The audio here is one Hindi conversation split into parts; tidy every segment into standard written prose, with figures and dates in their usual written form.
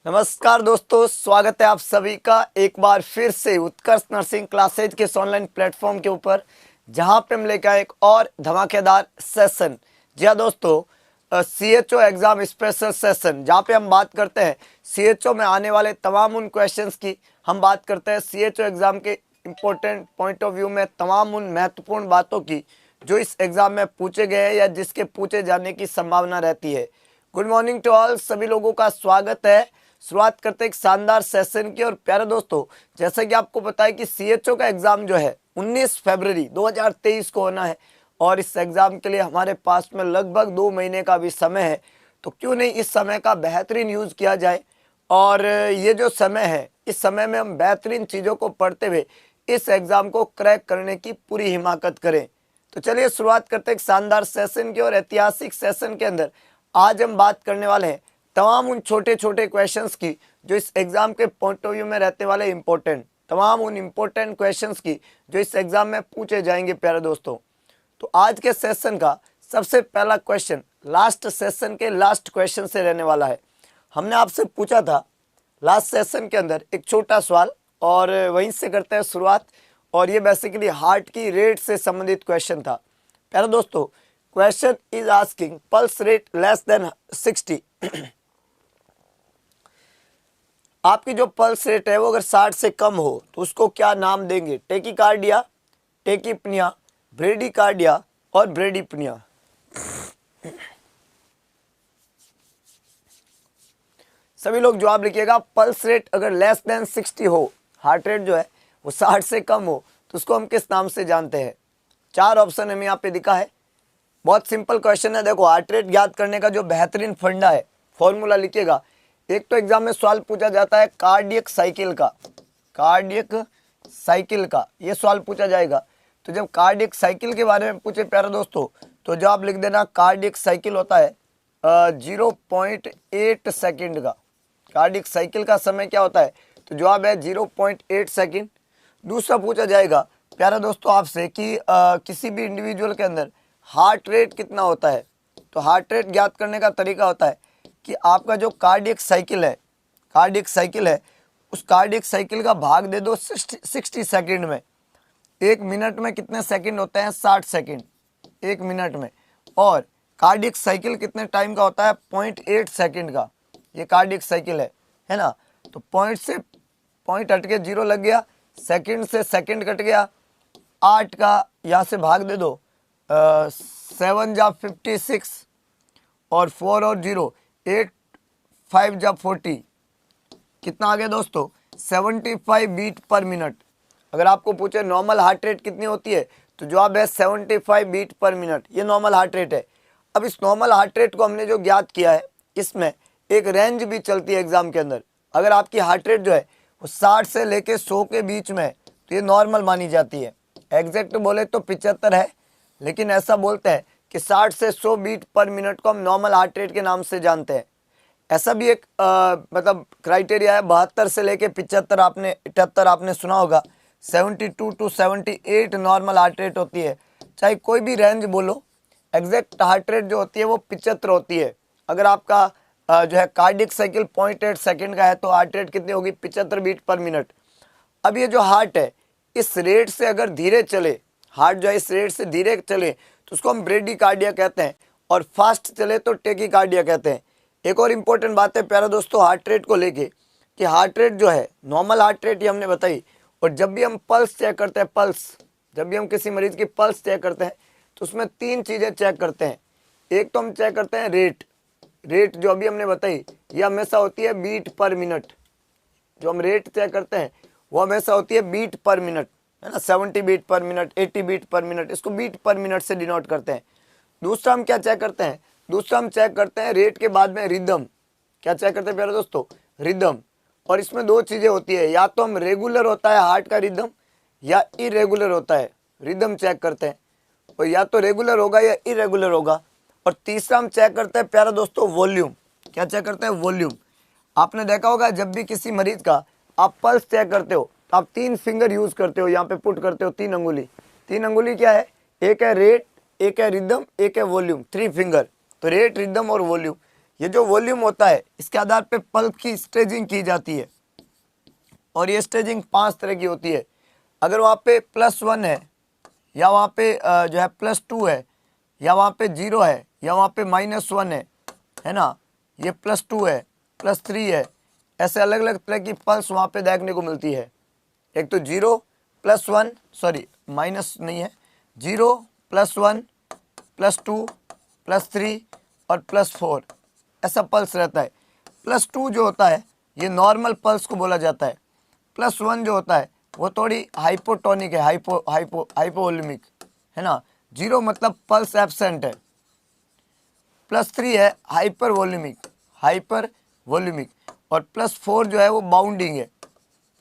नमस्कार दोस्तों, स्वागत है आप सभी का एक बार फिर से उत्कर्ष नर्सिंग क्लासेज के ऑनलाइन प्लेटफॉर्म के ऊपर, जहां पे हम लेकर आए एक और धमाकेदार सेशन। जी हाँ दोस्तों, सीएचओ एग्जाम स्पेशल सेशन, जहां पे हम बात करते हैं सीएचओ में आने वाले तमाम उन क्वेश्चंस की। हम बात करते हैं सीएचओ एग्जाम के इम्पोर्टेंट पॉइंट ऑफ व्यू में तमाम उन महत्वपूर्ण बातों की जो इस एग्जाम में पूछे गए हैं या जिसके पूछे जाने की संभावना रहती है। गुड मॉर्निंग टू ऑल, सभी लोगों का स्वागत है। शुरुआत करते हैं एक शानदार सेशन की। और प्यारे दोस्तों, जैसा कि आपको पता है कि सीएचओ का एग्जाम जो है 19 फरवरी 2023 को होना है, और इस एग्जाम के लिए हमारे पास में लगभग 2 महीने का भी समय है। तो क्यों नहीं इस समय का बेहतरीन यूज किया जाए, और ये जो समय है इस समय में हम बेहतरीन चीज़ों को पढ़ते हुए इस एग्जाम को क्रैक करने की पूरी हिमाकत करें। तो चलिए शुरुआत करते हैं एक शानदार सेशन की। और ऐतिहासिक सेशन के अंदर आज हम बात करने वाले हैं तमाम उन छोटे छोटे क्वेश्चंस की जो इस एग्जाम के पॉइंट ऑफ व्यू में रहते वाले इंपॉर्टेंट, तमाम उन इंपॉर्टेंट क्वेश्चंस की जो इस एग्जाम में पूछे जाएंगे प्यारे दोस्तों। तो आज के सेशन का सबसे पहला क्वेश्चन लास्ट सेशन के लास्ट क्वेश्चन से रहने वाला है। हमने आपसे पूछा था लास्ट सेशन के अंदर एक छोटा सवाल, और वहीं से करते हैं शुरुआत। और ये बेसिकली हार्ट की रेट से संबंधित क्वेश्चन था। प्यारे दोस्तों, question is asking pulse rate less than 60। आपकी जो पल्स रेट है वो अगर 60 से कम हो तो उसको क्या नाम देंगे? टेकीकार्डिया, टेकीपनिया, ब्रेडीकार्डिया और ब्रेडीपनिया। सभी लोग जवाब लिखिएगा। पल्स रेट अगर लेस देन 60 हो, हार्ट रेट जो है वो 60 से कम हो, तो उसको हम किस नाम से जानते हैं? 4 ऑप्शन हमें यहाँ पे दिखा है। बहुत सिंपल क्वेश्चन है। देखो, हार्ट रेट ज्ञात करने का जो बेहतरीन फंडा है, फॉर्मूला लिखिएगा। एक तो एग्जाम में सवाल पूछा जाता है कार्डियक साइकिल का, कार्डियक साइकिल का ये सवाल पूछा जाएगा। तो जब कार्डियक साइकिल के बारे में पूछे प्यारे दोस्तों, तो जवाब लिख देना कार्डियक साइकिल होता है 0.8 सेकेंड का। कार्डियक साइकिल का समय क्या होता है? तो जवाब है 0.8 सेकेंड। दूसरा पूछा जाएगा प्यारे दोस्तों आपसे कि किसी भी इंडिविजुअल के अंदर हार्ट रेट कितना होता है। तो हार्ट रेट ज्ञात करने का तरीका होता है कि आपका जो कार्डियक साइकिल है, कार्डियक साइकिल है, उस कार्डियक साइकिल का भाग दे दो 60 सेकेंड में। एक मिनट में कितने सेकंड होते हैं? 60 सेकंड एक मिनट में। और कार्डियक साइकिल कितने टाइम का होता है? 0.8 सेकंड का। ये कार्डियक साइकिल है ना। तो पॉइंट से पॉइंट हट के 0 लग गया, सेकंड से सेकंड कट गया, 8 का यहाँ से भाग दे दो, 7 जा 56 और 4 और 0 8, 5 जा 40, कितना आ गया दोस्तों? 75 बीट पर मिनट। अगर आपको पूछे नॉर्मल हार्ट रेट कितनी होती है, तो जवाब है 75 बीट पर मिनट। ये नॉर्मल हार्ट रेट है। अब इस नॉर्मल हार्ट रेट को हमने जो ज्ञात किया है, इसमें एक रेंज भी चलती है एग्जाम के अंदर। अगर आपकी हार्ट रेट जो है वो 60 से लेके 100 के बीच में है, तो ये नॉर्मल मानी जाती है। एग्जैक्ट बोले तो 75 है, लेकिन ऐसा बोलते हैं कि 60 से 100 बीट पर मिनट को हम नॉर्मल हार्ट रेट के नाम से जानते हैं। ऐसा भी एक मतलब क्राइटेरिया है, 72 से लेके 75 आपने 78 आपने सुना होगा। 72 टू 78 नॉर्मल हार्ट रेट होती है। चाहे कोई भी रेंज बोलो, एग्जैक्ट हार्ट रेट जो होती है वो 75 होती है। अगर आपका जो है कार्डियक साइकिल 0.8 सेकेंड का है, तो हार्ट रेट कितनी होगी? 75 बीट पर मिनट। अब ये जो हार्ट है इस रेट से अगर धीरे चले, हार्ट जो है इस रेट से धीरे चले, तो उसको हम ब्रेडीकार्डिया कहते हैं, और फास्ट चले तो टेकीकार्डिया कहते हैं। एक और इम्पोर्टेंट बात है प्यारे दोस्तों हार्ट रेट को लेके, कि हार्ट रेट जो है नॉर्मल हार्ट रेट ये हमने बताई, और जब भी हम पल्स चेक करते हैं, पल्स जब भी हम किसी मरीज की पल्स चेक करते हैं, तो उसमें 3 चीज़ें चेक करते हैं। एक तो हम चेक करते हैं रेट, रेट जो अभी हमने बताई ये हमेशा होती है बीट पर मिनट। जो हम रेट चेक करते हैं वो हमेशा होती है बीट पर मिनट, है ना। 70 beat per minute, 80 beat per minute, इसको बीट पर मिनट से डिनोट करते हैं। दूसरा हम क्या चेक करते हैं? दूसरा हम चेक करते हैं रेट के बाद में रिदम। क्या चेक करते हैं प्यारे दोस्तों? रिदम। और इसमें 2 चीज़ें होती है, या तो हम रेगुलर होता है हार्ट का रिदम, या इरेगुलर होता है रिदम चेक करते हैं। और या तो रेगुलर होगा या इरेगुलर होगा। और तीसरा हम चेक करते हैं प्यारे दोस्तों वॉल्यूम। क्या चेक करते हैं? वॉल्यूम। आपने देखा होगा जब भी किसी मरीज का आप पल्स चेक करते हो, तो आप 3 फिंगर यूज करते हो, यहाँ पे पुट करते हो 3 अंगुली। 3 अंगुली क्या है? एक है रेट, एक है रिदम, एक है वॉल्यूम, 3 फिंगर। तो रेट, रिदम और वॉल्यूम, ये जो वॉल्यूम होता है इसके आधार पे पल्स की स्टेजिंग की जाती है, और ये स्टेजिंग 5 तरह की होती है। अगर वहाँ पे +1 है, या वहाँ पे जो है +2 है, या वहाँ पे 0 है, या वहाँ पे -1 है ना, ये +2 है, +3 है, ऐसे अलग अलग तरह की पल्स वहाँ पे देखने को मिलती है। एक तो 0 +1, सॉरी माइनस नहीं है, 0 +1 +2 +3 और +4 ऐसा पल्स रहता है। +2 जो होता है ये नॉर्मल पल्स को बोला जाता है। +1 जो होता है वो थोड़ी हाइपोटोनिक है, हाइपोवोल्यूमिक है ना। 0 मतलब पल्स एब्सेंट है। +3 है हाइपर वॉल्यूमिक, और +4 जो है वो बाउंडिंग है।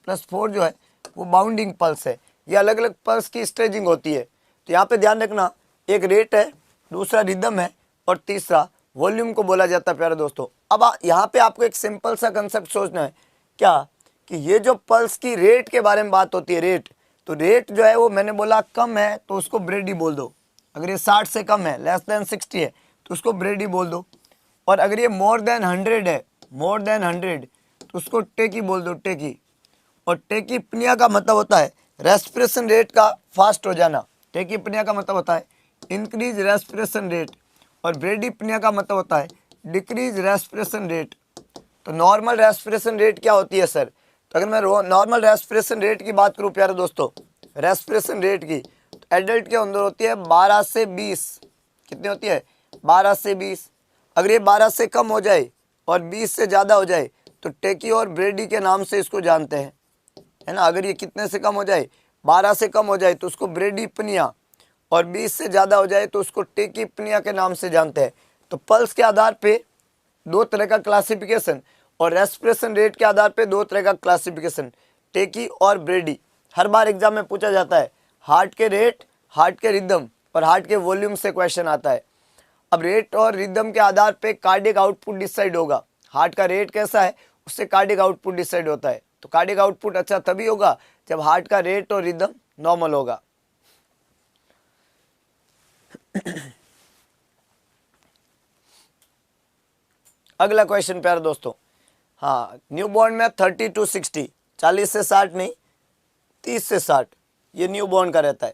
+4 जो है वो बाउंडिंग पल्स है। ये अलग अलग पल्स की स्टेजिंग होती है। तो यहाँ पे ध्यान रखना, एक रेट है, दूसरा रिदम है, और तीसरा वॉल्यूम को बोला जाता है प्यारे दोस्तों। अब यहाँ पे आपको एक सिंपल सा कंसेप्ट सोचना है, क्या कि ये जो पल्स की रेट के बारे में बात होती है, रेट, तो रेट जो है वो मैंने बोला कम है तो उसको ब्रेडी बोल दो। अगर ये 60 से कम है, लेस देन 60 है, तो उसको ब्रेडी बोल दो। और अगर ये मोर देन 100 है, मोर देन 100, तो उसको टेकी बोल दो, टेकी। और टेकीपनिया का मतलब होता है रेस्पिरेशन रेट का फास्ट हो जाना। टेकीपनिया का मतलब होता है इंक्रीज रेस्पिरेशन रेट, और ब्रेडीपनिया का मतलब होता है डिक्रीज रेस्पिरेशन रेट। तो नॉर्मल रेस्पिरेशन रेट क्या होती है सर? तो अगर मैं नॉर्मल रेस्पिरेशन रेट की बात करूँ प्यारे दोस्तों, रेस्पिरेशन रेट की, तो एडल्ट के अंदर होती है 12 से 20। कितनी होती है? 12 से 20। अगर ये 12 से कम हो जाए और 20 से ज़्यादा हो जाए तो टेकी और ब्रेडी के नाम से इसको जानते हैं, है ना। अगर ये कितने से कम हो जाए, 12 से कम हो जाए तो उसको ब्रेडीपनिया, और 20 से ज़्यादा हो जाए तो उसको टेकीपनिया के नाम से जानते हैं। तो पल्स के आधार पे 2 तरह का क्लासिफिकेशन, और रेस्पिरेशन रेट के आधार पे 2 तरह का क्लासिफिकेशन, टेकी और ब्रेडी। हर बार एग्जाम में पूछा जाता है। हार्ट के रेट, हार्ट के रिदम और हार्ट के वॉल्यूम से क्वेश्चन आता है। अब रेट और रिदम के आधार पे कार्डियक आउटपुट डिसाइड होगा। हार्ट का रेट कैसा है उससे कार्डियक आउटपुट डिसाइड होता है। तो कार्डियक आउटपुट अच्छा तभी होगा जब हार्ट का रेट और रिदम नॉर्मल होगा। अगला क्वेश्चन प्यारे दोस्तों, हाँ, न्यूबॉर्न में 30 to 60, 40 से 60 नहीं, 30 से 60 ये न्यूबॉर्न का रहता है।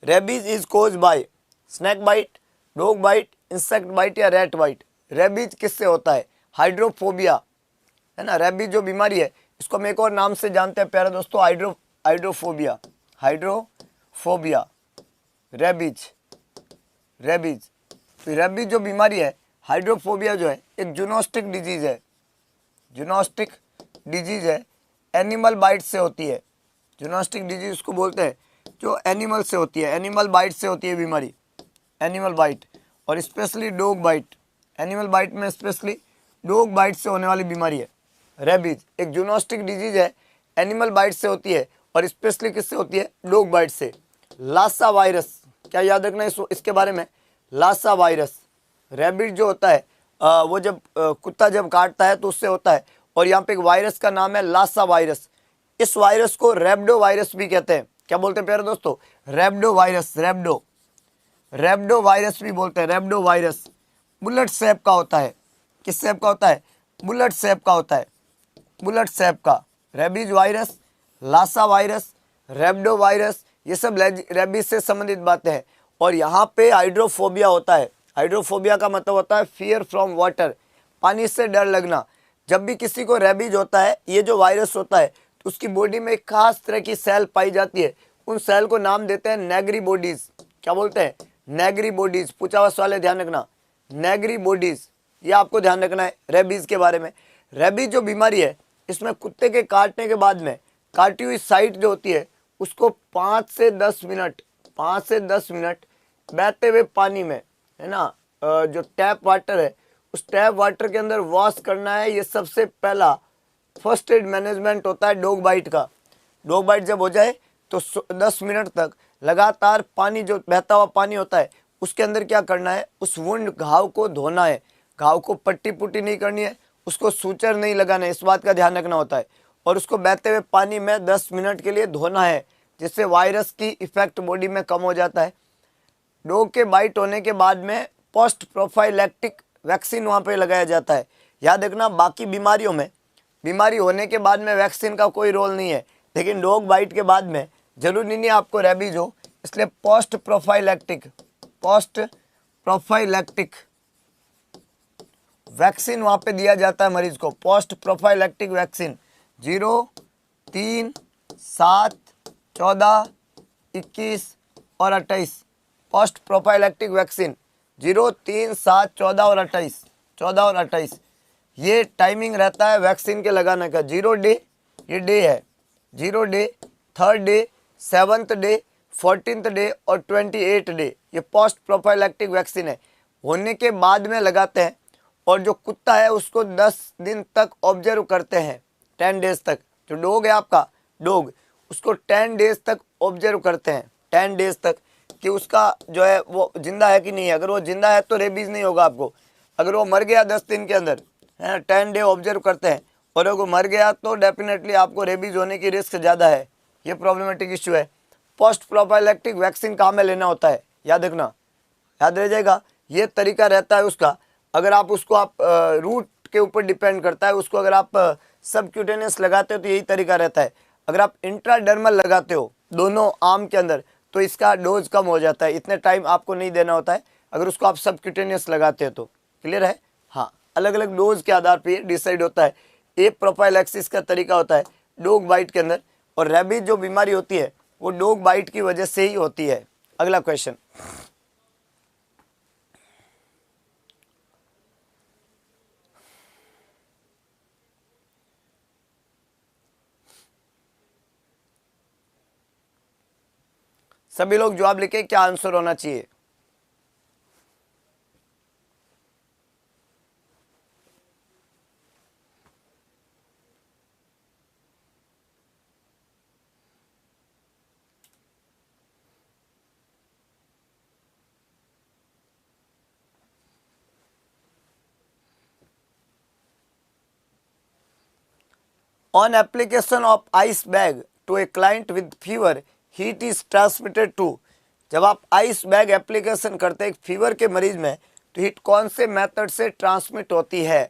Rabies is cause by snake bite, dog bite, insect bite या रैट बाइट। रेबीज किससे होता है? हाइड्रोफोबिया, है ना। रेबीज जो बीमारी है इसको हम एक और नाम से जानते हैं प्यारे दोस्तों, हाइड्रोफोबिया, हाइड्रोफोबिया, रेबीज। तो रेबीज जो बीमारी है, हाइड्रोफोबिया जो है, एक जूनोस्टिक डिजीज है। जूनोस्टिक डिजीज है, एनिमल बाइट से होती है। जूनोस्टिक डिजीज उसको बोलते हैं जो एनिमल से होती है, एनिमल बाइट से होती है बीमारी, एनिमल बाइट, और specially dog bite. Animal bite में स्पेशली डॉग बाइट से होने वाली बीमारी है रेबीज। एक जूनोस्टिक डिजीज है, एनिमल बाइट से होती है, और स्पेशली किससे होती है? डॉग बाइट से। लासा वायरस, क्या याद रखना है इसके बारे में? लासा वायरस, रेबिट जो होता है वो जब कुत्ता जब काटता है तो उससे होता है, और यहाँ पे एक वायरस का नाम है लासा वायरस। इस वायरस को रेब्डो वायरस भी कहते हैं। क्या बोलते हैं प्यारे दोस्तों? रेब्डो वायरस, रेब्डो वायरस भी बोलते हैं, रेब्डो वायरस। बुलेट शेप का होता है। किस शेप का होता है? बुलेट शेप का होता है, बुलेट शेप का। Rabies virus, Lassa virus, rhabdo virus, ये सब रेबीज से संबंधित बातें हैं। और यहाँ पे हाइड्रोफोबिया होता है। हाइड्रोफोबिया का मतलब होता है फियर फ्रॉम वाटर, पानी से डर लगना। जब भी किसी को रेबीज होता है, ये जो वायरस होता है, तो उसकी बॉडी में एक खास तरह की सेल पाई जाती है। उन सेल को नाम देते हैं नेग्री बॉडीज। क्या बोलते हैं? Negri bodies. पूछा हुआ सवाल है, ध्यान रखना, नेग्री बॉडीज, ये आपको ध्यान रखना है रेबीज के बारे में। रेबीज जो बीमारी है, इसमें कुत्ते के काटने के बाद में काटी हुई साइट जो होती है उसको 5 से 10 मिनट बहते हुए पानी में, है ना, जो टैप वाटर है उस टैप वाटर के अंदर वॉश करना है। ये सबसे पहला फर्स्ट एड मैनेजमेंट होता है डॉग बाइट का। डॉग बाइट जब हो जाए तो 10 मिनट तक लगातार पानी, जो बहता हुआ पानी होता है, उसके अंदर क्या करना है? उस वुंड, घाव को धोना है। घाव को पट्टी पुट्टी नहीं करनी है, उसको सूचर नहीं लगाना है, इस बात का ध्यान रखना होता है। और उसको बहते हुए पानी में 10 मिनट के लिए धोना है, जिससे वायरस की इफेक्ट बॉडी में कम हो जाता है। डॉग के बाइट होने के बाद में पोस्ट प्रोफाइलैक्टिक वैक्सीन वहाँ पे लगाया जाता है। याद रखना, बाकी बीमारियों में बीमारी होने के बाद में वैक्सीन का कोई रोल नहीं है, लेकिन डॉग बाइट के बाद में जरूरी नहीं आपको रेबीज हो, इसलिए पोस्ट प्रोफाइलैक्टिक वैक्सीन वहाँ पे दिया जाता है मरीज को। पोस्ट प्रोफाइलैक्टिक वैक्सीन 0, 3, 7, 14, 21 और 28। पोस्ट प्रोफाइलैक्टिक वैक्सीन 0, 3, 7, 14 और 28 ये टाइमिंग रहता है वैक्सीन के लगाने का। 0 डे, ये डे है, 0 day, 3rd day, 7th day, 14th day और 28 डे, ये पोस्ट प्रोफाइलैक्टिक वैक्सीन है। होने के बाद में लगाते हैं, और जो कुत्ता है उसको 10 दिन तक ऑब्जर्व करते हैं, 10 डेज तक। जो डॉग है आपका डॉग, उसको 10 डेज तक ऑब्जर्व करते हैं, 10 डेज तक, कि उसका जो है वो जिंदा है कि नहीं है। अगर वो जिंदा है तो रेबीज नहीं होगा आपको। अगर वो मर गया 10 दिन के अंदर, 10 डे ऑब्जर्व करते हैं, और अगर वो मर गया तो डेफिनेटली आपको रेबीज होने की रिस्क ज़्यादा है। ये प्रॉब्लमेटिक इश्यू है। पोस्ट प्रोफाइलैक्टिक वैक्सीन कहाँ में लेना होता है, याद रखना, याद रह जाएगा। ये तरीका रहता है उसका। अगर आप उसको रूट के ऊपर डिपेंड करता है, उसको अगर आप सबक्यूटेनियस लगाते हो तो यही तरीका रहता है। अगर आप इंट्राडर्मल लगाते हो दोनों आर्म के अंदर तो इसका डोज कम हो जाता है, इतने टाइम आपको नहीं देना होता है अगर उसको आप सबक्यूटेनियस लगाते हो तो। क्लियर है? हाँ, अलग अलग डोज के आधार पर डिसाइड होता है। ये प्रोफाइलैक्सिस का तरीका होता है डॉग बाइट के अंदर। और रेबीज जो बीमारी होती है वो डॉग बाइट की वजह से ही होती है। अगला क्वेश्चन, सभी लोग जवाब लिखे, क्या आंसर होना चाहिए? On application of ice bag to a client with fever, heat is transmitted to। जब आप आइस बैग एप्लीकेशन करते हैं फीवर के मरीज में, तो हीट कौन से मेथड से ट्रांसमिट होती है?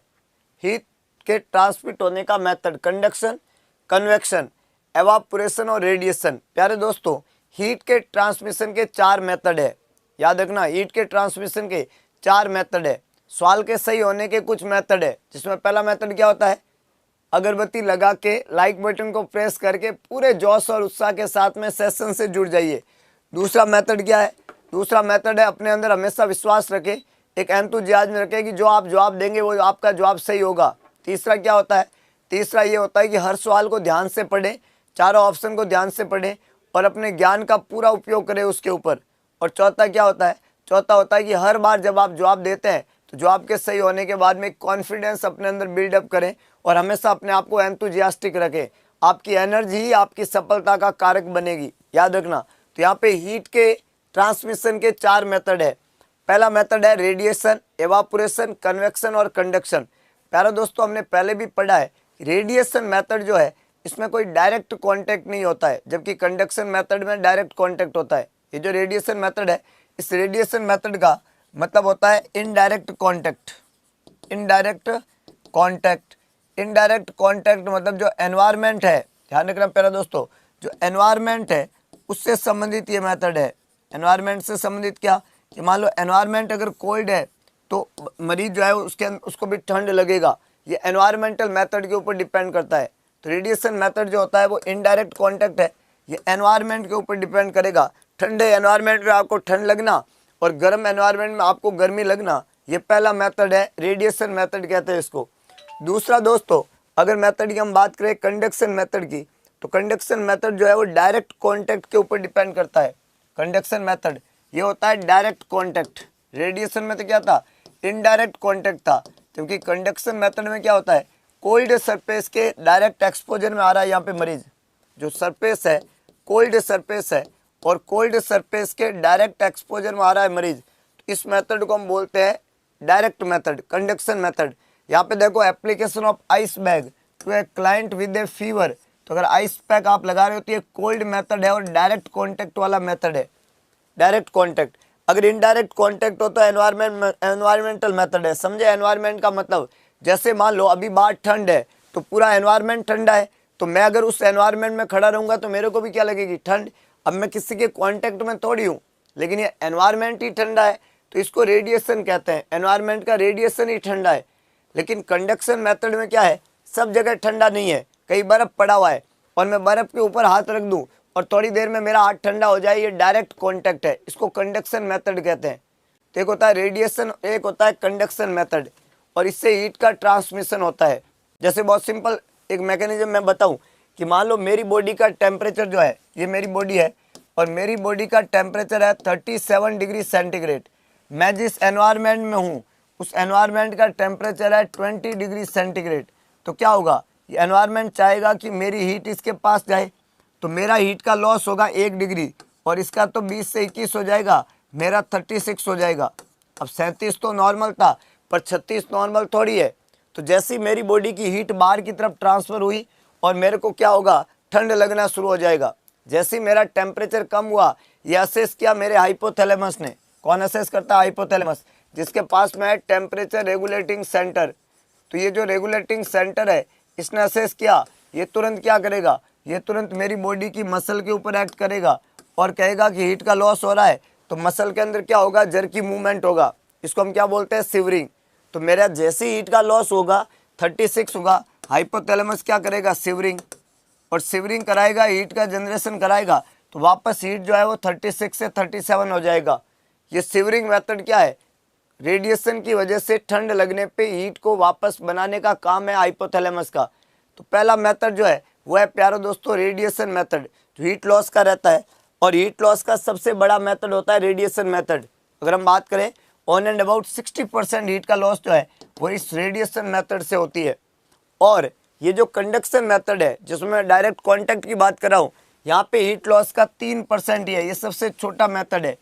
हीट के ट्रांसमिट होने का मेथड कंडक्शन, कन्वेक्शन, एवापोरेशन और रेडिएशन। प्यारे दोस्तों, हीट के ट्रांसमिशन के 4 मेथड है। याद रखना, हीट के ट्रांसमिशन के 4 मेथड है। सवाल के सही होने के कुछ मेथड है, जिसमें पहला मेथड क्या होता है? अगरबत्ती लगा के लाइक बटन को प्रेस करके पूरे जोश और उत्साह के साथ में सेशन से जुड़ जाइए। दूसरा मेथड क्या है? दूसरा मेथड है अपने अंदर हमेशा विश्वास रखे, एक एंथुजियाज्म रखे कि जो आप जवाब देंगे वो आपका जवाब सही होगा। तीसरा क्या होता है? तीसरा ये होता है कि हर सवाल को ध्यान से पढ़ें, चारों ऑप्शन को ध्यान से पढ़ें और अपने ज्ञान का पूरा उपयोग करें उसके ऊपर। और चौथा क्या होता है? चौथा होता है कि हर बार जब आप जवाब देते हैं तो जवाब के सही होने के बाद में कॉन्फिडेंस अपने अंदर बिल्डअप करें और हमेशा अपने आप को एंथुजियास्टिक रखें। आपकी एनर्जी ही आपकी सफलता का कारक बनेगी, याद रखना। तो यहाँ पे हीट के ट्रांसमिशन के 4 मेथड है। पहला मेथड है रेडिएशन, एवापोरेशन, कन्वेक्शन और कंडक्शन। प्यारे दोस्तों, हमने पहले भी पढ़ा है रेडिएशन मेथड जो है इसमें कोई डायरेक्ट कांटेक्ट नहीं होता है, जबकि कंडक्शन मेथड में डायरेक्ट कांटेक्ट होता है। ये जो रेडिएशन मेथड है, इस रेडिएशन मेथड का मतलब होता है indirect contact. Indirect contact, indirect contact मतलब जो एनवायरनमेंट है, ध्यान रखना प्यारे दोस्तों, जो एनवायरनमेंट है उससे संबंधित ये मेथड है। एनवायरनमेंट से संबंधित क्या कि मान लो एनवायरनमेंट अगर कोल्ड है तो मरीज जो है उसको भी ठंड लगेगा। ये एनवायरमेंटल मेथड के ऊपर डिपेंड करता है। तो रेडिएशन मेथड जो होता है वो इनडायरेक्ट कांटेक्ट है, ये एनवायरनमेंट के ऊपर डिपेंड करेगा। ठंडे एनवायरनमेंट में आपको ठंड लगना और गर्म एनवायरनमेंट में आपको गर्मी लगना, ये पहला मेथड है, रेडिएशन मेथड कहते हैं इसको। दूसरा दोस्तों, अगर मेथड की हम बात करें कंडक्शन मेथड की, तो कंडक्शन मेथड जो है वो डायरेक्ट कांटेक्ट के ऊपर डिपेंड करता है। कंडक्शन मेथड ये होता है डायरेक्ट कांटेक्ट। रेडिएशन में तो क्या था? इनडायरेक्ट कांटेक्ट था। क्योंकि कंडक्शन मेथड में क्या होता है? कोल्ड सरफेस के डायरेक्ट एक्सपोजर में आ रहा है यहाँ पे मरीज। जो सरफेस है कोल्ड सरफेस है और कोल्ड सरफेस के डायरेक्ट एक्सपोजर में आ रहा है मरीज, तो इस मेथड को हम बोलते हैं डायरेक्ट मेथड, कंडक्शन मेथड। यहाँ पे देखो application of ice bag to a client with a fever, तो अगर आइस पैक आप लगा रहे हो तो ये कोल्ड मेथड है और डायरेक्ट कॉन्टेक्ट वाला मेथड है। डायरेक्ट कॉन्टेक्ट अगर इनडायरेक्ट कांटेक्ट हो तो एनवायरमेंटल मेथड है। समझे एनवायरमेंट का मतलब? जैसे मान लो अभी बाहर ठंड है तो पूरा एनवायरमेंट ठंडा है, तो मैं अगर उस एनवायरमेंट में खड़ा रहूंगा तो मेरे को भी क्या लगेगी? ठंड। अब मैं किसी के कांटेक्ट में थोड़ी हूँ, लेकिन ये एनवायरमेंट ही ठंडा है तो इसको रेडिएशन कहते हैं। एनवायरमेंट का रेडिएशन ही ठंडा है। लेकिन कंडक्शन मेथड में क्या है, सब जगह ठंडा नहीं है, कहीं बर्फ पड़ा हुआ है और मैं बर्फ के ऊपर हाथ रख दूं और थोड़ी देर में मेरा हाथ ठंडा हो जाए, ये डायरेक्ट कांटेक्ट है, इसको कंडक्शन मेथड कहते हैं। तो एक होता है रेडिएशन, एक होता है कंडक्शन मेथड, और इससे हीट का ट्रांसमिशन होता है। जैसे बहुत सिंपल एक मैकेनिज्म मैं बताऊं कि मान लो मेरी बॉडी का टेम्परेचर जो है, ये मेरी बॉडी है और मेरी बॉडी का टेम्परेचर है 37 डिग्री सेंटीग्रेड। मैं जिस एनवायरनमेंट में हूँ उस एनवायरनमेंट का टेम्परेचर है 20 डिग्री सेंटीग्रेड। तो क्या होगा, ये एनवायरनमेंट चाहेगा कि मेरी हीट इसके पास जाए, तो मेरा हीट का लॉस होगा 1 डिग्री और इसका तो 20 से 21 हो जाएगा, मेरा 36 हो जाएगा। अब 37 तो नॉर्मल था पर 36 नॉर्मल थोड़ी है। तो जैसे ही मेरी बॉडी की हीट बाहर की तरफ ट्रांसफ़र हुई और मेरे को क्या होगा, ठंड लगना शुरू हो जाएगा। जैसे ही मेरा टेम्परेचर कम हुआ, ये असेस किया मेरे हाइपोथैलेमस ने। कौन असेस करता है? हाइपोथैलेमस, जिसके पास में है टेम्परेचर रेगुलेटिंग सेंटर। तो ये जो रेगुलेटिंग सेंटर है इसने असेस किया, ये तुरंत क्या करेगा, ये तुरंत मेरी बॉडी की मसल के ऊपर एक्ट करेगा और कहेगा कि हीट का लॉस हो रहा है। तो मसल के अंदर क्या होगा, जर्की मूवमेंट होगा, इसको हम क्या बोलते हैं, शिवरिंग। तो मेरा जैसे ही हीट का लॉस होगा 36 होगा, हाइपोथैलेमस क्या करेगा, शिवरिंग, और शिवरिंग कराएगा, हीट का जनरेशन कराएगा, तो वापस हीट जो है वो 36 से 37 हो जाएगा। ये शिवरिंग मेथड क्या है, रेडिएशन की वजह से ठंड लगने पे हीट को वापस बनाने का काम है हाइपोथैलेमस का। तो पहला मेथड जो है वो है प्यारे दोस्तों रेडिएशन मेथड, जो हीट लॉस का रहता है, और हीट लॉस का सबसे बड़ा मेथड होता है रेडिएशन मेथड। अगर हम बात करें ऑन एंड अबाउट 60% हीट का लॉस जो है वो इस रेडिएशन मेथड से होती है। और ये जो कंडक्शन मेथड है जिसमें मैं डायरेक्ट कॉन्टैक्ट की बात कर रहा हूँ, यहाँ पे हीट लॉस का 3% ही है, ये सबसे छोटा मेथड है।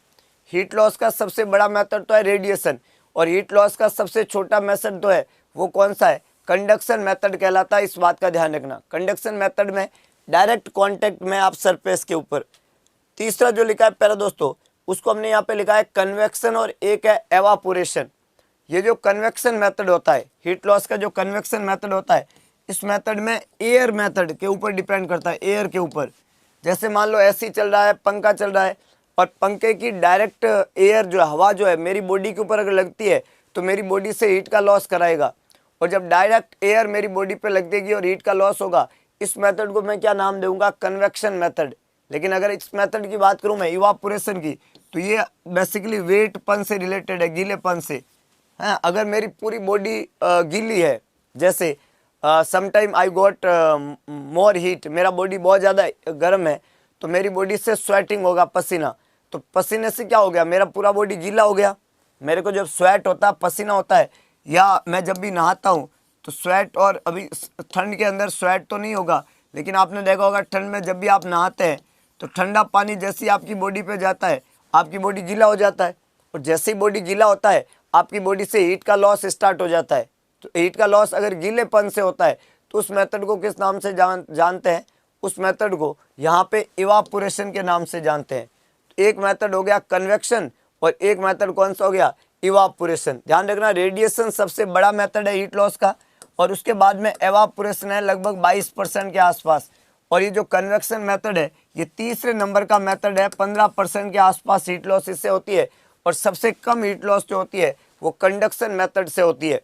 हीट लॉस का सबसे बड़ा मेथड तो है रेडिएशन, और हीट लॉस का सबसे छोटा मेथड तो है वो कौन सा है, कंडक्शन मेथड कहलाता है। इस बात का ध्यान रखना, कंडक्शन मेथड में डायरेक्ट कांटेक्ट में आप सरफेस के ऊपर। तीसरा जो लिखा है प्यारे दोस्तों, उसको हमने यहाँ पे लिखा है कन्वेक्शन, और एक है एवापोरेशन। ये जो कन्वेक्शन मेथड होता है, हीट लॉस का जो कन्वेक्शन मेथड होता है, इस मेथड में एयर मेथड के ऊपर डिपेंड करता है, एयर के ऊपर। जैसे मान लो एसी चल रहा है, पंखा चल रहा है, और पंखे की डायरेक्ट एयर जो है, हवा जो है मेरी बॉडी के ऊपर अगर लगती है तो मेरी बॉडी से हीट का लॉस कराएगा, और जब डायरेक्ट एयर मेरी बॉडी पे लग देगी और हीट का लॉस होगा, इस मेथड को मैं क्या नाम दूंगा, कन्वेक्शन मेथड। लेकिन अगर इस मेथड की बात करूं मैं, इवापोरेशन की, तो ये बेसिकली वेटपन से रिलेटेड है, गीलेपन से। हाँ, अगर मेरी पूरी बॉडी गीली है, जैसे sometime I got more heat, मेरा बॉडी बहुत ज़्यादा गर्म है, तो मेरी बॉडी से स्वेटिंग होगा, पसीना। तो पसीने से क्या हो गया, मेरा पूरा बॉडी गीला हो गया। मेरे को जब स्वेट होता है, पसीना होता है, या मैं जब भी नहाता हूँ तो स्वेट, और अभी ठंड के अंदर स्वेट तो नहीं होगा, लेकिन आपने देखा होगा ठंड में जब भी आप नहाते हैं तो ठंडा पानी जैसे ही आपकी बॉडी पे जाता है आपकी बॉडी गीला हो जाता है, और जैसे ही बॉडी गीला होता है आपकी बॉडी से हीट का लॉस स्टार्ट हो जाता है। तो हीट का लॉस अगर गीलेपन से होता है तो उस मेथड को किस नाम से जानते हैं, उस मेथड को यहाँ पे इवापोरेशन के नाम से जानते हैं। एक मेथड हो गया कन्वेक्शन, और एक मेथड कौन सा हो गया, इवापोरेशन। ध्यान रखना, रेडिएशन सबसे बड़ा मेथड है हीट लॉस का, और उसके बाद में एवापोरेशन है लगभग 22% के आसपास, और ये जो कन्वेक्शन मेथड है ये तीसरे नंबर का मेथड है, 15% के आसपास हीट लॉस इससे होती है, और सबसे कम हीट लॉस जो होती है वो कंडक्शन मेथड से होती है।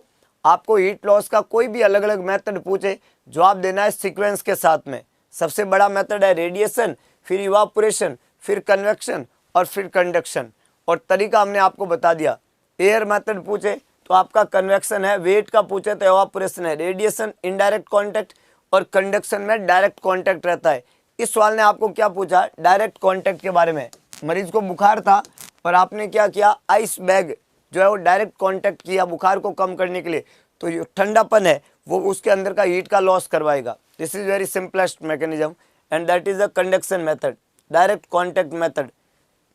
आपको हीट लॉस का कोई भी अलग अलग मेथड पूछे, जवाब देना है सीक्वेंस के साथ में। सबसे बड़ा मेथड है रेडिएशन, फिर इवापोरेशन, फिर कन्वेक्शन, और फिर कंडक्शन। और तरीका हमने आपको बता दिया। एयर मेथड पूछे तो आपका कन्वेक्शन है, वेट का पूछे तो इवापोरेशन है, रेडिएशन इनडायरेक्ट कांटेक्ट, और कंडक्शन में डायरेक्ट कांटेक्ट रहता है। इस सवाल ने आपको क्या पूछा, डायरेक्ट कांटेक्ट के बारे में। मरीज को बुखार था और आपने क्या किया, आइस बैग जो है वो डायरेक्ट कांटेक्ट किया बुखार को कम करने के लिए, तो ये ठंडापन है वो उसके अंदर का हीट का लॉस करवाएगा। This is very simplest mechanism, and that is the conduction method, direct contact method.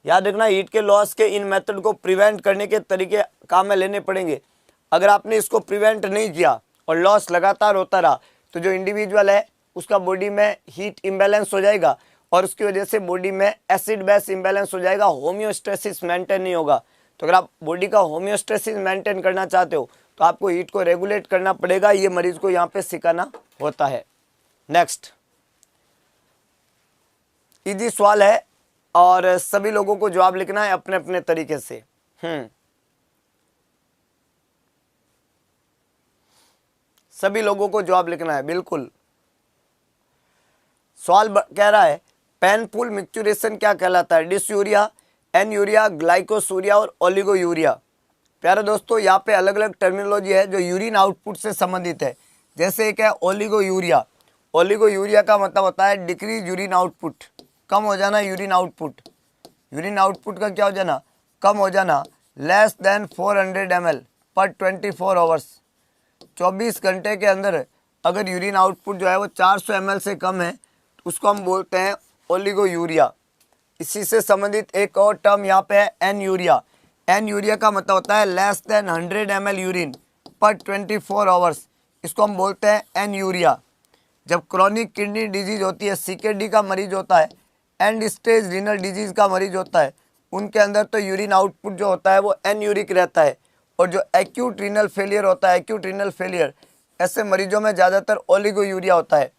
याद रखना, हीट के लॉस के इन मेथड को प्रिवेंट करने के तरीके काम में लेने पड़ेंगे। अगर आपने इसको प्रिवेंट नहीं किया और लॉस लगातार होता रहा तो जो इंडिविजुअल है उसका बॉडी में हीट इम्बैलेंस हो जाएगा, और उसकी वजह से बॉडी में एसिड बेस इम्बैलेंस हो जाएगा, होम्योस्टेसिस मेंटेन नहीं होगा। तो अगर आप बॉडी का होम्योस्टेसिस मेंटेन करना चाहते हो तो आपको हीट को रेगुलेट करना पड़ेगा, ये मरीज को यहाँ पे सिखाना होता है। नेक्स्ट इजी सवाल है और सभी लोगों को जवाब लिखना है अपने अपने तरीके से। सभी लोगों को जवाब लिखना है, बिल्कुल। सवाल कह रहा है पेनफुल मिक्सचुरेशन क्या कहलाता है? डिसयूरिया, एनयूरिया, ग्लाइकोसूरिया और ओलिगोयूरिया। प्यारे दोस्तों, यहाँ पे अलग अलग टर्मिनोलॉजी है जो यूरिन आउटपुट से संबंधित है। जैसे एक है ओलिगोयूरिया। ओलिगोयूरिया का मतलब होता है डिक्रीज यूरिन आउटपुट, कम हो जाना यूरिन आउटपुट। यूरिन आउटपुट का क्या हो जाना? कम हो जाना। लेस देन 400 ml पर 24 आवर्स। 24 घंटे के अंदर अगर यूरिन आउटपुट जो है वो 400 ml से कम है तो उसको हम बोलते हैं ओलिगोयूरिया। इसी से संबंधित एक और टर्म यहाँ पे है एनयूरिया। एनयूरिया का मतलब होता है लेस देन 100 ml यूरिन पर 24 आवर्स, इसको हम बोलते हैं एनयूरिया। जब क्रॉनिक किडनी डिजीज होती है, सीकेडी का मरीज होता है, एंड स्टेज रीनल डिजीज का मरीज होता है, उनके अंदर तो यूरिन आउटपुट जो होता है वो एनयूरिक रहता है। और जो एक्यूट रीनल फेलियर होता है, एक्यूट रीनल फेलियर, ऐसे मरीजों में ज़्यादातर ओलिगोयूरिया होता है।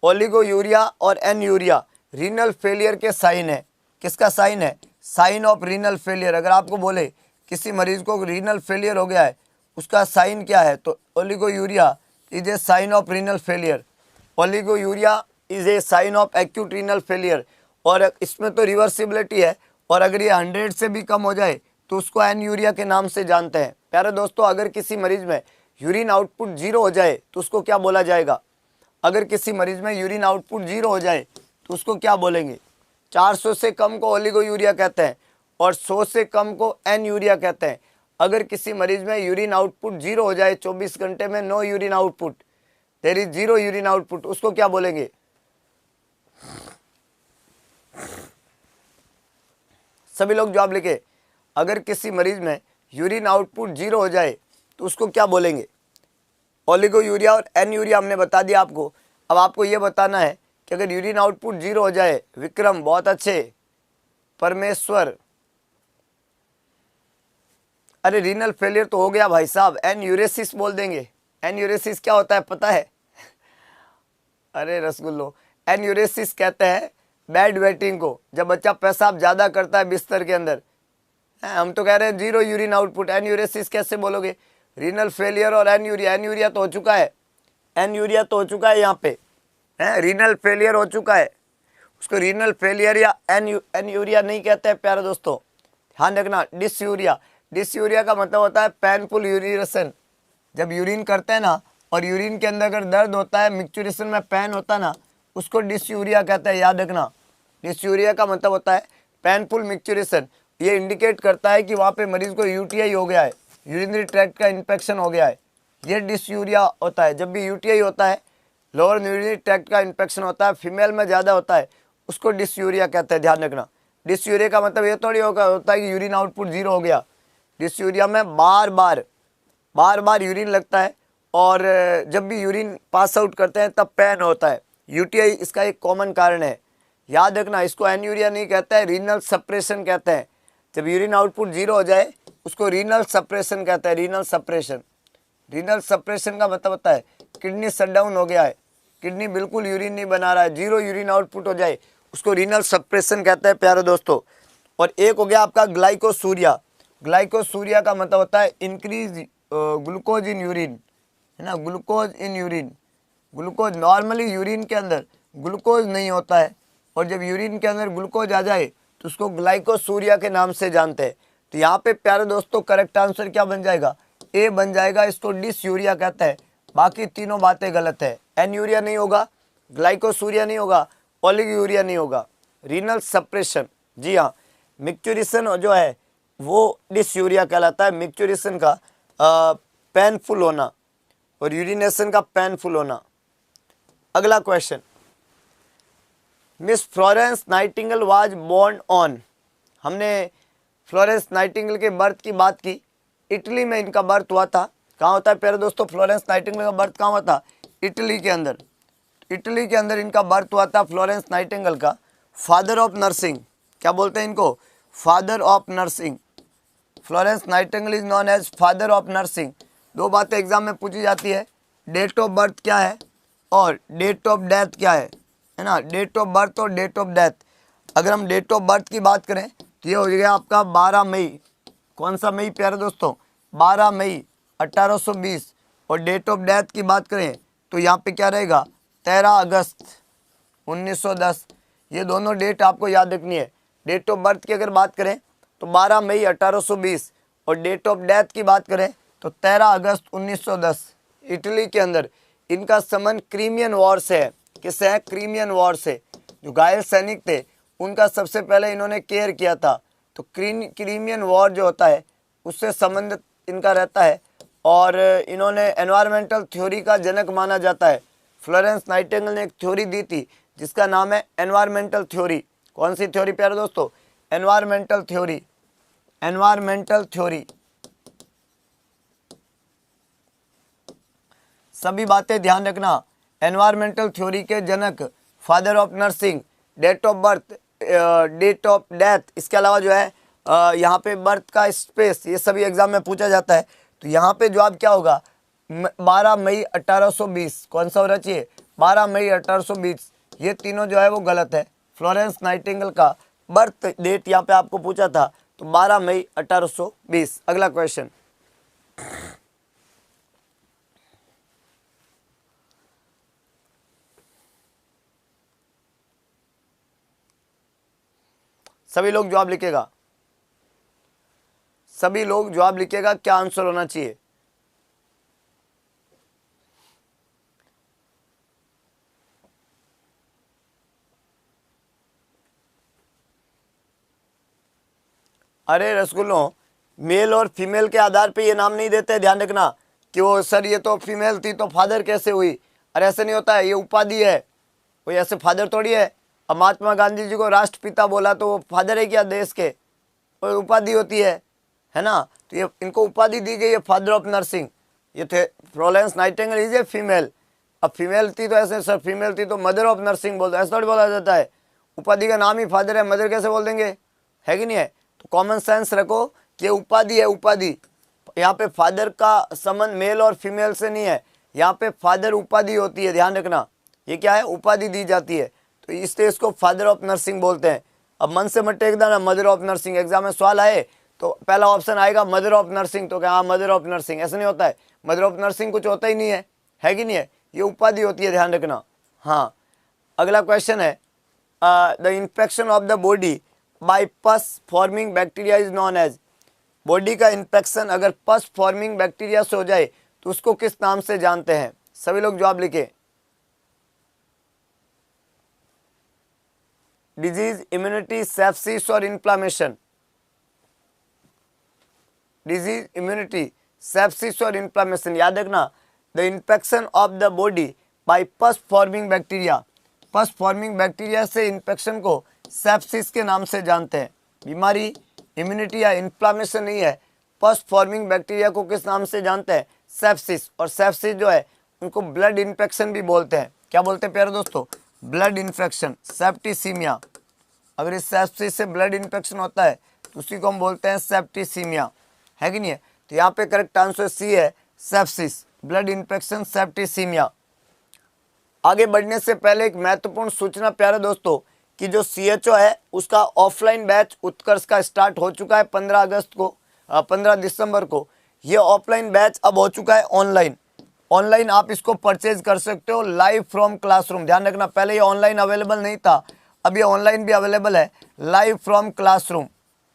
ओलिगोयूरिया और एनयूरिया रीनल फेलियर के साइन है। किसका साइन है? Sign of renal failure. अगर आपको बोले किसी मरीज को रीनल फेलियर हो गया है, उसका साइन क्या है, तो oliguria is a sign of renal failure. Oliguria is a sign of acute renal failure. और इसमें तो रिवर्सिबिलिटी है, और अगर ये 100 से भी कम हो जाए तो उसको एनयूरिया के नाम से जानते हैं। प्यारे दोस्तों, अगर किसी मरीज में यूरिन आउटपुट 0 हो जाए तो उसको क्या बोला जाएगा? अगर किसी मरीज में यूरिन आउटपुट 0 हो जाए तो उसको क्या बोलेंगे? 400 से कम को ओलिगोयूरिया कहते हैं और 100 से कम को एनयूरिया कहते हैं। अगर किसी मरीज में यूरिन आउटपुट 0 हो जाए, 24 घंटे में no urine output, there is 0 urine output, उसको क्या बोलेंगे? सभी लोग जवाब लिखे। अगर किसी मरीज में यूरिन आउटपुट 0 हो जाए तो उसको क्या बोलेंगे? ओलिगोयूरिया और एनयूरिया हमने बता दिया आपको। अब आपको यह बताना है कि अगर यूरिन आउटपुट 0 हो जाए, विक्रम बहुत अच्छे, परमेश्वर, अरे रीनल फेलियर तो हो गया भाई साहब, एनयूरेसिस बोल देंगे। एनयूरेसिस क्या होता है पता है? अरे रसगुल्लो, एनयूरेसिस कहते हैं बैड वेटिंग को, जब बच्चा पेशाब ज्यादा करता है बिस्तर के अंदर। हम तो कह रहे हैं 0 यूरिन आउटपुट, एनयूरेसिस कैसे बोलोगे? रीनल फेलियर और एनयूरिया, एनयूरिया तो हो चुका है, एनयूरिया तो हो चुका है यहाँ पे, रीनल फेलियर हो चुका है, उसको रीनल फेलियर या एनयूरिया नहीं कहते हैं प्यारे दोस्तों, ध्यान रखना। डिसयूरिया, डिसयूरिया का मतलब होता है पेनफुल यूरिनेशन। जब यूरिन करते हैं ना और यूरिन के अंदर अगर दर्द होता है, मिक्सचुरेशन में पेन होता है ना, उसको डिसयूरिया कहते हैं, याद रखना। डिसयूरिया का मतलब होता है पेनफुल मिक्सचुरेशन। ये इंडिकेट करता है कि वहाँ पे मरीज को यूटीआई हो गया है, यूरिनरी ट्रैक्ट का इन्फेक्शन हो गया है, ये डिसयूरिया होता है। जब भी यूटीआई होता है, लोअर यूरिनरी ट्रैक्ट का इन्फेक्शन होता है, फीमेल में ज़्यादा होता है, उसको डिसयूरिया कहते हैं, ध्यान रखना। डिसयूरिया का मतलब ये थोड़ी होता है कि यूरिन आउटपुट 0 हो गया। डिसयूरिया में बार बार यूरिन लगता है, और जब भी यूरिन पास आउट करते हैं तब पेन होता है। यूटीआई इसका एक कॉमन कारण है, याद रखना। इसको एनयूरिया नहीं कहता है, रीनल सप्रेशन कहते हैं। जब यूरिन आउटपुट 0 हो जाए उसको रीनल सप्रेशन कहते हैं, रीनल सप्रेशन। रीनल सप्रेशन का मतलब होता है किडनी शटडाउन हो गया है, किडनी बिल्कुल यूरिन नहीं बना रहा है, 0 यूरिन आउटपुट हो जाए उसको रीनल सप्रेशन कहते हैं प्यारे दोस्तों। और एक हो गया आपका ग्लाइकोसूरिया। ग्लाइकोसूरिया का मतलब होता है इंक्रीज ग्लूकोज इन यूरिन, है ना, glucose in urine. Glucose, normally urine के अंदर ग्लूकोज नहीं होता है, और जब यूरिन के अंदर ग्लूकोज आ जाए तो उसको ग्लाइकोसूरिया के नाम से जानते हैं। तो यहाँ पे प्यारे दोस्तों करेक्ट आंसर क्या बन जाएगा? ए बन जाएगा। इसको डिसयूरिया कहता है, बाकी तीनों बातें गलत है। एनयूरिया नहीं होगा, ग्लाइकोसूरिया नहीं होगा, ओलिगोयूरिया नहीं होगा, रीनल सप्रेशन। जी हाँ, मिक्सचुरेशन जो है वो डिसयूरिया कहलाता है। मिक्सचुरेशन का पेनफुल होना और यूरिनेशन का पेनफुल होना। अगला question, Miss Florence Nightingale was born on. हमने फ्लोरेंस नाइटिंगेल के बर्थ की बात की, इटली में इनका बर्थ हुआ था। कहाँ होता है प्यारे दोस्तों फ्लोरेंस नाइटिंगेल का बर्थ कहाँ हुआ था? इटली के अंदर। इटली के अंदर इनका बर्थ हुआ था फ्लोरेंस नाइटिंगेल का। फादर ऑफ नर्सिंग, क्या बोलते हैं इनको, father of nursing. Florence Nightingale is known as father of nursing. दो बातें एग्जाम में पूछी जाती है, डेट ऑफ बर्थ क्या है और डेट ऑफ डेथ क्या है ना, डेट ऑफ बर्थ और डेट ऑफ डेथ। अगर हम डेट ऑफ बर्थ की बात करें तो ये हो गया आपका 12 मई, कौन सा मई प्यारे दोस्तों, 12 मई 1820। और डेट ऑफ डेथ की बात करें तो यहाँ पे क्या रहेगा, 13 अगस्त 1910। ये दोनों डेट आपको याद रखनी है। डेट ऑफ बर्थ की अगर बात करें तो 12 मई 1820 और डेट ऑफ डेथ की बात करें तो 13 अगस्त 1910। इटली के अंदर इनका संबंध क्रीमियन वॉर से है। किससे है, क्रीमियन वॉर से। जो घायल सैनिक थे उनका सबसे पहले इन्होंने केयर किया था, तो क्रीमियन वॉर जो होता है उससे संबंधित इनका रहता है। और इन्होंने एनवायरमेंटल थ्योरी का जनक माना जाता है। फ्लोरेंस नाइटिंगेल ने एक थ्योरी दी थी जिसका नाम है एनवायरमेंटल थ्योरी। कौन सी थ्योरी प्यारे दोस्तों, एनवायरमेंटल थ्योरी, एनवायरमेंटल थ्योरी। सभी बातें ध्यान रखना। एनवायरमेंटल थ्योरी के जनक, father of nursing, date of birth, date of death, इसके अलावा जो है यहाँ पे बर्थ का स्पेस, ये सभी एग्जाम में पूछा जाता है। तो यहाँ पे जवाब क्या होगा, 12 मई 1820। कौन सा होना चाहिए, 12 मई 1820। ये तीनों जो है वो गलत है। फ्लोरेंस नाइटिंगेल का बर्थ डेट यहाँ पे आपको पूछा था, तो 12 मई 1820। अगला क्वेश्चन, सभी लोग जवाब लिखेगा, सभी लोग जवाब लिखेगा, क्या आंसर होना चाहिए। अरे रसगुल्लों, मेल और फीमेल के आधार पे ये नाम नहीं देते, ध्यान रखना कि वो सर ये तो फीमेल थी तो फादर कैसे हुई। अरे ऐसे नहीं होता है, ये उपाधि है, कोई ऐसे फादर थोड़ी है। अब महात्मा गांधी जी को राष्ट्रपिता बोला तो वो फादर है क्या देश के, कोई उपाधि होती है ना। तो ये इनको उपाधि दी गई है फादर ऑफ नर्सिंग। ये थे Florence Nightingale is a female. अब फीमेल थी तो ऐसे सर फीमेल थी तो मदर ऑफ नर्सिंग बोलते, ऐसा थोड़ी बोला जाता है। उपाधि का नाम ही फादर है, मदर कैसे बोल देंगे, है कि नहीं है। तो कॉमन सेंस रखो कि उपाधि है, उपाधि। यहाँ पे फादर का संबंध मेल और फीमेल से नहीं है, यहाँ पे फादर उपाधि होती है, ध्यान रखना। ये क्या है, उपाधि दी जाती है, तो इसलिए इसको फादर ऑफ नर्सिंग बोलते हैं। अब मन से मत टेक देना मदर ऑफ नर्सिंग, एग्जाम में सवाल आए तो पहला ऑप्शन आएगा मदर ऑफ नर्सिंग, तो क्या हाँ मदर ऑफ नर्सिंग, ऐसा नहीं होता है। मदर ऑफ नर्सिंग कुछ होता ही नहीं है कि नहीं है, ये उपाधि होती है, ध्यान रखना। हाँ, अगला क्वेश्चन है, the infection of the body by pus forming bacteria is known as. Body का इन्फेक्शन अगर पस फॉर्मिंग बैक्टीरिया से हो जाए तो उसको किस नाम से जानते हैं। सभी लोग जवाब लिखे। डिजीज, इम्यूनिटी, सेप्सिस और इन्फ्लामेशन। डिजीज, इम्यूनिटी, सेप्सिस और इन्फ्लामेशन, याद रखना। The infection of the body by pus forming bacteria, पस फॉर्मिंग बैक्टीरिया से इन्फेक्शन को सेप्सिस के नाम से जानते हैं। बीमारी, इम्यूनिटी या इन्फ्लामेशन नहीं है, पस फॉर्मिंग बैक्टीरिया को किस नाम से जानते हैं, सेप्सिस। और सेप्सिस जो है उनको ब्लड इन्फेक्शन भी बोलते हैं। क्या बोलते हैं प्यारे दोस्तों, ब्लड इन्फेक्शन, सेप्टिसीमिया। अगर इस सेप्सिस से ब्लड इन्फेक्शन होता है तो उसी को हम बोलते हैं सेप्टिसीमिया, है कि नहीं है। तो यहाँ पे करेक्ट आंसर सी है, सेप्सिस, ब्लड इन्फेक्शन, सेप्टिसीमिया। आगे बढ़ने से पहले एक महत्वपूर्ण सूचना प्यारे दोस्तों कि जो CHO है उसका ऑफलाइन बैच उत्कर्ष का स्टार्ट हो चुका है 15 अगस्त को, 15 दिसंबर को। ये ऑफलाइन बैच अब हो चुका है ऑनलाइन। ऑनलाइन आप इसको परचेज कर सकते हो लाइव फ्रॉम क्लासरूम, ध्यान रखना। पहले ये ऑनलाइन अवेलेबल नहीं था, अब ये ऑनलाइन भी अवेलेबल है, लाइव फ्रॉम क्लासरूम।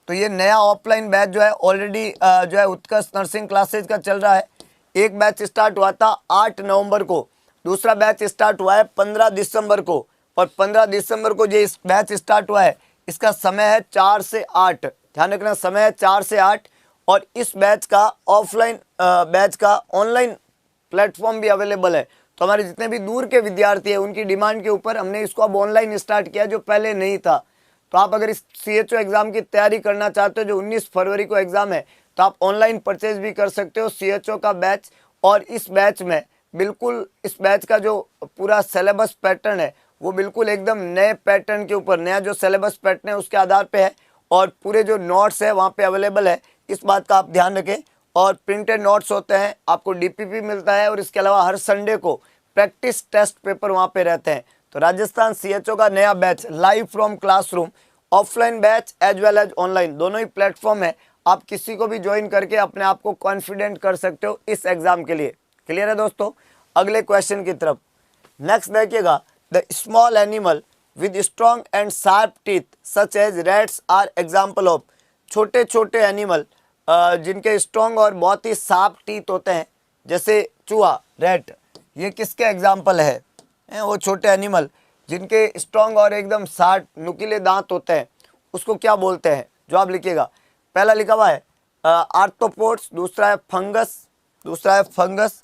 तो ये नया ऑफलाइन बैच जो है ऑलरेडी जो है उत्कर्ष नर्सिंग क्लासेज का चल रहा है। एक बैच स्टार्ट हुआ था 8 नवंबर को, दूसरा बैच स्टार्ट हुआ है 15 दिसंबर को, और 15 दिसंबर को जो इस बैच स्टार्ट हुआ है इसका समय है 4 से 8, ध्यान रखना समय है 4 से 8। और इस बैच का ऑफलाइन बैच का ऑनलाइन प्लेटफॉर्म भी अवेलेबल है। तो हमारे जितने भी दूर के विद्यार्थी हैं उनकी डिमांड के ऊपर हमने इसको अब ऑनलाइन स्टार्ट किया, जो पहले नहीं था। तो आप अगर इस CHO एग्जाम की तैयारी करना चाहते हो, जो 19 फरवरी को एग्जाम है, तो आप ऑनलाइन परचेज भी कर सकते हो CHO का बैच। और इस बैच में बिल्कुल इस बैच का जो पूरा सिलेबस पैटर्न है वो बिल्कुल एकदम नए पैटर्न के ऊपर, नया जो सिलेबस पैटर्न है उसके आधार पे है, और पूरे जो नोट्स है वहाँ पे अवेलेबल है, इस बात का आप ध्यान रखें। और प्रिंटेड नोट्स होते हैं, आपको डीपीपी मिलता है, और इसके अलावा हर संडे को प्रैक्टिस टेस्ट पेपर वहाँ पे रहते हैं। तो राजस्थान सीएचओ का नया batch live from classroom, offline batch as well as online, दोनों ही प्लेटफॉर्म है, आप किसी को भी ज्वाइन करके अपने आप को कॉन्फिडेंट कर सकते हो इस एग्जाम के लिए। क्लियर है दोस्तों? अगले क्वेश्चन की तरफ नेक्स्ट देखिएगा। The small animal with strong and sharp teeth such as rats are example of. छोटे छोटे एनिमल जिनके स्ट्रॉन्ग और बहुत ही शार्प टीथ होते हैं, जैसे चूहा, रैट, ये किसके एग्जाम्पल है? वो छोटे एनिमल जिनके स्ट्रॉन्ग और एकदम शार्प नुकीले दांत होते हैं, उसको क्या बोलते हैं? जवाब लिखिएगा। पहला लिखा हुआ है आर्थ्रोपोड्स, दूसरा है फंगस,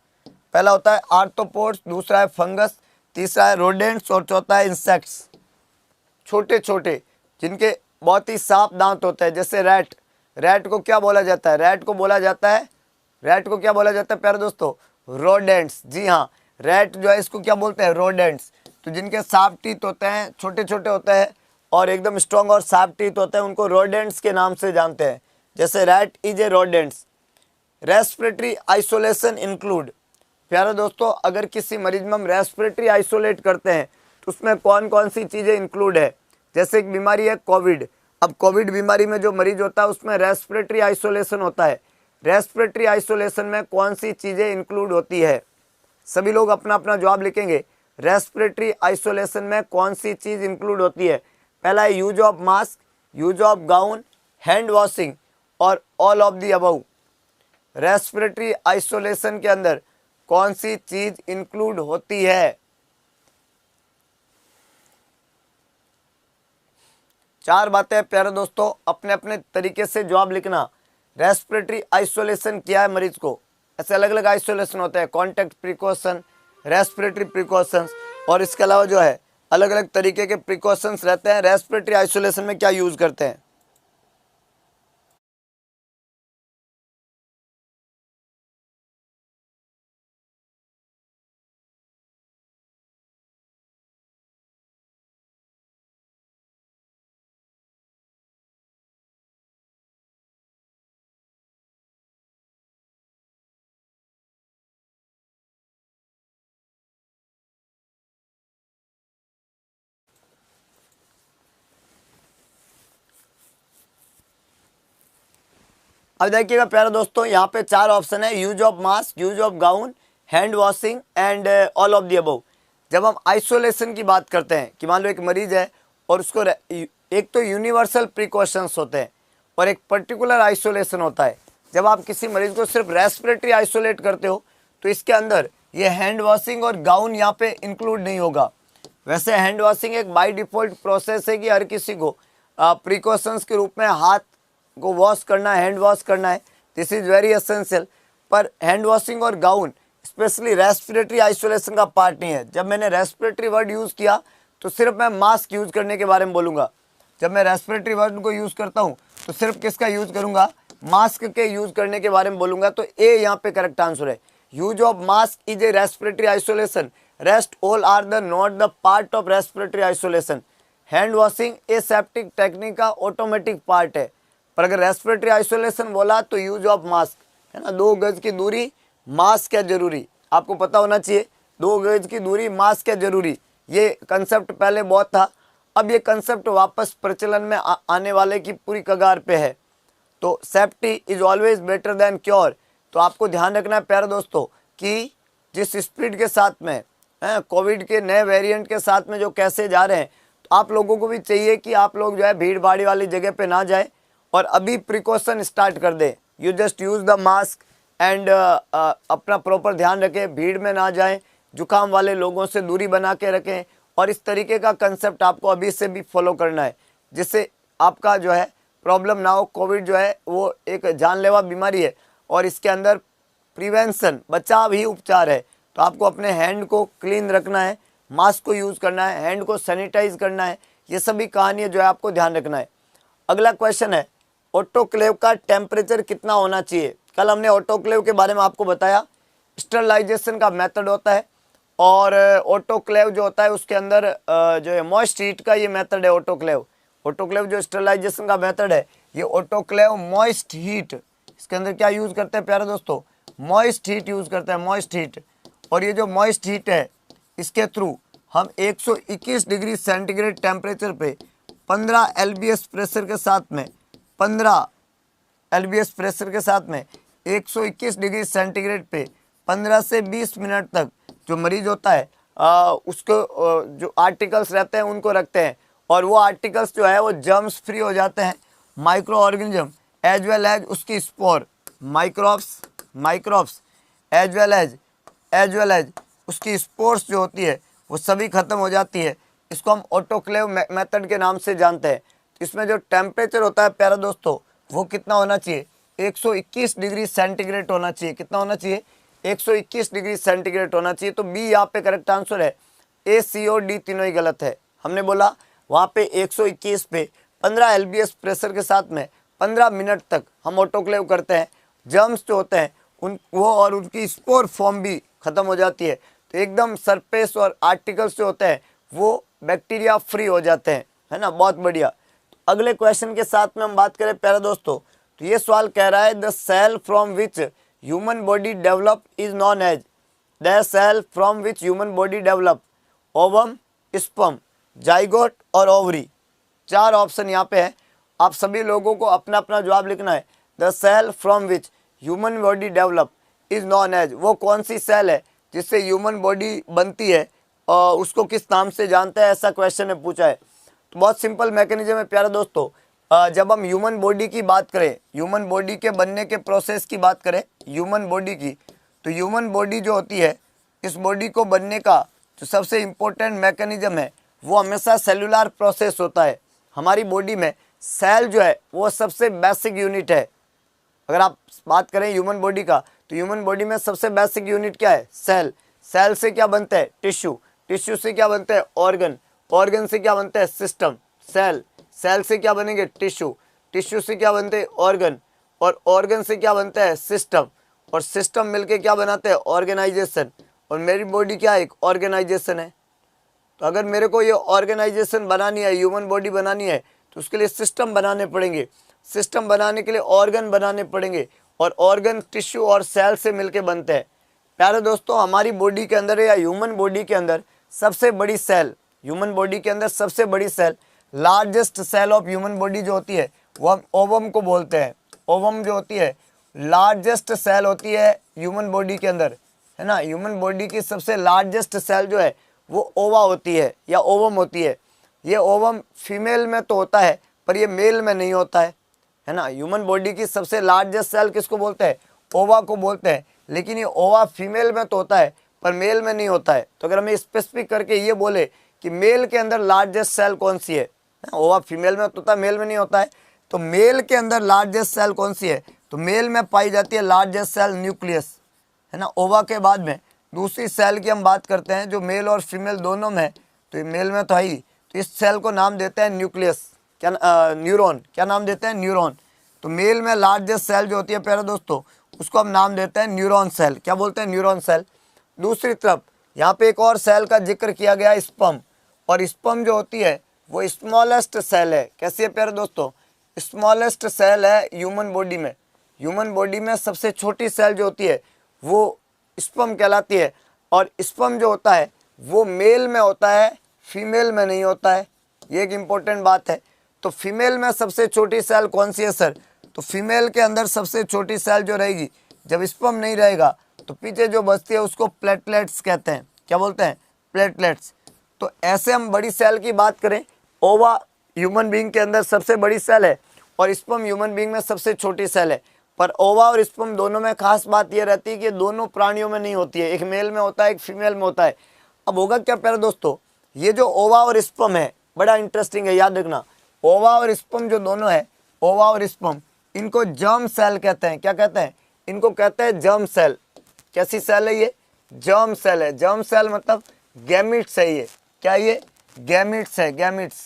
पहला होता है आर्थ्रोपोड्स, दूसरा है फंगस, तीसरा है रोडेंट्स और चौथा है इंसेक्ट्स। छोटे छोटे जिनके बहुत ही शार्प दांत होते हैं, जैसे रैट को क्या बोला जाता है? रैट को क्या बोला जाता है प्यारे दोस्तों? रोडेंट्स। जी हाँ, रैट जो है इसको क्या बोलते हैं? रोडेंट्स। तो जिनके शार्प टीथ होते हैं, छोटे छोटे होते हैं और एकदम स्ट्रॉन्ग और शार्प टीथ होते हैं, उनको रोडेंट्स के नाम से जानते हैं। जैसे rat is a rodents. Respiratory isolation include. प्यारे दोस्तों, अगर किसी मरीज में हम रेस्पिरेटरी आइसोलेट करते हैं तो उसमें कौन कौन सी चीज़ें इंक्लूड है? जैसे एक बीमारी है कोविड। अब कोविड बीमारी में जो मरीज होता है उसमें रेस्पिरेटरी आइसोलेशन होता है। रेस्पिरेटरी आइसोलेशन में कौन सी चीज़ें इंक्लूड होती है? सभी लोग अपना अपना जवाब लिखेंगे। रेस्पिरेटरी आइसोलेशन में कौन सी चीज़ इंक्लूड होती है? पहला है use of mask, use of gown, hand washing और all of the above. Respiratory isolation के अंदर कौन सी चीज इंक्लूड होती है? चार बातें प्यारे दोस्तों, अपने अपने तरीके से जवाब लिखना। रेस्पिरेटरी आइसोलेशन क्या है मरीज को? ऐसे अलग अलग आइसोलेशन होते हैं, कॉन्टैक्ट प्रिकॉशन, रेस्पिरेटरी प्रिकॉशंस, और इसके अलावा जो है अलग अलग तरीके के प्रिकॉशंस रहते हैं। रेस्पिरेटरी आइसोलेशन में क्या यूज करते हैं? अब देखिएगा प्यारे दोस्तों, यहाँ पे चार ऑप्शन है, use of mask, use of gown, hand washing and all of the above. जब हम आइसोलेशन की बात करते हैं कि मान लो एक मरीज है और उसको एक तो यूनिवर्सल प्रिकॉशंस होते हैं और एक पर्टिकुलर आइसोलेशन होता है। जब आप किसी मरीज को सिर्फ रेस्पिरेटरी आइसोलेट करते हो तो इसके अंदर ये हैंड वॉशिंग और गाउन यहाँ पे इंक्लूड नहीं होगा। वैसे हैंड वॉशिंग एक बाय डिफ़ॉल्ट प्रोसेस है कि हर किसी को प्रिकॉशंस के रूप में हाथ को वॉश करना है, हैंड वॉश करना है, दिस इज़ वेरी एसेंशियल। पर हैंड वॉशिंग और गाउन स्पेशली रेस्पिरेटरी आइसोलेशन का पार्ट नहीं है। जब मैंने रेस्पिरेटरी वर्ड यूज़ किया तो सिर्फ मैं मास्क यूज़ करने के बारे में बोलूँगा। जब मैं रेस्पिरेटरी वर्ड को यूज़ करता हूँ तो सिर्फ किसका यूज़ करूँगा? मास्क के यूज़ करने के बारे में बोलूँगा। तो ए यहाँ पे करेक्ट आंसर है। Use of mask is a respiratory isolation, rest all are the not the part of respiratory isolation. Hand washing aseptic technique का ऑटोमेटिक पार्ट है। पर अगर रेस्पिरेटरी आइसोलेशन बोला तो यूज ऑफ मास्क है ना, 2 गज की दूरी, मास्क है जरूरी, आपको पता होना चाहिए। 2 गज की दूरी, मास्क है जरूरी, ये कंसेप्ट पहले बहुत था, अब ये कंसेप्ट वापस प्रचलन में आने वाले की पूरी कगार पे है। तो safety is always better than cure. तो आपको ध्यान रखना है प्यारे दोस्तों कि जिस स्पीड के साथ में कोविड के नए वेरिएंट के साथ में जो कैसे जा रहे हैं, तो आप लोगों को भी चाहिए कि आप लोग जो है भीड़ भाड़ी वाली जगह पे ना जाए और अभी प्रिकॉशन स्टार्ट कर दें। You just use the mask and अपना प्रॉपर ध्यान रखें, भीड़ में ना जाएं, जुकाम वाले लोगों से दूरी बना के रखें, और इस तरीके का कंसेप्ट आपको अभी से भी फॉलो करना है जिससे आपका जो है प्रॉब्लम ना हो। कोविड जो है वो एक जानलेवा बीमारी है और इसके अंदर प्रिवेंशन, बचाव ही उपचार है। तो आपको अपने हैंड को क्लीन रखना है, मास्क को यूज़ करना है, हैंड को सैनिटाइज करना है, ये सभी कहानियाँ जो है आपको ध्यान रखना है। अगला क्वेश्चन है, ऑटोक्लेव का टेम्परेचर कितना होना चाहिए? कल हमने ऑटोक्लेव के बारे में आपको बताया, स्टरलाइजेशन का मेथड होता है और ऑटोक्लेव जो होता है उसके अंदर जो है मॉइस्ट हीट का ये मेथड है ऑटोक्लेव। ऑटोक्लेव जो स्टरलाइजेशन का मेथड है ये ऑटोक्लेव मॉइस्ट हीट, इसके अंदर क्या यूज़ करते हैं प्यारे दोस्तों, मॉइस्ट हीट यूज़ करते हैं, मॉइस्ट हीट। और ये जो मॉइस्ट हीट है इसके थ्रू हम 121 डिग्री सेंटीग्रेड टेम्परेचर पे 15 LBS प्रेशर के साथ में 15 LBS प्रेशर के साथ में 121 डिग्री सेंटीग्रेड पे 15 से 20 मिनट तक जो मरीज होता है उसको जो आर्टिकल्स रहते हैं उनको रखते हैं, और वो आर्टिकल्स जो है वो जर्म्स फ्री हो जाते हैं, microorganism as well as उसकी spore, microbes as well as उसकी स्पोर्स जो होती है वो सभी खत्म हो जाती है। इसको हम ऑटोक्लेव मेथड के नाम से जानते हैं। इसमें जो टेम्परेचर होता है प्यारे दोस्तों वो कितना होना चाहिए, 121 डिग्री सेंटीग्रेड होना चाहिए। कितना होना चाहिए, 121 डिग्री सेंटीग्रेड होना चाहिए। तो बी यहाँ पे करेक्ट आंसर है, ए सी और डी तीनों ही गलत है। हमने बोला वहाँ पे 121 पे 15 LBS प्रेशर के साथ में 15 मिनट तक हम ऑटोक्लेव करते हैं, जर्म्स जो होते हैं उन वो और उनकी स्पोर फॉर्म भी खत्म हो जाती है, तो एकदम सरफेस और आर्टिकल्स जो होते हैं वो बैक्टीरिया फ्री हो जाते हैं, है ना। बहुत बढ़िया। तो अगले क्वेश्चन के साथ में हम बात करें प्यारे दोस्तों, तो ये सवाल कह रहा है the cell from which human body develop is known as, the cell from which human body develop, ovum, sperm, zygote और ओवरी। 4 ऑप्शन यहाँ पे है, आप सभी लोगों को अपना अपना जवाब लिखना है। The cell from which human body develop is known as, वो कौन सी सेल है जिससे ह्यूमन बॉडी बनती है और उसको किस नाम से जानते हैं, ऐसा क्वेश्चन है पूछा है। तो बहुत सिंपल मैकेनिज्म है प्यारे दोस्तों। जब हम ह्यूमन बॉडी की बात करें, ह्यूमन बॉडी के बनने के प्रोसेस की बात करें, ह्यूमन बॉडी की, तो ह्यूमन बॉडी जो होती है इस बॉडी को बनने का जो सबसे इम्पोर्टेंट मैकेनिज्म है वो हमेशा सेलुलर प्रोसेस होता है। हमारी बॉडी में सेल जो है वो सबसे बेसिक यूनिट है। अगर आप बात करें ह्यूमन बॉडी का, तो ह्यूमन बॉडी में सबसे बेसिक यूनिट क्या है, सेल। सेल से क्या बनता है, टिश्यू। टिश्यू से क्या बनता है, ऑर्गन। ऑर्गन से क्या बनता है, सिस्टम। सेल से क्या बनेंगे, टिश्यू। टिश्यू से क्या बनते हैं, ऑर्गन। और ऑर्गन से क्या बनता है, सिस्टम। और सिस्टम मिलके क्या बनाते हैं, ऑर्गेनाइजेशन। और मेरी बॉडी क्या है, एक ऑर्गेनाइजेशन है। तो अगर मेरे को ये ऑर्गेनाइजेशन बनानी है, ह्यूमन बॉडी बनानी है, तो उसके लिए सिस्टम बनाने पड़ेंगे। सिस्टम बनाने के लिए ऑर्गन बनाने पड़ेंगे, और ऑर्गन टिश्यू और सेल से मिलके बनते हैं। प्यारे दोस्तों, हमारी बॉडी के अंदर या ह्यूमन बॉडी के अंदर सबसे बड़ी सेल, ह्यूमन बॉडी के अंदर सबसे बड़ी cell, largest cell of human body जो होती है वो हम ओवम को बोलते हैं। ओवम जो होती है लार्जेस्ट सेल होती है ह्यूमन बॉडी के अंदर, है ना। ह्यूमन बॉडी की सबसे लार्जेस्ट सेल जो है वो ओवा होती है या ओवम होती है। ये ओवम फीमेल में तो होता है पर ये मेल में नहीं होता है ना। ह्यूमन बॉडी की सबसे लार्जेस्ट सेल किसको बोलते हैं, ओवा को बोलते हैं। लेकिन ये ओवा फीमेल में तो होता है पर मेल में नहीं होता है। तो अगर हमें स्पेसिफिक करके ये बोले कि मेल के अंदर लार्जेस्ट सेल कौन सी है, ओवा फीमेल में तो होता है, मेल में नहीं होता है, तो मेल के अंदर लार्जेस्ट सेल कौन सी है, तो मेल में पाई जाती है लार्जेस्ट सेल न्यूक्लियस, है ना। ओवा के बाद में दूसरी सेल की हम बात करते हैं जो मेल और फीमेल दोनों में, तो ये मेल में तो है ही, तो इस सेल को नाम देते हैं न्यूक्लियस, क्या न्यूरॉन। क्या नाम देते हैं, न्यूरॉन। तो मेल में लार्जेस्ट सेल जो होती है प्यारे दोस्तों उसको हम नाम देते हैं न्यूरॉन सेल। क्या बोलते हैं, न्यूरॉन सेल। दूसरी तरफ यहाँ पे एक और सेल का जिक्र किया गया, स्पर्म। और स्पर्म जो होती है वो स्मॉलेस्ट सेल है। कैसी है प्यारे दोस्तों, स्मॉलेस्ट सेल है ह्यूमन बॉडी में। ह्यूमन बॉडी में सबसे छोटी सेल जो होती है वो स्पर्म कहलाती है। और स्पर्म जो होता है वो मेल में होता है, फीमेल में नहीं होता है। ये एक इम्पोर्टेंट बात है। तो फीमेल में सबसे छोटी सेल कौन सी है सर, तो फीमेल के अंदर सबसे छोटी सेल जो रहेगी, जब स्पर्म नहीं रहेगा तो पीछे जो बचती है उसको प्लेटलेट्स कहते हैं। क्या बोलते हैं, प्लेटलेट्स। तो ऐसे हम बड़ी सेल की बात करें, ओवा ह्यूमन बीइंग के अंदर सबसे बड़ी सेल है और स्पर्म ह्यूमन बीइंग में सबसे छोटी सेल है। पर ओवा और स्पर्म दोनों में खास बात यह रहती है कि दोनों प्राणियों में नहीं होती है, एक मेल में होता है, एक फीमेल में होता है। अब होगा क्या प्यारे दोस्तों, ये जो ओवा और स्पर्म है बड़ा इंटरेस्टिंग है, याद रखना। ओवा और स्पर्म जो दोनों है, ओवा और स्पर्म, इनको जर्म सेल कहते हैं। क्या कहते हैं, इनको कहते हैं जर्म सेल। कैसी सेल है ये, जर्म सेल है। जर्म सेल मतलब गैमिट्स है ये। क्या ये, गैमिट्स है, गैमिट्स।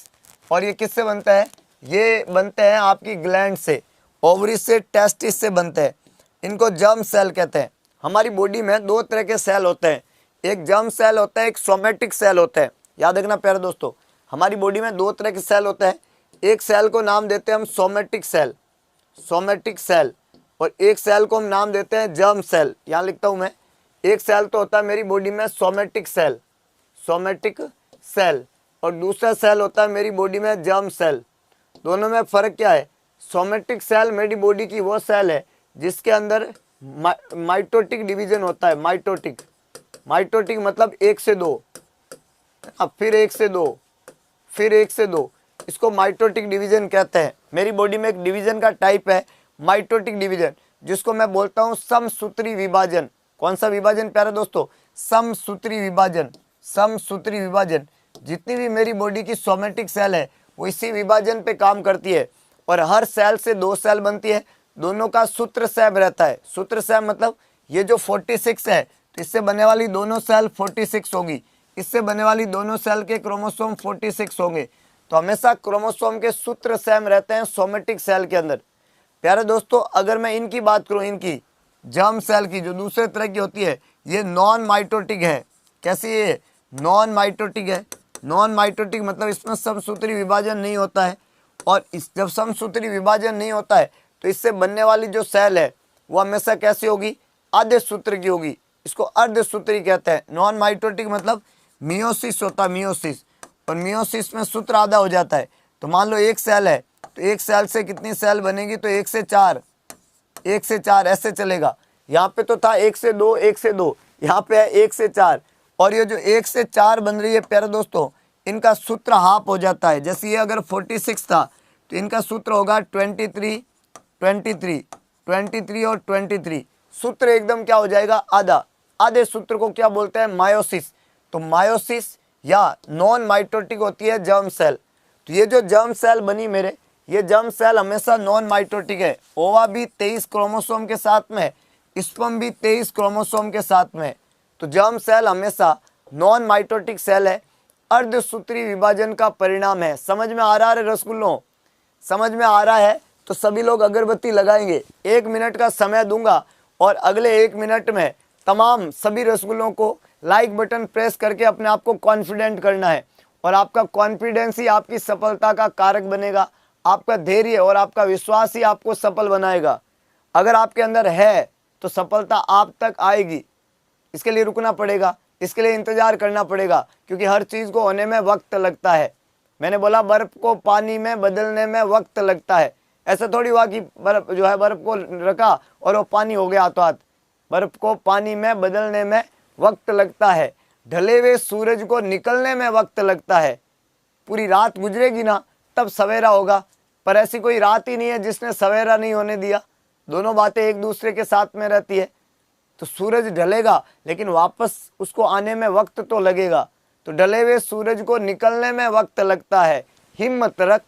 और ये किससे बनता है, ये बनते हैं आपकी ग्लैंड से, ओवरी से, टेस्टिस से बनते हैं। इनको जर्म सेल कहते हैं। हमारी बॉडी में 2 तरह के सेल होते हैं, एक जर्म सेल होता है, एक सोमेटिक सेल होता है। याद रखना प्यारे दोस्तों, हमारी बॉडी में दो तरह के सेल होते हैं। एक सेल को नाम देते हैं हम सोमेटिक सेल, सोमेटिक सेल, और एक सेल को हम नाम देते हैं जर्म सेल। यहाँ लिखता हूँ मैं, एक सेल तो होता है मेरी बॉडी में सोमेटिक सेल, सोमेटिक सेल, और दूसरा सेल होता है मेरी बॉडी में जर्म सेल। दोनों में फ़र्क क्या है? सोमेटिक सेल मेरी बॉडी की वो सेल है जिसके अंदर माइटोटिक डिवीजन होता है। माइटोटिक, माइटोटिक मतलब 1 से 2, अब फिर 1 से 2, फिर 1 से 2, इसको माइटोटिक डिवीजन कहते हैं। मेरी बॉडी में एक डिवीजन का टाइप है माइटोटिक डिवीजन, जिसको मैं बोलता हूँ समसूत्री विभाजन। कौन सा विभाजन प्यारे दोस्तों? समसूत्री विभाजन, समसूत्री विभाजन। जितनी भी मेरी बॉडी की सोमेटिक सेल है वो इसी विभाजन पे काम करती है, और हर सेल से 2 सेल बनती है, दोनों का सूत्रस्राव रहता है। सूत्रस्राव मतलब ये जो 46 है, तो इससे बनने वाली दोनों सेल 46 होगी, इससे बनने वाली दोनों सेल के क्रोमोसोम 46 होंगे। तो हमेशा क्रोमोसोम के सूत्रस्राव रहते हैं सोमेटिक सेल के अंदर। प्यारे दोस्तों, अगर मैं इनकी बात करूं, इनकी जर्म सेल की जो दूसरे तरह की होती है, ये नॉन माइटोटिक है। कैसी है ये? नॉन माइटोटिक है। नॉन माइटोटिक मतलब इसमें समसूत्री विभाजन नहीं होता है, और इस जब समसूत्री विभाजन नहीं होता है तो इससे बनने वाली जो सेल है वो हमेशा कैसी होगी? आधे सूत्र की होगी, इसको अर्धसूत्री कहते हैं। नॉन माइटोटिक मतलब मियोसिस होता है, मियोसिस, और मियोसिस में सूत्र आधा हो जाता है। तो मान लो एक सेल है, तो एक सेल से कितनी सेल बनेगी? तो 1 से 4, 1 से 4 ऐसे चलेगा। यहाँ पे तो था 1 से 2, 1 से 2, यहाँ पे है 1 से 4, और ये जो 1 से 4 बन रही है प्यारे दोस्तों, इनका सूत्र हाफ हो जाता है। जैसे ये अगर 46 था तो इनका सूत्र होगा 23, 23, 23 और 23। सूत्र एकदम क्या हो जाएगा? आधा। आधे सूत्र को क्या बोलते हैं? मायोसिस। तो मायोसिस या नॉन माइटोटिक होती है जर्म सेल। तो ये जो जर्म सेल बनी मेरे, ये जर्म सेल हमेशा नॉन माइटोटिक है। ओवा भी 23 क्रोमोसोम के साथ में, स्पर्म भी 23 क्रोमोसोम के साथ में। तो जर्म सेल हमेशा नॉन माइटोटिक सेल है, अर्धसूत्री विभाजन का परिणाम है। समझ में आ रहा है रसगुल्लों? समझ में आ रहा है तो सभी लोग अगरबत्ती लगाएंगे। 1 मिनट का समय दूंगा, और अगले 1 मिनट में तमाम सभी रसगुल्लों को लाइक बटन प्रेस करके अपने आप को कॉन्फिडेंट करना है, और आपका कॉन्फिडेंस ही आपकी सफलता का कारक बनेगा। आपका धैर्य और आपका विश्वास ही आपको सफल बनाएगा। अगर आपके अंदर है तो सफलता आप तक आएगी। इसके लिए रुकना पड़ेगा, इसके लिए इंतजार करना पड़ेगा, क्योंकि हर चीज़ को होने में वक्त लगता है। मैंने बोला बर्फ़ को पानी में बदलने में वक्त लगता है। ऐसा थोड़ी हुआ कि बर्फ़ जो है, बर्फ़ को रखा और वो पानी हो गया हाथों हाथ। बर्फ़ को पानी में बदलने में वक्त लगता है। ढले हुए सूरज को निकलने में वक्त लगता है। पूरी रात गुजरेगी ना, तब सवेरा होगा, पर ऐसी कोई रात ही नहीं है जिसने सवेरा नहीं होने दिया। दोनों बातें एक दूसरे के साथ में रहती है। तो सूरज ढलेगा, लेकिन वापस उसको आने में वक्त तो लगेगा। तो ढले हुए सूरज को निकलने में वक्त लगता है। हिम्मत रख,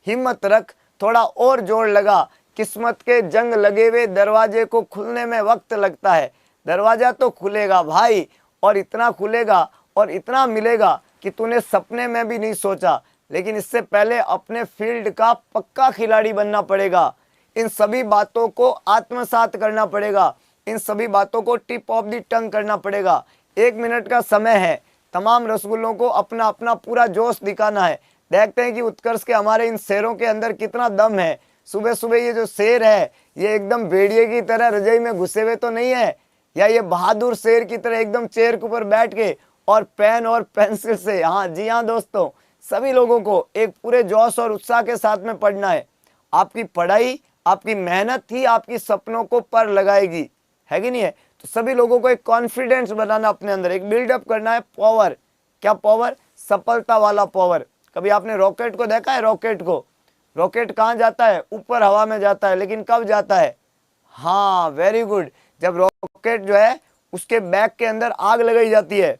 हिम्मत रख, थोड़ा और जोर लगा। किस्मत के जंग लगे हुए दरवाजे को खुलने में वक्त लगता है। दरवाजा तो खुलेगा भाई, और इतना खुलेगा और इतना मिलेगा कि तूने सपने में भी नहीं सोचा। लेकिन इससे पहले अपने फील्ड का पक्का खिलाड़ी बनना पड़ेगा। इन सभी बातों को आत्मसात करना पड़ेगा, इन सभी बातों को टिप ऑफ द टंग करना पड़ेगा। 1 मिनट का समय है, तमाम रसगुल्लों को अपना अपना पूरा जोश दिखाना है। देखते हैं कि उत्कर्ष के हमारे इन शेरों के अंदर कितना दम है। सुबह सुबह ये जो शेर है, ये एकदम भेड़िए की तरह रजाई में घुसे हुए तो नहीं है, या ये बहादुर शेर की तरह एकदम चेयर के ऊपर बैठ के और पेन और पेंसिल से। हाँ जी हाँ दोस्तों, सभी लोगों को एक पूरे जोश और उत्साह के साथ में पढ़ना है। आपकी पढ़ाई, आपकी मेहनत ही आपकी सपनों को पर लगाएगी, है कि नहीं है? तो सभी लोगों को एक कॉन्फिडेंस बनाना अपने अंदर, एक बिल्डअप करना है पावर। क्या पावर? सफलता वाला पावर। कभी आपने रॉकेट को देखा है? रॉकेट को, रॉकेट कहाँ जाता है? ऊपर हवा में जाता है, लेकिन कब जाता है? हाँ वेरी गुड, जब रॉकेट जो है उसके बैक के अंदर आग लगाई जाती है,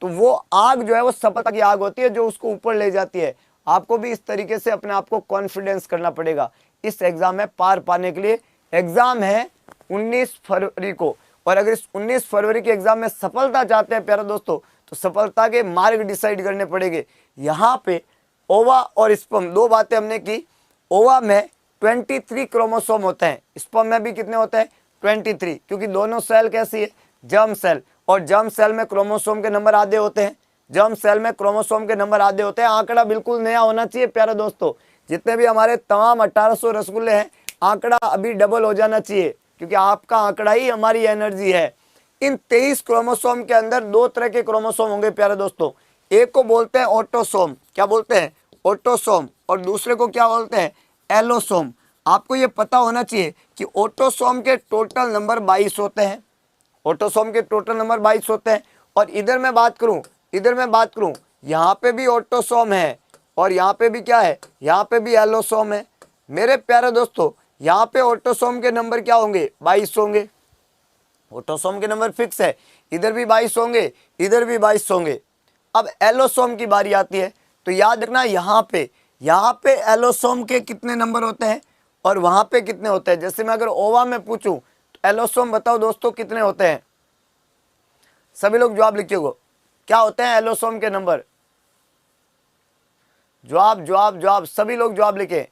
तो वो आग जो है वो सफलता की आग होती है जो उसको ऊपर ले जाती है। आपको भी इस तरीके से अपने आप को कॉन्फिडेंस करना पड़ेगा इस एग्जाम में पार पाने के लिए। एग्जाम है 19 फरवरी को, और अगर इस 19 फरवरी के एग्जाम में सफलता चाहते हैं प्यारे दोस्तों, तो सफलता के मार्ग डिसाइड करने पड़ेंगे। यहाँ पे ओवा और स्पर्म, 2 बातें हमने की। ओवा में 23 क्रोमोसोम होते हैं, स्पर्म में भी कितने होते हैं? 23, क्योंकि दोनों सेल कैसी है? Germ cell. और जर्म सेल में क्रोमोसोम के नंबर आधे होते हैं। जर्म सेल में क्रोमोसोम के नंबर आधे होते हैं। आंकड़ा बिल्कुल नया होना चाहिए प्यारे दोस्तों। जितने भी हमारे तमाम 1800 रसगुल्ले हैं, आंकड़ा अभी डबल हो जाना चाहिए, क्योंकि आपका आंकड़ा ही हमारी एनर्जी है। इन 23 क्रोमोसोम के अंदर दो तरह के क्रोमोसोम होंगे प्यारे दोस्तों। एक को बोलते हैं ऑटोसोम, क्या बोलते हैं? ऑटोसोम। और दूसरे को क्या बोलते हैं? एलोसोम। आपको ये पता होना चाहिए कि ऑटोसोम के टोटल नंबर 22 होते हैं। ऑटोसोम के टोटल नंबर 22 होते हैं। और इधर मैं बात करूं, यहाँ पे भी ऑटोसोम है और यहाँ पे भी क्या है? यहाँ पे भी एलोसोम है। मेरे प्यारे दोस्तों, यहाँ पे ऑटोसोम के नंबर क्या होंगे? 22 होंगे। ऑटोसोम के नंबर फिक्स है, इधर भी 22 होंगे, इधर भी 22 होंगे। अब एलोसोम की बारी आती है, तो याद रखना यहाँ पे एलोसोम के कितने नंबर होते हैं और वहां पे कितने होते हैं। जैसे मैं अगर ओवा में पूछूं तो एलोसोम बताओ दोस्तों कितने होते हैं? सभी लोग जवाब लिखिएगा, क्या होते हैं एलोसोम के नंबर? जवाब सभी लोग जवाब लिखे।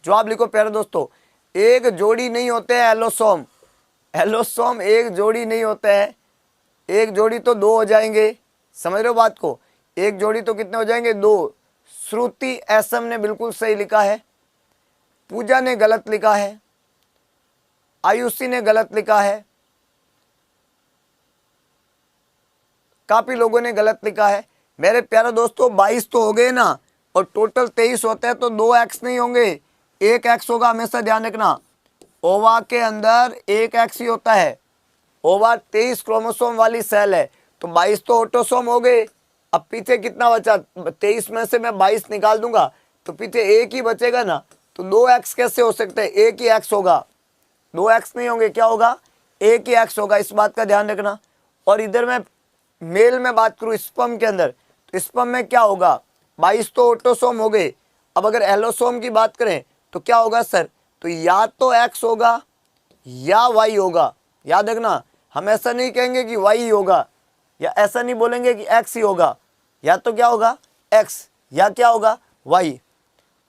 जवाब लिखो प्यारे दोस्तों। एक जोड़ी नहीं होते हैं एलोसोम। एलोसोम एक जोड़ी नहीं होते हैं। एक जोड़ी तो दो हो जाएंगे। समझ रहे हो बात को? एक जोड़ी तो कितने हो जाएंगे? दो। श्रुति एसएम ने बिल्कुल सही लिखा है, पूजा ने गलत लिखा है, आयुषी ने गलत लिखा है, काफी लोगों ने गलत लिखा है। मेरे प्यारे दोस्तों 22 तो हो गए ना, और टोटल 23 होते हैं, तो 2 एक्स नहीं होंगे, 1 एक्स होगा। हमेशा ध्यान रखना, ओवा के अंदर 1 एक्स ही होता है। ओवा 23 क्रोमोसोम वाली सेल है, तो 22 तो ऑटोसोम हो गए। अब पीछे कितना बचा? 23 में से मैं 22 निकाल दूंगा तो पीछे एक ही बचेगा ना। तो 2 एक्स कैसे हो सकते हैं? एक ही एक्स होगा, 2 एक्स नहीं होंगे। क्या होगा? एक ही एक्स होगा। इस बात का ध्यान रखना। और इधर मैं मेल में बात करूं स्पर्म के अंदर, तो स्पर्म में क्या होगा? 22 तो ऑटोसोम हो गए। अब अगर एलोसोम की बात करें तो क्या होगा सर? तो या तो एक्स होगा या वाई होगा। याद रखना, हम ऐसा नहीं कहेंगे कि वाई ही होगा, या ऐसा नहीं बोलेंगे कि एक्स ही होगा। या तो क्या होगा? एक्स, या क्या होगा? वाई।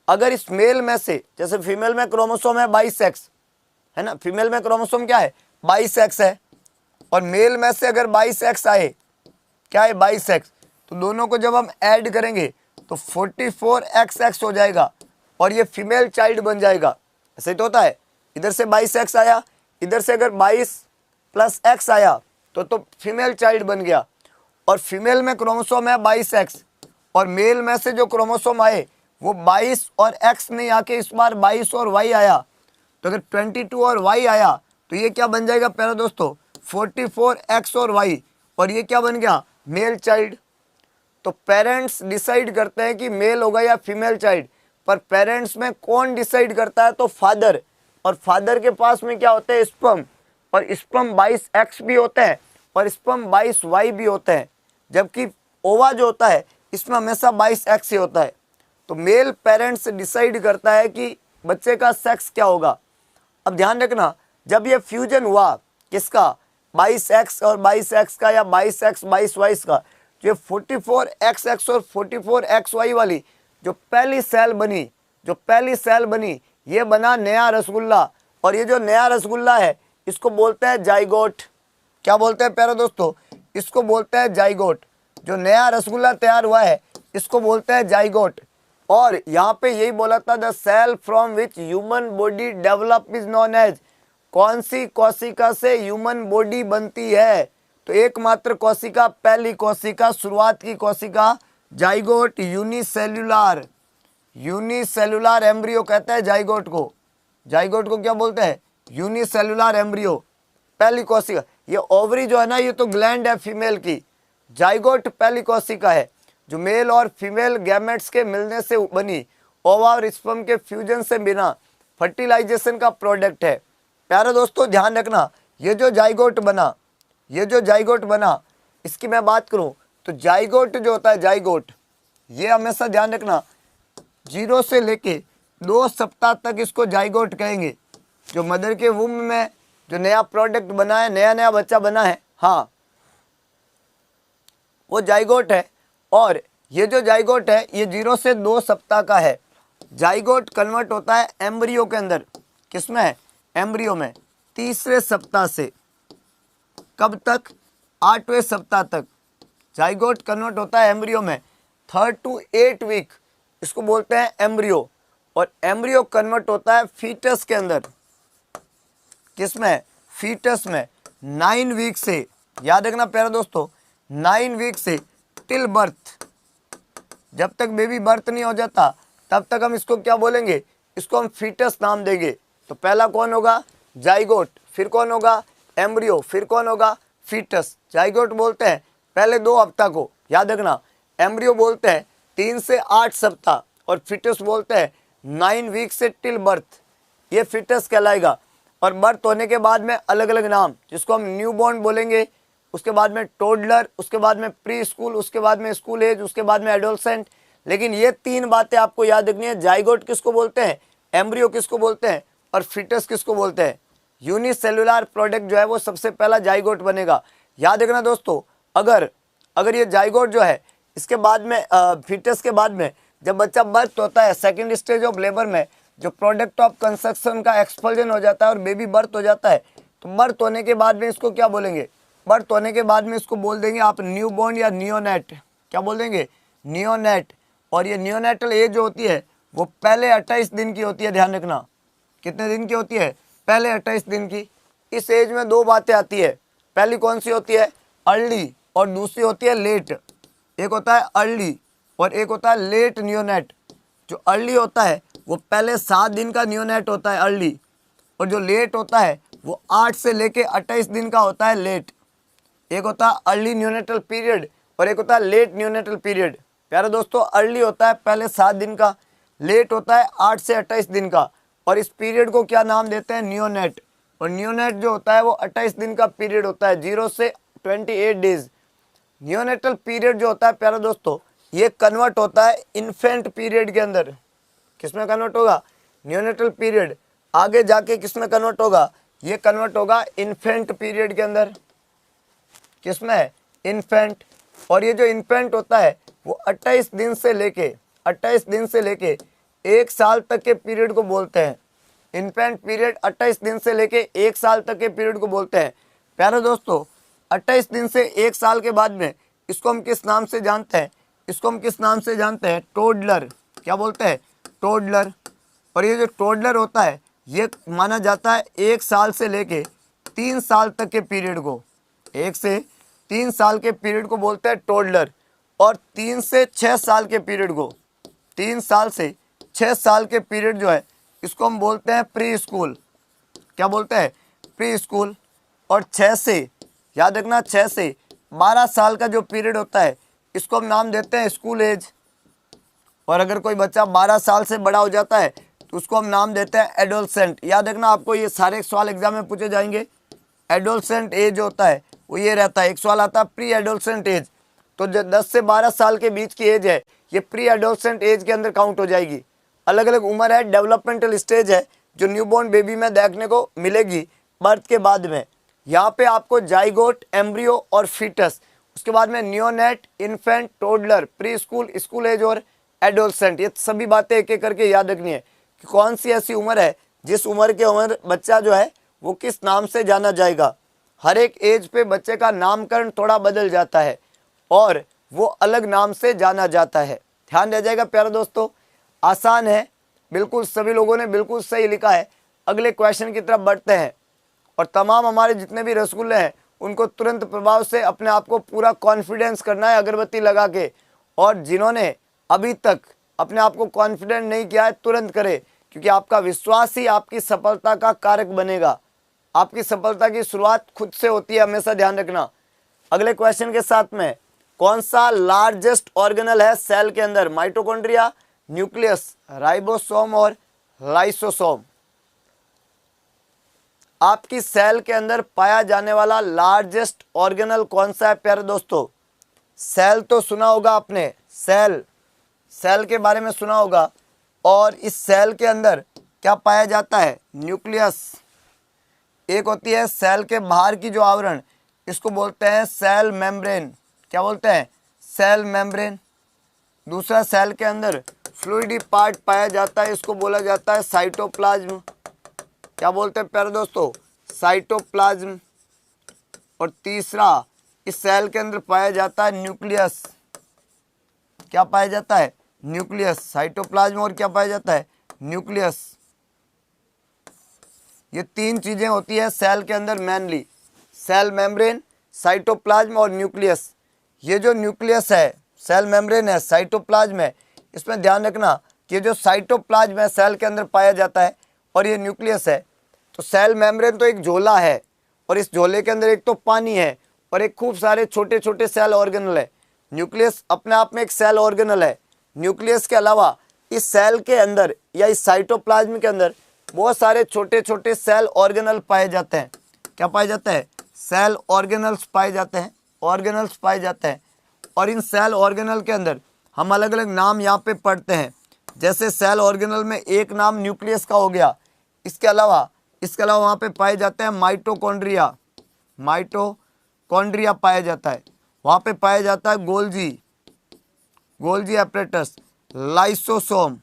अगर इस मेल में से, जैसे फीमेल में क्रोमोसोम है 22 एक्स, है ना? फीमेल में क्रोमोसोम क्या है? 22 एक्स है। और मेल में से अगर 22 एक्स आए, क्या है? 22 एक्स, तो दोनों को जब हम ऐड करेंगे तो 44 एक्स हो जाएगा, और ये फीमेल चाइल्ड बन जाएगा। ऐसे तो होता है। इधर से 22 एक्स आया, इधर से अगर 22 प्लस एक्स आया तो फीमेल चाइल्ड बन गया। और फीमेल में क्रोमोसोम है 22 एक्स, और मेल में से जो क्रोमोसोम आए वो 22 और एक्स नहीं आके इस बार 22 और वाई आया, तो अगर 22 और वाई आया तो ये क्या बन जाएगा प्यारे दोस्तों? 44 एक्स और वाई, और ये क्या बन गया? Male child. तो पेरेंट्स डिसाइड करते हैं कि मेल होगा या फीमेल चाइल्ड, पर पेरेंट्स में कौन डिसाइड करता है? तो फादर। और फादर के पास में क्या होता है? स्पर्म। और स्पर्म 22 एक्स भी होता है और स्पर्म 22 वाई भी होते हैं, जबकि ओवा जो होता है इसमें हमेशा 22 एक्स ही होता है। तो मेल पेरेंट्स डिसाइड करता है कि बच्चे का सेक्स क्या होगा। अब ध्यान रखना, जब ये फ्यूजन हुआ किसका? 22 एक्स और 22 एक्स का, या 22 एक्स 22 वाई का, जो 44 एक्स और 44 एक्स वाई वाली जो पहली सेल बनी, ये बना नया रसगुल्ला। और ये जो नया रसगुल्ला है इसको बोलते हैं जाइगोट। क्या बोलते हैं प्यारे दोस्तों? इसको बोलते हैं जाइगोट। जो नया रसगुल्ला तैयार हुआ है इसको बोलते हैं जाइगोट। और यहाँ पे यही बोला था, the cell from which human body develop is known as. कौन सी कोशिका से ह्यूमन बॉडी बनती है? तो एकमात्र कोशिका, पहली कोशिका, शुरुआत की कोशिका, जाइगोट यूनिसेलुलर एम्ब्रियो कहते हैं जाइगोट को। जाइगोट को क्या बोलते हैं? यूनिसेलुलर एम्ब्रियो, पहली कोशिका। ये ओवरी जो है ना, ये तो ग्लैंड है फीमेल की। जाइगोट पहली कोशिका है जो मेल और फीमेल गैमेट्स के मिलने से बनी, ओवा और स्पर्म के फ्यूजन से बिना फर्टिलाइजेशन का प्रोडक्ट है। प्यारे दोस्तों ध्यान रखना, ये जो जाइगोट बना, इसकी मैं बात करूं तो जाइगोट जो होता है, जाइगोट, ये हमेशा ध्यान रखना 0 से लेके 2 सप्ताह तक इसको जाइगोट कहेंगे। जो मदर के वूम में जो नया प्रोडक्ट बना है, नया बच्चा बना है, हाँ, वो जाइगोट है। और ये जो जाइगोट है ये 0 से 2 सप्ताह का है। जाइगोट कन्वर्ट होता है एम्ब्रियो के अंदर। किसमें है? एम्ब्रियो में। तीसरे सप्ताह से कब तक, 8वें सप्ताह तक जाइगोट कन्वर्ट होता है एम्ब्रियो में। 3rd to 8 वीक इसको बोलते हैं एम्ब्रियो, और एम्ब्रियो कन्वर्ट होता है फीटस के अंदर। किसमें, फीटस में 9 वीक से, याद रखना प्यारे दोस्तों, 9 वीक से टिल बर्थ, जब तक बेबी बर्थ नहीं हो जाता तब तक हम इसको क्या बोलेंगे, इसको हम फीटस नाम देंगे। तो पहला कौन होगा, जाइगोट, फिर कौन होगा, एम्ब्रियो, फिर कौन होगा, फीटस। जाइगोट बोलते हैं पहले 2 हफ्ता को, याद रखना। एम्ब्रियो बोलते हैं 3 से 8 सप्ताह, और फीटस बोलते हैं 9 वीक से टिल बर्थ, ये फीटस कहलाएगा। और बर्थ होने के बाद में अलग अलग नाम, जिसको हम न्यूबॉर्न बोलेंगे, उसके बाद में टोडलर, उसके बाद में प्री स्कूल, उसके बाद में स्कूल एज, उसके बाद में एडोलसेंट। लेकिन ये 3 बातें आपको याद रखनी है, जाइगोट किसको बोलते हैं, एम्ब्रियो किसको बोलते हैं, और फीटस किसको बोलते हैं। यूनिसेलुलर प्रोडक्ट जो है वो सबसे पहला जाइगोट बनेगा। याद रखना दोस्तों, अगर ये जाइगोट जो है, इसके बाद में फीटस के बाद में जब बच्चा बर्थ होता है, सेकेंड स्टेज ऑफ लेबर में जो प्रोडक्ट ऑफ कंसेप्शन का एक्सपल्जन हो जाता है और बेबी बर्थ हो जाता है, तो बर्थ होने के बाद में इसको क्या बोलेंगे, बर्थ होने के बाद में इसको बोल देंगे आप न्यूबॉर्न या नियोनेट। क्या बोल देंगे, नियोनेट। और ये नियोनेटल एज जो होती है वो पहले 28 दिन की होती है, ध्यान रखना। कितने दिन की होती है, पहले 28 दिन की। इस एज में 2 बातें आती है, पहली कौन सी होती है, अर्ली, और दूसरी होती है लेट। एक होता है अर्ली और एक होता है लेट नियोनेट। जो अर्ली होता है वो पहले 7 दिन का नियोनेट होता है अर्ली, और जो लेट होता है वो 8 से लेके 28 दिन का होता है लेट। एक होता है अर्ली न्यूनेटल पीरियड और एक होता है लेट न्यूनेटल पीरियड। प्यारे दोस्तों, अर्ली होता है पहले 7 दिन का, लेट होता है 8 से 28 दिन का, और इस पीरियड को क्या नाम देते हैं, नियोनेट। और नियोनेट जो होता है वो 28 दिन का पीरियड होता है, 0 से 28 डेज। नियोनेटल पीरियड जो होता है प्यारे दोस्तों, ये कन्वर्ट होता है इन्फेंट पीरियड के अंदर। किसमें कन्वर्ट होगा, नियोनेटल पीरियड। आगे जाके किसमें कन्वर्ट होगा, ये कन्वर्ट होगा इन्फेंट पीरियड के अंदर। किसमें है, इन्फेंट। और ये जो इन्फेंट होता है वो 28 दिन से लेके 1 साल तक के पीरियड को बोलते हैं। इन्फेंट पीरियड 28 दिन से लेके 1 साल तक के पीरियड को बोलते हैं। प्यारे दोस्तों, 28 दिन से 1 साल के बाद में इसको हम किस नाम से जानते हैं, इसको हम किस नाम से जानते हैं, टोडलर। क्या बोलते हैं, टोडलर। और ये जो टोडलर होता है ये माना जाता है 1 साल से लेके 3 साल तक के पीरियड को, 1 से 3 साल के पीरियड को बोलते हैं टोडलर। और 3 से 6 साल के पीरियड को, 3 साल से 6 साल के पीरियड जो है इसको हम बोलते हैं प्री स्कूल। क्या बोलते हैं, प्री स्कूल। और 6 से, याद रखना, 6 से 12 साल का जो पीरियड होता है इसको हम नाम देते हैं स्कूल एज। और अगर कोई बच्चा 12 साल से बड़ा हो जाता है तो उसको हम नाम देते हैं एडोलसेंट। याद रखना, आपको ये सारे सवाल एग्जाम में पूछे जाएंगे। एडोलसेंट एज होता है वो ये रहता है, एक सवाल आता है प्री एडोलसेंट एज, तो जो 10 से 12 साल के बीच की एज है ये प्री एडोलसेंट एज के अंदर काउंट हो जाएगी। अलग अलग उम्र है, डेवलपमेंटल स्टेज है जो न्यूबॉर्न बेबी में देखने को मिलेगी बर्थ के बाद में। यहाँ पे आपको जाइगोट, एम्ब्रियो और फीटस, उसके बाद में neonate, infant, toddler, pre school, school age और एडोलसेंट, ये सभी बातें एक एक करके याद रखनी है कि कौन सी ऐसी उम्र है जिस उम्र के उम्र बच्चा जो है वो किस नाम से जाना जाएगा। हर एक एज पे बच्चे का नामकरण थोड़ा बदल जाता है और वो अलग नाम से जाना जाता है। ध्यान रह जाएगा प्यारे दोस्तों, आसान है बिल्कुल, सभी लोगों ने बिल्कुल सही लिखा है। अगले क्वेश्चन की तरफ बढ़ते हैं और तमाम हमारे जितने भी रसगुल्ले हैं उनको तुरंत प्रभाव से अपने आप को पूरा कॉन्फिडेंस करना है अगरबत्ती लगा के। और जिन्होंने अभी तक अपने आप को कॉन्फिडेंट नहीं किया है तुरंत करे, क्योंकि आपका विश्वास ही आपकी सफलता का कारक बनेगा। आपकी सफलता की शुरुआत खुद से होती है, हमेशा ध्यान रखना। अगले क्वेश्चन के साथ में, कौन सा लार्जेस्ट ऑर्गेनल है सेल के अंदर, माइटोकॉन्ड्रिया, न्यूक्लियस, राइबोसोम और लाइसोसोम। आपकी सेल के अंदर पाया जाने वाला लार्जेस्ट ऑर्गेनल कौन सा है प्यारे दोस्तों। सेल तो सुना होगा आपने, सेल के बारे में सुना होगा। और इस सेल के अंदर क्या पाया जाता है, न्यूक्लियस। एक होती है सेल के बाहर की जो आवरण, इसको बोलते हैं सेल मेम्ब्रेन। क्या बोलते हैं, सेल मेम्ब्रेन। दूसरा सेल के अंदर फ्लूइडी पार्ट पाया जाता है, इसको बोला जाता है साइटोप्लाज्म। क्या बोलते हैं प्यारे दोस्तों, साइटोप्लाज्म, और तीसरा इस सेल के अंदर पाया जाता है न्यूक्लियस। क्या पाया जाता है? न्यूक्लियस। साइटोप्लाज्म और क्या पाया जाता है? न्यूक्लियस। ये तीन चीजें होती है सेल के अंदर मेनली, सेल मेम्ब्रेन, साइटोप्लाज्म और न्यूक्लियस। ये जो न्यूक्लियस है, सेल मेम्ब्रेन है, साइटोप्लाज्म है, इसमें ध्यान रखना कि ये जो साइटोप्लाज्म है सेल के अंदर पाया जाता है और ये न्यूक्लियस है। तो सेल मेम्ब्रेन तो एक झोला है और इस झोले के अंदर एक तो पानी है और एक खूब सारे छोटे छोटे सेल ऑर्गेनल है। न्यूक्लियस अपने आप में एक सेल ऑर्गेनल है। न्यूक्लियस के अलावा इस सेल के अंदर या इस साइटोप्लाज्म के अंदर बहुत सारे छोटे छोटे सेल ऑर्गेनल पाए जाते हैं। क्या पाए जाते हैं? सेल ऑर्गेनल्स पाए जाते हैं, ऑर्गेनल्स पाए जाते हैं। और इन सेल ऑर्गेनल के अंदर हम अलग अलग नाम यहाँ पे पढ़ते हैं। जैसे सेल ऑर्गेनल में एक नाम न्यूक्लियस का हो गया। इसके अलावा वहाँ पे पाए जाते हैं माइटोकॉन्ड्रिया, माइटोकॉन्ड्रिया पाया जाता है। वहाँ पे पाया जाता है Golgi apparatus, lysosome,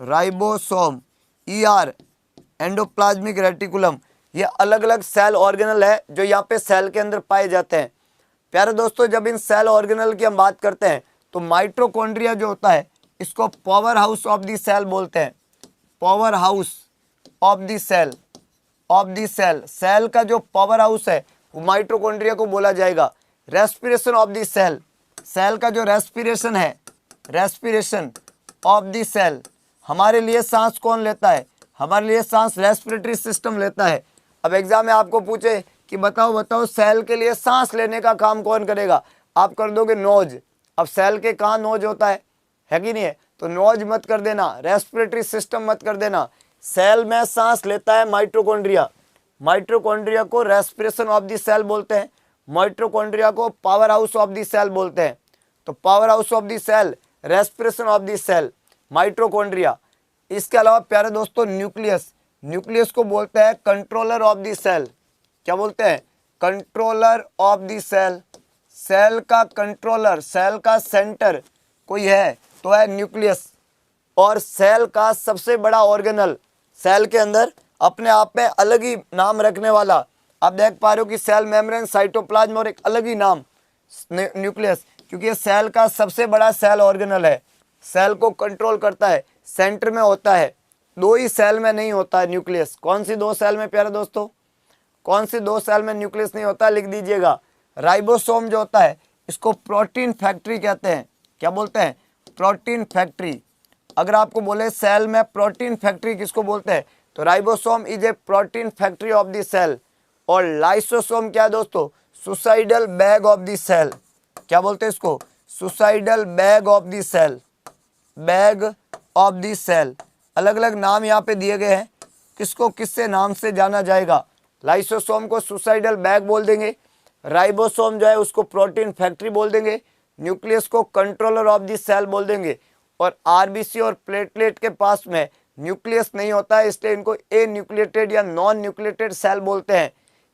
ribosome, ER, endoplasmic reticulum. ये अलग अलग सेल ऑर्गेनल है जो यहाँ पे सेल के अंदर पाए जाते हैं। प्यारे दोस्तों, जब इन सेल ऑर्गेनल की हम बात करते हैं तो माइटोकॉन्ड्रिया जो होता है इसको power house of the cell बोलते हैं। Power house of the cell, cell का जो पावर हाउस है वो माइटोकॉन्ड्रिया को बोला जाएगा। Respiration of the cell, cell का जो रेस्पिरेशन है, रेस्पिरेशन ऑफ द सेल, हमारे लिए सांस कौन लेता है? हमारे लिए सांस रेस्पिरेटरी सिस्टम लेता है। अब एग्जाम में आपको पूछे कि बताओ सेल के लिए सांस लेने का काम कौन करेगा? आप कर दोगे नोज। अब सेल के कहाँ नोज होता है कि नहीं है? तो नोज मत कर देना, रेस्पिरेटरी सिस्टम मत कर देना। सेल में सांस लेता है माइटोकॉन्ड्रिया। माइटोकॉन्ड्रिया को रेस्पिरेशन ऑफ द सेल बोलते हैं, माइटोकॉन्ड्रिया को power house of the cell बोलते हैं। तो power house of the cell, respiration of the cell, mitochondria. इसके अलावा प्यारे दोस्तों न्यूक्लियस को बोलते हैं कंट्रोलर ऑफ द सेल। क्या बोलते हैं? Controller of the cell. Cell का कंट्रोलर, सेल का सेंटर कोई है तो है न्यूक्लियस। और सेल का सबसे बड़ा ऑर्गेनल, सेल के अंदर अपने आप में अलग ही नाम रखने वाला, आप देख पा रहे हो कि सेल मेम्ब्रेन, साइटोप्लाज्म और एक अलग ही नाम न्यूक्लियस, क्योंकि ये सेल का सबसे बड़ा सेल ऑर्गेनल है। सेल को कंट्रोल करता है, सेंटर में होता है। दो ही सेल में नहीं होता है न्यूक्लियस। कौन सी दो सेल में प्यारे दोस्तों? कौन सी दो सेल में न्यूक्लियस नहीं होता? लिख दीजिएगा। राइबोसोम जो होता है इसको प्रोटीन फैक्ट्री कहते हैं। क्या बोलते हैं? Protein factory. अगर आपको बोले सेल में प्रोटीन फैक्ट्री किसको बोलते हैं तो ribosome is a protein factory of the cell. और लाइसोसोम क्या है दोस्तों? Suicidal bag of the cell. क्या बोलते हैं इसको? Suicidal bag of the cell, bag of the cell. अलग अलग नाम यहाँ पे दिए गए हैं, किसको किससे नाम से जाना जाएगा। लाइसोसोम को सुसाइडल बैग बोल देंगे, राइबोसोम जो है उसको प्रोटीन फैक्ट्री बोल देंगे, न्यूक्लियस को कंट्रोलर ऑफ द सेल बोल देंगे। और आरबीसी और प्लेटलेट के पास में न्यूक्लियस नहीं होता है, इसलिए इनको ए न्यूक्लिएटेड या नॉन न्यूक्लिएटेड सेल बोलते हैं।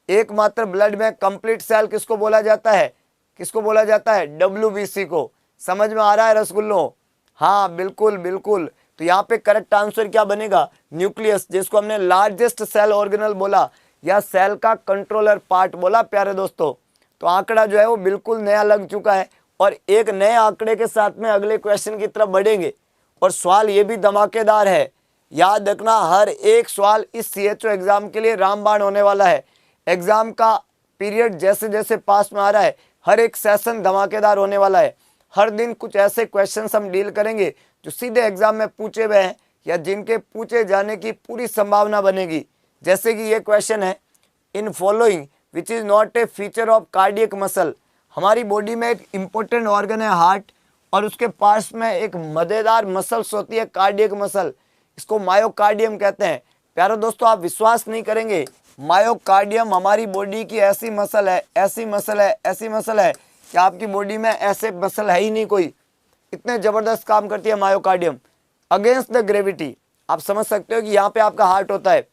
एकमात्र ब्लड में कंप्लीट सेल किसको बोला जाता है? किसको बोला जाता है? WBC को। समझ में आ रहा है रसगुल्लो? हाँ बिल्कुल बिल्कुल। तो यहाँ पे करेक्ट आंसर क्या बनेगा? न्यूक्लियस, जिसको हमने लार्जेस्ट सेल ऑर्गेनल बोला या सेल का कंट्रोलर पार्ट बोला प्यारे दोस्तों। तो आंकड़ा जो है वो बिल्कुल नया लग चुका है और एक नए आंकड़े के साथ में अगले क्वेश्चन की तरफ बढ़ेंगे। और सवाल ये भी धमाकेदार है, याद रखना हर एक सवाल इस CHO एग्जाम के लिए रामबाण होने वाला है। एग्जाम का पीरियड जैसे जैसे पास में आ रहा है, हर एक सेशन धमाकेदार होने वाला है। हर दिन कुछ ऐसे क्वेश्चंस हम डील करेंगे जो सीधे एग्जाम में पूछे हुए हैं या जिनके पूछे जाने की पूरी संभावना बनेगी। जैसे कि ये क्वेश्चन है, in following which is not a feature of cardiac muscle. हमारी बॉडी में एक इम्पोर्टेंट ऑर्गन है हार्ट, और उसके पास में एक मजेदार मसल्स होती है कार्डियक मसल, इसको मायोकार्डियम कहते हैं। प्यारे दोस्तों, आप विश्वास नहीं करेंगे, मायोकार्डियम हमारी बॉडी की ऐसी मसल है, ऐसी मसल है, ऐसी मसल है कि आपकी बॉडी में ऐसे मसल है ही नहीं कोई। इतने जबरदस्त काम करती है मायोकार्डियम अगेंस्ट द ग्रेविटी। आप समझ सकते हो कि यहाँ पे आपका हार्ट होता है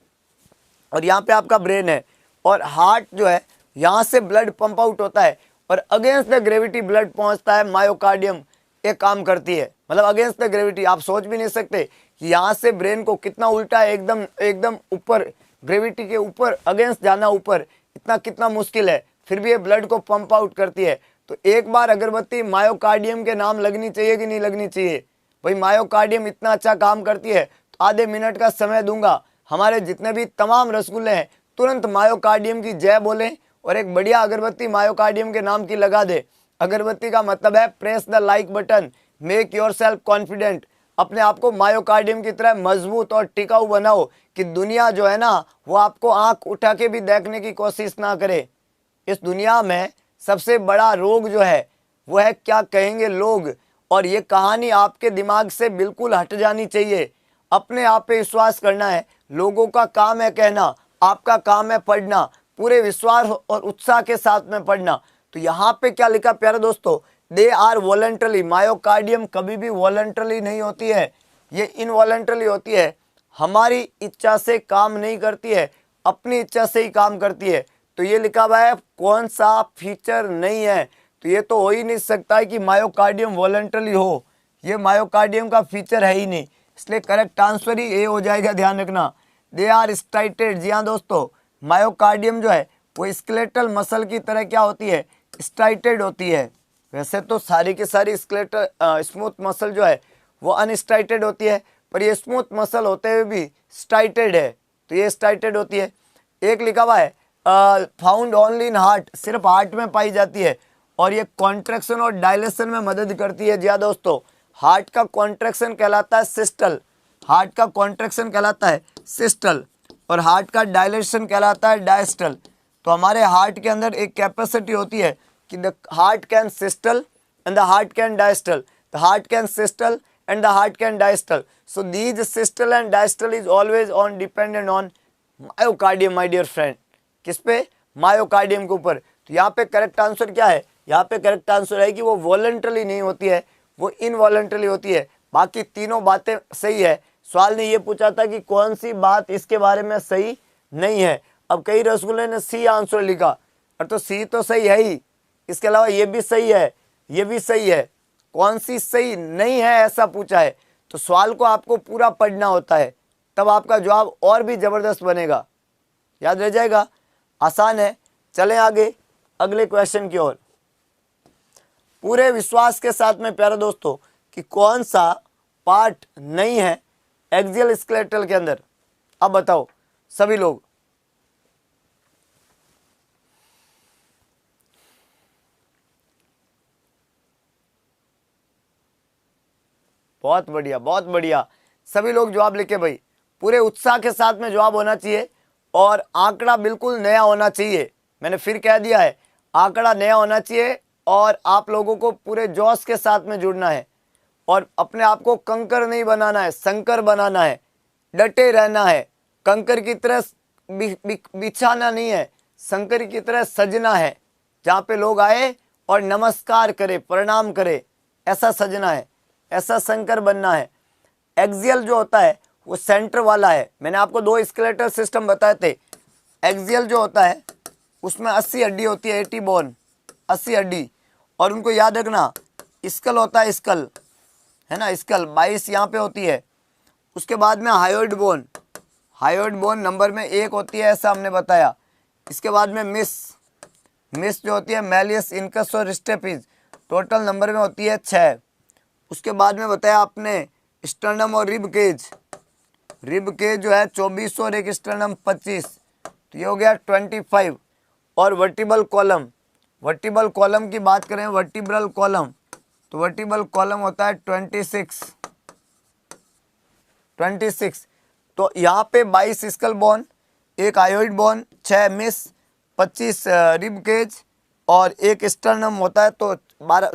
और यहाँ पे आपका ब्रेन है, और हार्ट जो है यहाँ से ब्लड पंप आउट होता है और अगेंस्ट द ग्रेविटी ब्लड पहुँचता है मायोकार्डियम एक काम करती है, मतलब अगेंस्ट द ग्रेविटी। आप सोच भी नहीं सकते कि यहाँ से ब्रेन को कितना उल्टा है, एकदम एकदम ऊपर, ग्रेविटी के ऊपर अगेंस्ट जाना, ऊपर इतना कितना मुश्किल है, फिर भी ये ब्लड को पंप आउट करती है। तो एक बार अगरबत्ती मायोकार्डियम के नाम लगनी चाहिए कि नहीं लगनी चाहिए? भाई मायोकार्डियम इतना अच्छा काम करती है, तो आधे मिनट का समय दूंगा, हमारे जितने भी तमाम रसगुल्ले हैं तुरंत मायोकार्डियम की जय बोलें और एक बढ़िया अगरबत्ती मायोकार्डियम के नाम की लगा दे। अगरबत्ती का मतलब है press the like button, make your self confident. अपने आप को मायोकार्डियम की तरह मजबूत और टिकाऊ बनाओ कि दुनिया जो है ना वो आपको आंख उठा के भी देखने की कोशिश ना करे। इस दुनिया में सबसे बड़ा रोग जो है वो है क्या कहेंगे लोग, और ये कहानी आपके दिमाग से बिल्कुल हट जानी चाहिए। अपने आप पे विश्वास करना है। लोगों का काम है कहना, आपका काम है पढ़ना, पूरे विश्वास और उत्साह के साथ में पढ़ना। तो यहाँ पे क्या लिखा प्यारे दोस्तों, दे आर वॉलंटरली। मायोकार्डियम कभी भी वॉलंटरली नहीं होती है, ये इनवॉलंटरली होती है। हमारी इच्छा से काम नहीं करती है, अपनी इच्छा से ही काम करती है। तो ये लिखा हुआ है कौन सा फीचर नहीं है, तो ये तो हो ही नहीं सकता है कि मायोकार्डियम वॉलंटरली हो, ये मायोकार्डियम का फीचर है ही नहीं, इसलिए करेक्ट आंसर ही ए हो जाएगा, ध्यान रखना। They are striated. जी हाँ दोस्तों, मायोकार्डियम जो है वो स्केलेटल मसल की तरह क्या होती है, स्ट्राइटेड होती है। वैसे तो सारी की सारी स्केलेटल स्मूथ मसल जो है वो अनस्ट्राइटेड होती है, पर ये स्मूथ मसल होते हुए भी स्ट्राइटेड है, तो ये स्ट्राइटेड होती है। एक लिखा हुआ है फाउंड ओनली इन हार्ट, सिर्फ हार्ट में पाई जाती है, और ये कॉन्ट्रैक्शन और डायलेशन में मदद करती है। जी हाँ दोस्तों, हार्ट का कॉन्ट्रैक्शन कहलाता है सिस्टल, हार्ट का कॉन्ट्रैक्शन कहलाता है सिस्टल, और हार्ट का डायलेशन कहलाता है डायस्टल। तो हमारे हार्ट के अंदर एक कैपेसिटी होती है कि the heart can systole and the heart can diastole, the heart can systole and the heart can diastole. So these systole and diastole is always on dependent on myocardium my dear friend. किस पे? मायोकार्डियम के ऊपर। तो यहाँ पे करेक्ट आंसर क्या है? यहाँ पे करेक्ट आंसर है कि वो वॉलंटरली नहीं होती है, वो इनवॉलंटरली होती है। बाकी तीनों बातें सही है। सवाल ने ये पूछा था कि कौन सी बात इसके बारे में सही नहीं है। अब कई रसगुल्ले ने सी आंसर लिखा, और तो सी तो सही है ही, इसके अलावा ये भी सही है, ये भी सही है, कौन सी सही नहीं है ऐसा पूछा है। तो सवाल को आपको पूरा पढ़ना होता है, तब आपका जवाब और भी जबरदस्त बनेगा, याद रह जाएगा। आसान है। चलें आगे अगले क्वेश्चन की ओर, पूरे विश्वास के साथ में प्यारे दोस्तों कि कौन सा पार्ट नहीं है एक्सियल स्केलेटल के अंदर। अब बताओ सभी लोग। बहुत बढ़िया, बहुत बढ़िया, सभी लोग जवाब लिखे भाई। पूरे उत्साह के साथ में जवाब होना चाहिए, और आंकड़ा बिल्कुल नया होना चाहिए। मैंने फिर कह दिया है, आंकड़ा नया होना चाहिए, और आप लोगों को पूरे जोश के साथ में जुड़ना है, और अपने आप को कंकर नहीं बनाना है, शंकर बनाना है, डटे रहना है। कंकर की तरह बिछाना नहीं है, शंकर की तरह सजना है, जहाँ पे लोग आए और नमस्कार करे, प्रणाम करे, ऐसा सजना है, ऐसा शंकर बनना है। एक्सियल जो होता है वो सेंटर वाला है। मैंने आपको दो स्केलेटल सिस्टम बताए थे। एक्सियल जो होता है उसमें 80 हड्डी होती है, 80 बोन, 80 हड्डी, और उनको याद रखना। स्कल होता है, स्कल है ना, स्कल 22 यहाँ पे होती है। उसके बाद में hyoid bone, hyoid bone number में 1 होती है, ऐसा हमने बताया। इसके बाद में मिस जो होती है मैलियस, इनकस और स्टेपिस, टोटल नंबर में होती है 6। उसके बाद में बताया आपने स्टर्नम और रिब केज, रिब केज जो है 24 और एक स्टर्नम 25, तो ये हो गया 25। और वर्टिबल कॉलम, वर्टिबल कॉलम की बात करें, वर्टिब्रल कॉलम, तो वर्टिबल कॉलम होता है 26। तो यहाँ पे 22 स्कल बोन, 1 आयोइड बोन, 6 मिस, 25 रिब केज और 1 स्टर्नम होता है, तो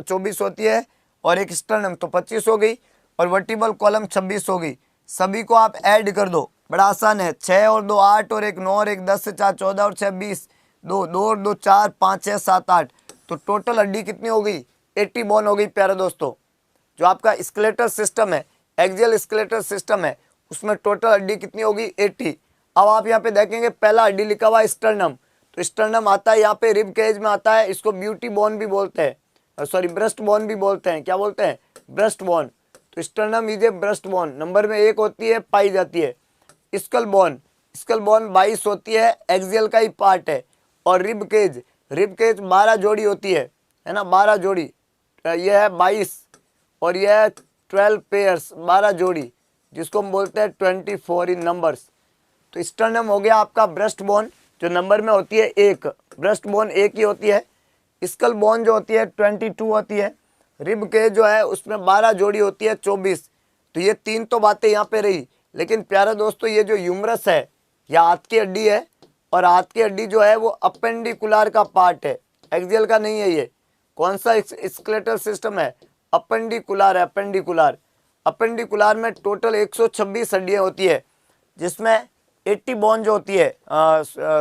24 होती है, और 1 स्टर्नम तो 25 हो गई, और वर्टिबल कॉलम 26 हो गई। सभी को आप ऐड कर दो, बड़ा आसान है। 6 और 2 8, और 1 9, और 1 10 से 4 14, और 6 20, 2 2 और 2 4 5 6 7 8, तो टोटल हड्डी कितनी हो गई? 80 बोन हो गई प्यारे दोस्तों। जो आपका स्केलेटल सिस्टम है, एक्सियल स्केलेटल सिस्टम है, उसमें टोटल हड्डी कितनी होगी? 80। अब आप यहाँ पे देखेंगे पहला हड्डी लिखा हुआ है स्टर्नम, तो स्टर्नम आता है यहाँ पे रिब केज में आता है, इसको ब्यूटी बोन भी बोलते हैं, सॉरी ब्रेस्ट बोन भी बोलते हैं। क्या बोलते हैं? ब्रेस्ट बोन, तो sternum is a breast bone, number में 1 होती है, पाई जाती है। स्कल बोन, स्कल बोन 22 होती है, एक्सियल का ही पार्ट है। और रिब केज, रिब केज 12 जोड़ी होती है ना, 12 जोड़ी, यह है 22 और यह है 12 पेयर्स, 12 जोड़ी, जिसको हम बोलते हैं 24 इन नंबर्स। तो स्टर्नम हो गया आपका ब्रेस्ट बोन, जो नंबर में होती है 1, ब्रेस्ट बोन 1 ही होती है। स्कल बोन जो होती है 22 होती है। रिब के जो है उसमें 12 जोड़ी होती है, 24। तो ये 3 तो बातें यहाँ पे रही, लेकिन प्यारे दोस्तों ये जो ह्यूमरस है, यह हाथ की हड्डी है, और हाथ की हड्डी जो है वो अपेंडिकुलर का पार्ट है, एक्सियल का नहीं है। ये कौन सा स्केलेटल सिस्टम है? अपेंडिकुलर है, अपेंडिकुलर। अपेंडिकुलर में टोटल 126 हड्डियाँ होती है, जिसमें 80 बोन जो होती है,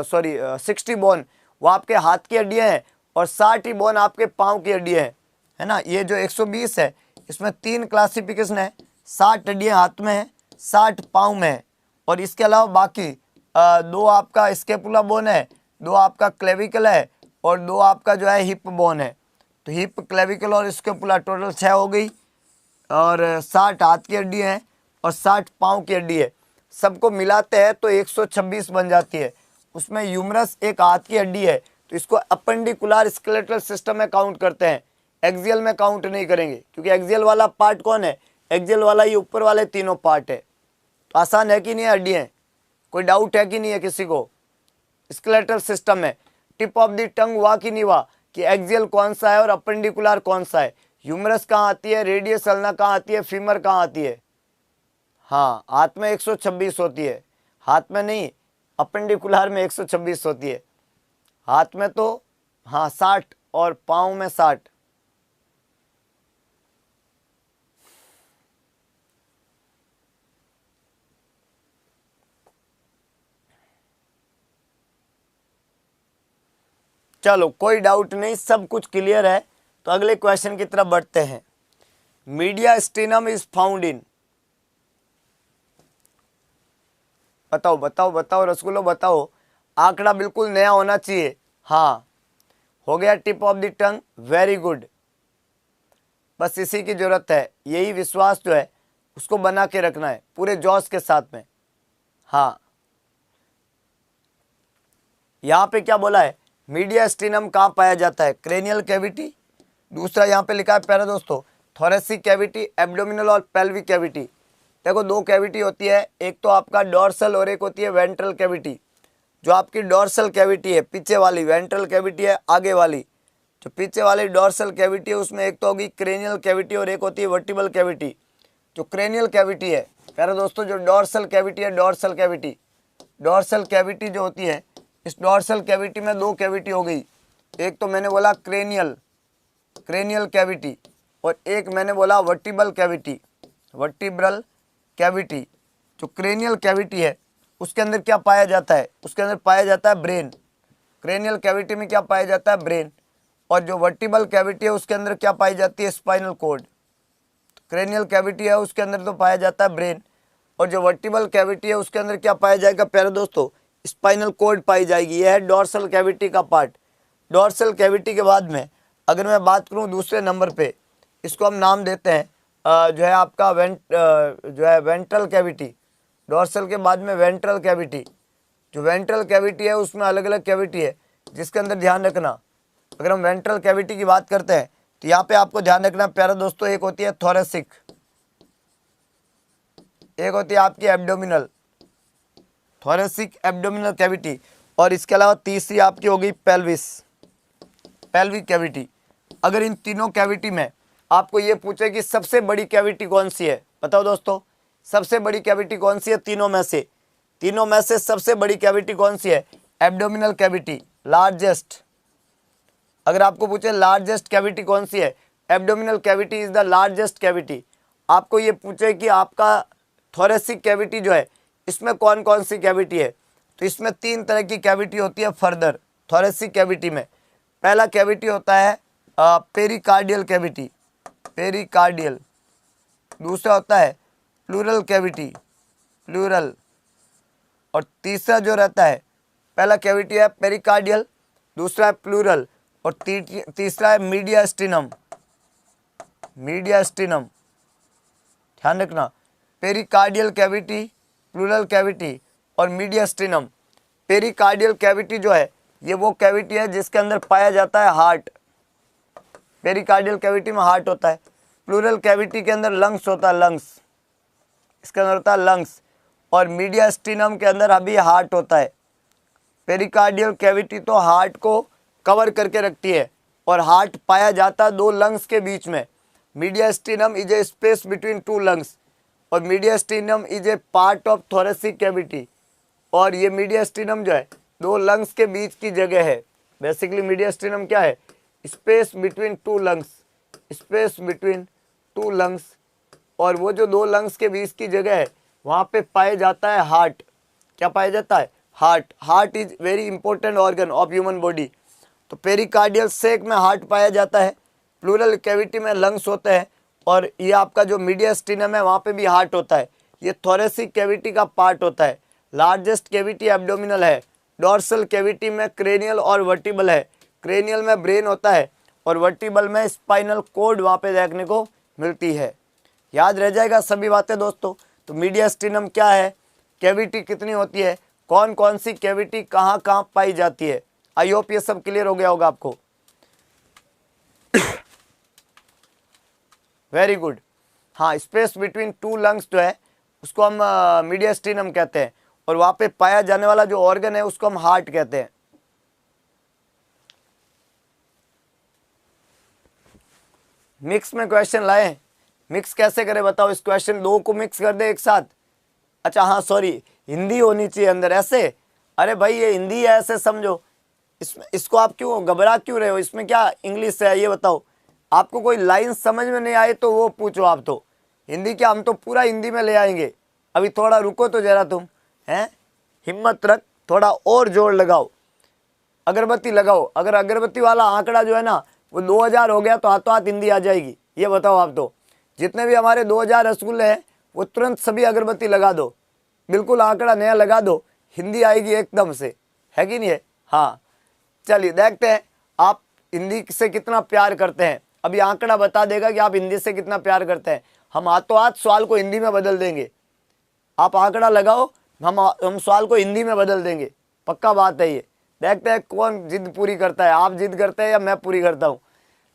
60 बोन वो आपके हाथ की हड्डियाँ हैं, और 60 ही बोन आपके पाँव की हड्डियाँ हैं, है ना। ये जो 120 है, इसमें 3 क्लासिफिकेशन है, 60 हड्डियाँ हाथ में है, 60 पाँव में है, और इसके अलावा बाकी 2 आपका स्केपुला बोन है, 2 आपका क्लेविकल है, और 2 आपका जो है हिप बोन है। तो हिप, क्लेविकल और स्केपुला टोटल 6 हो गई, और 60 हाथ की हड्डी है और 60 पाँव की हड्डी है, सबको मिलाते हैं तो 126 बन जाती है। उसमें ह्यूमरस एक हाथ की हड्डी है, तो इसको अपेंडिकुलर स्केलेटल सिस्टम में काउंट करते हैं, एक्सियल में काउंट नहीं करेंगे, क्योंकि एक्सियल वाला पार्ट कौन है? एक्सियल वाला ये ऊपर वाले तीनों पार्ट है। तो आसान है कि नहीं हड्डियाँ? कोई डाउट है कि नहीं है किसी को? स्केलेटल सिस्टम में टिप ऑफ द टंग हुआ कि नहीं हुआ, कि एक्सियल कौन सा है और अपेंडिकुलर कौन सा है? ह्यूमरस कहाँ आती है, रेडियस अल्ना कहाँ आती है, फीमर कहाँ आती है? हाँ, हाथ में 126 होती है, हाथ में नहीं, अपेंडिकुलर में 126 होती है। हाथ में तो हाँ 60 और पाँव में 60। चलो कोई डाउट नहीं, सब कुछ क्लियर है। तो अगले क्वेश्चन की तरफ बढ़ते हैं। मीडियास्टिनम इज फाउंड इन, बताओ बताओ बताओ रसगुल्लो बताओ, आंकड़ा बिल्कुल नया होना चाहिए। हाँ हो गया, tip of the tongue, very good, बस इसी की जरूरत है। यही विश्वास जो है उसको बना के रखना है पूरे जोश के साथ में। हाँ यहाँ पे क्या बोला है, मीडियास्टिनम कहाँ पाया जाता है? Cranial cavity. दूसरा यहाँ पे लिखा है प्यारे दोस्तों, थोरेसिक कैविटी, एब्डोमिनल और पेल्विक कैविटी। देखो 2 कैविटी होती है, एक तो आपका डोर्सल और एक होती है वेंट्रल कैविटी। जो आपकी डोर्सल कैविटी है पीछे वाली, वेंट्रल कैविटी है आगे वाली। जो पीछे वाली डोर्सल कैविटी है उसमें एक तो होगी क्रेनियल कैविटी और एक होती है वर्टिबल कैविटी। जो क्रेनियल कैविटी है प्यारे दोस्तों, जो डोर्सल कैविटी है, डोर्सल कैविटी, डोर्सल कैविटी जो होती है, इस डोर्सल कैविटी में 2 कैविटी हो गई। एक तो मैंने बोला क्रेनियल, क्रेनियल कैविटी, और एक मैंने बोला वर्टिबल कैविटी, वर्टिब्रल कैविटी। जो क्रेनियल कैविटी है उसके अंदर क्या पाया जाता है? उसके अंदर पाया जाता है ब्रेन। क्रेनियल कैविटी में क्या पाया जाता है? ब्रेन। और जो वर्टिबल कैविटी है उसके अंदर क्या पाई जाती है? Spinal cord. क्रेनियल कैविटी है उसके अंदर तो पाया जाता है ब्रेन, और जो वर्टिबल कैविटी है उसके अंदर क्या पाया जाएगा प्यारे दोस्तों? स्पाइनल कॉर्ड पाई जाएगी। यह है डोर्सल कैविटी का पार्ट। डोर्सल कैविटी के बाद में अगर मैं बात करूं दूसरे नंबर पे, इसको हम नाम देते हैं जो है आपका जो है वेंट्रल कैविटी। डोर्सल के बाद में वेंट्रल कैविटी। जो वेंट्रल कैविटी है उसमें अलग अलग कैविटी है, जिसके अंदर ध्यान रखना, अगर हम वेंट्रल कैविटी की बात करते हैं तो यहाँ पे आपको ध्यान रखना प्यारे दोस्तों, एक होती है थोरेसिक, एक होती है आपकी एब्डोमिनल, थोरेसिक एब्डोमिनल कैविटी, और इसके अलावा तीसरी आपकी होगी पेल्विस, पेल्विक कैविटी। अगर इन तीनों कैविटी में आपको ये पूछे कि सबसे बड़ी कैविटी कौन सी है, बताओ दोस्तों सबसे बड़ी कैविटी कौन सी है तीनों में से? तीनों में से सबसे बड़ी कैविटी कौन सी है? Abdominal cavity, largest. अगर आपको पूछे लार्जेस्ट कैविटी कौन सी है, abdominal cavity is the largest cavity. आपको ये पूछे कि आपका थोरेसिक कैविटी जो है इसमें कौन कौन सी कैविटी है, तो इसमें 3 तरह की कैविटी होती है फर्दर थोरेसिक कैविटी में। पहला कैविटी होता है पेरिकार्डियल कैविटी, पेरिकार्डियल। दूसरा होता है प्लूरल कैविटी, प्लूरल। और तीसरा जो रहता है, पहला कैविटी है पेरिकार्डियल, दूसरा है प्लूरल, और तीसरा है मीडियास्टिनम, मीडियास्टिनम। ध्यान रखना, पेरिकार्डियल कैविटी, प्लूरल कैविटी और मीडियस्टिनम। पेरिकार्डियल कैविटी जो है ये वो कैविटी है जिसके अंदर पाया जाता है हार्ट। पेरिकार्डियल कैविटी में हार्ट होता है। प्लूरल कैविटी के अंदर लंग्स होता है, लंग्स, इसके अंदर होता है लंग्स। और मीडियस्टिनम के अंदर अभी हार्ट होता है। पेरिकार्डियल कैविटी तो हार्ट को कवर करके रखती है और हार्ट पाया जाता है दो लंग्स के बीच में। Mediastinum is a space between two lungs और mediastinum is a part of thoracic cavity. और ये मीडियस्टिनम जो है दो लंग्स के बीच की जगह है। बेसिकली मीडियस्टिनम क्या है? Space between two lungs, space between two lungs. और वो जो दो लंग्स के बीच की जगह है वहाँ पे पाया जाता है हार्ट। क्या पाया जाता है? Heart. Heart is very important organ of human body. तो पेरिकार्डियल सेक में हार्ट पाया जाता है, प्लूरल कैविटी में लंग्स होते हैं और ये आपका जो मीडियस्टिनम है वहाँ पे भी हार्ट होता है। ये थोरेसिक कैविटी का पार्ट होता है। लार्जेस्ट कैविटी एब्डोमिनल है। डॉर्सल कैविटी में क्रेनियल और वर्टिबल है। क्रेनियल में ब्रेन होता है और वर्टिबल में स्पाइनल कोड वहाँ पे देखने को मिलती है। याद रह जाएगा सभी बातें दोस्तों। तो मीडियस्टिनम क्या है, कैविटी कितनी होती है, कौन कौन सी कैविटी कहाँ कहाँ पाई जाती है। आई होप ये सब क्लियर हो गया होगा आपको। Very good. हाँ, स्पेस बिटवीन टू लंग्स जो है उसको हम मीडियस्टिनम कहते हैं और वहाँ पे पाया जाने वाला जो ऑर्गन है उसको हम हार्ट कहते हैं। मिक्स में क्वेश्चन लाए, मिक्स कैसे करें बताओ? इस क्वेश्चन दो को मिक्स कर दे एक साथ। अच्छा हाँ सॉरी, हिंदी होनी चाहिए अंदर ऐसे। अरे भाई ये हिंदी है ऐसे समझो। इसको आप क्यों घबरा क्यों रहे हो? इसमें क्या इंग्लिश है ये बताओ? आपको कोई लाइन समझ में नहीं आए तो वो पूछो आप। तो हिंदी क्या, हम तो पूरा हिंदी में ले आएंगे। अभी थोड़ा रुको तो जरा तुम, हैं, हिम्मत रख, थोड़ा और जोर लगाओ, अगरबत्ती लगाओ। अगर अगरबत्ती वाला आंकड़ा जो है ना वो 2000 हो गया तो हाथों हाथ हिंदी आ जाएगी। ये बताओ आप। तो जितने भी हमारे 2000 रसगुल्ले हैं वो तुरंत सभी अगरबत्ती लगा दो, बिल्कुल आंकड़ा नया लगा दो, हिंदी आएगी एकदम से, है कि नहीं है? हाँ चलिए देखते हैं आप हिंदी से कितना प्यार करते हैं। अभी आंकड़ा बता देगा कि आप हिंदी से कितना प्यार करते हैं। हम हाथों हाथ सवाल को हिंदी में बदल देंगे। आप आंकड़ा लगाओ, हम सवाल को हिंदी में बदल देंगे, पक्का बात है ये। देखते हैं कौन जिद पूरी करता है, आप जिद करते हैं या मैं पूरी करता हूँ।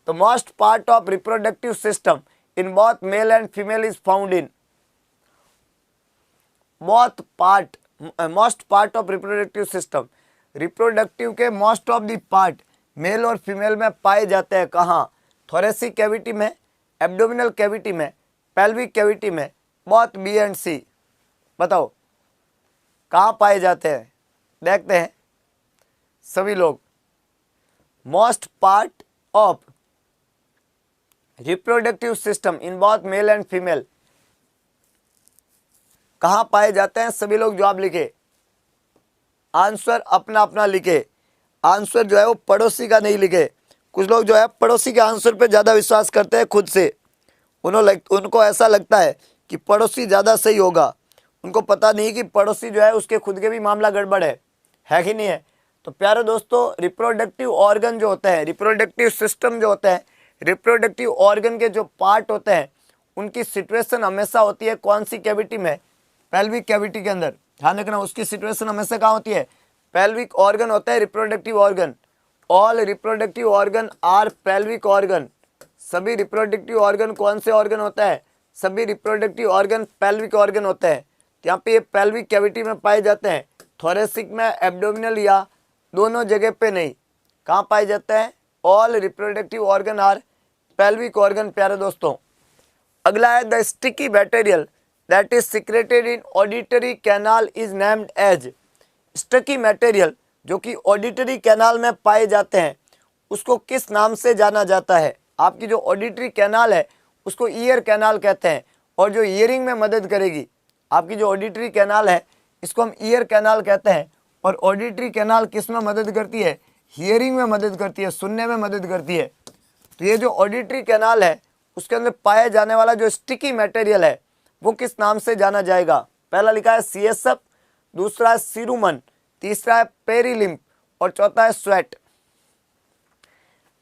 तो most part of reproductive system in both male and female is found in most part of reproductive system. Reproductive के most of the part male और फीमेल में पाए जाते हैं। कहाँ? थोरेसिक कैविटी में, एब्डोमिनल कैविटी में, पेल्विक कैविटी में, बोथ बी एंड सी। बताओ कहाँ पाए जाते हैं? देखते हैं सभी लोग। Most part of reproductive system in both male and female कहाँ पाए जाते हैं? सभी लोग जवाब लिखे, आंसर अपना अपना लिखे। आंसर जो है वो पड़ोसी का नहीं लिखे। कुछ लोग जो है पड़ोसी के आंसर पे ज़्यादा विश्वास करते हैं खुद से। उनको ऐसा लगता है कि पड़ोसी ज़्यादा सही होगा। उनको पता नहीं कि पड़ोसी जो है उसके खुद के भी मामला गड़बड़ है कि नहीं है? तो प्यारे दोस्तों, रिप्रोडक्टिव ऑर्गन जो होते हैं, रिप्रोडक्टिव सिस्टम जो होते हैं, रिप्रोडक्टिव ऑर्गन के जो पार्ट होते हैं उनकी सिचुएशन हमेशा होती है कौन सी कैविटी में? पेल्विक कैविटी के अंदर। ध्यान रखना, उसकी सिचुएशन हमेशा कहाँ होती है? पेल्विक ऑर्गन होता है reproductive organ. All reproductive organ are pelvic organ. सभी रिप्रोडक्टिव ऑर्गन कौन से ऑर्गन होता है? सभी रिप्रोडक्टिव ऑर्गन पेल्विक ऑर्गन होते हैं। यहाँ पे ये पेल्विक कैविटी में पाए जाते हैं, थोरेसिक में, एब्डोमिनल या दोनों जगह पे नहीं। कहाँ पाए जाते हैं? All reproductive organ are pelvic organ. प्यारे दोस्तों, अगला है the sticky material that is secreted in auditory canal is named as. Sticky material जो कि ऑडिटरी कैनाल में पाए जाते हैं उसको किस नाम से जाना जाता है? आपकी जो ऑडिटरी कैनाल है उसको ईयर कैनाल कहते हैं और जो ईयरिंग में मदद करेगी, आपकी जो ऑडिटरी कैनाल है इसको हम ईयर कैनाल कहते हैं। और ऑडिटरी कैनाल किस में मदद करती है? हियरिंग में मदद करती है, सुनने में मदद करती है। तो ये जो ऑडिटरी कैनाल है उसके अंदर पाया जाने वाला जो स्टिकी मटेरियल है वो किस नाम से जाना जाएगा? पहला लिखा है सीएसएफ, दूसरा है सीरुमन, तीसरा है पेरिलिम्फ और चौथा है स्वेट।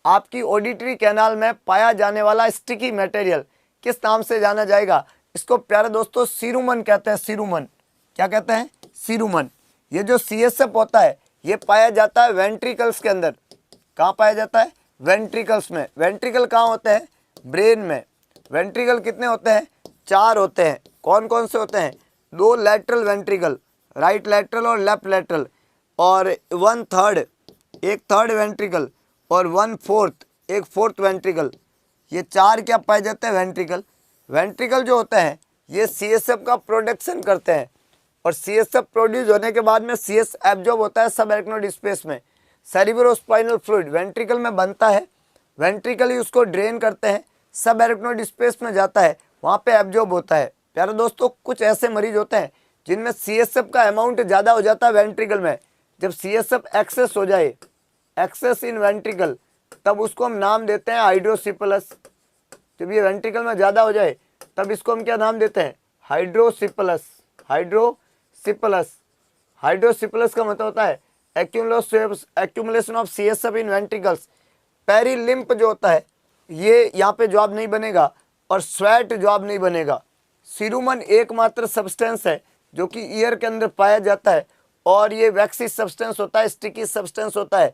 आपकी ऑडिटरी कैनाल में पाया जाने वाला स्टिकी मटेरियल किस नाम से जाना जाएगा? इसको प्यारे दोस्तों सीरुमन कहते हैं, सीरुमन। क्या कहते हैं? सीरुमन। ये जो CSF होता है ये पाया जाता है वेंट्रिकल्स के अंदर। कहाँ पाया जाता है? वेंट्रिकल्स में। वेंट्रिकल कहाँ होते हैं? ब्रेन में। वेंट्रिकल कितने होते हैं? 4 होते हैं। कौन कौन से होते हैं? 2 लैटरल वेंट्रिकल, राइट लैटरल और लेफ्ट लैटरल, और 1/3 एक थर्ड वेंट्रिकल, और 1/4 एक फोर्थ वेंट्रिकल। ये 4 क्या पाए जाते हैं? वेंट्रिकल। वेंट्रिकल जो होते हैं ये CSF का प्रोडक्शन करते हैं, और CSF प्रोड्यूस होने के बाद में CS एब्जॉर्ब होता है सब एराक्नोइड स्पेस में। सेरिब्रोस्पाइनल फ्लूइड वेंट्रिकल में बनता है, वेंट्रिकल ही उसको ड्रेन करते हैं, सब एराक्नोइड स्पेस में जाता है, वहाँ पे एब्जॉर्ब होता है। प्यारे दोस्तों कुछ ऐसे मरीज होते हैं जिनमें CSF का अमाउंट ज़्यादा हो जाता है वेंट्रिकल में। जब CSF एक्सेस हो जाए, एक्सेस इन वेंट्रिकल, तब उसको हम नाम देते हैं हाइड्रोसिफलस। जब ये वेंट्रिकल में ज़्यादा हो जाए तब इसको हम क्या नाम देते हैं? हाइड्रोसिफलस। हाइड्रोसिफलस। हाइड्रोसिफलस का मतलब होता है accumulation of CSF in ventricles. Perilymph जो होता है ये यहाँ पे जवाब नहीं बनेगा, और स्वेट जवाब नहीं बनेगा। सीरुमन एकमात्र सब्सटेंस है जो कि ईयर के अंदर पाया जाता है, और ये वैक्सी सब्सटेंस होता है, स्टिकी सब्सटेंस होता है,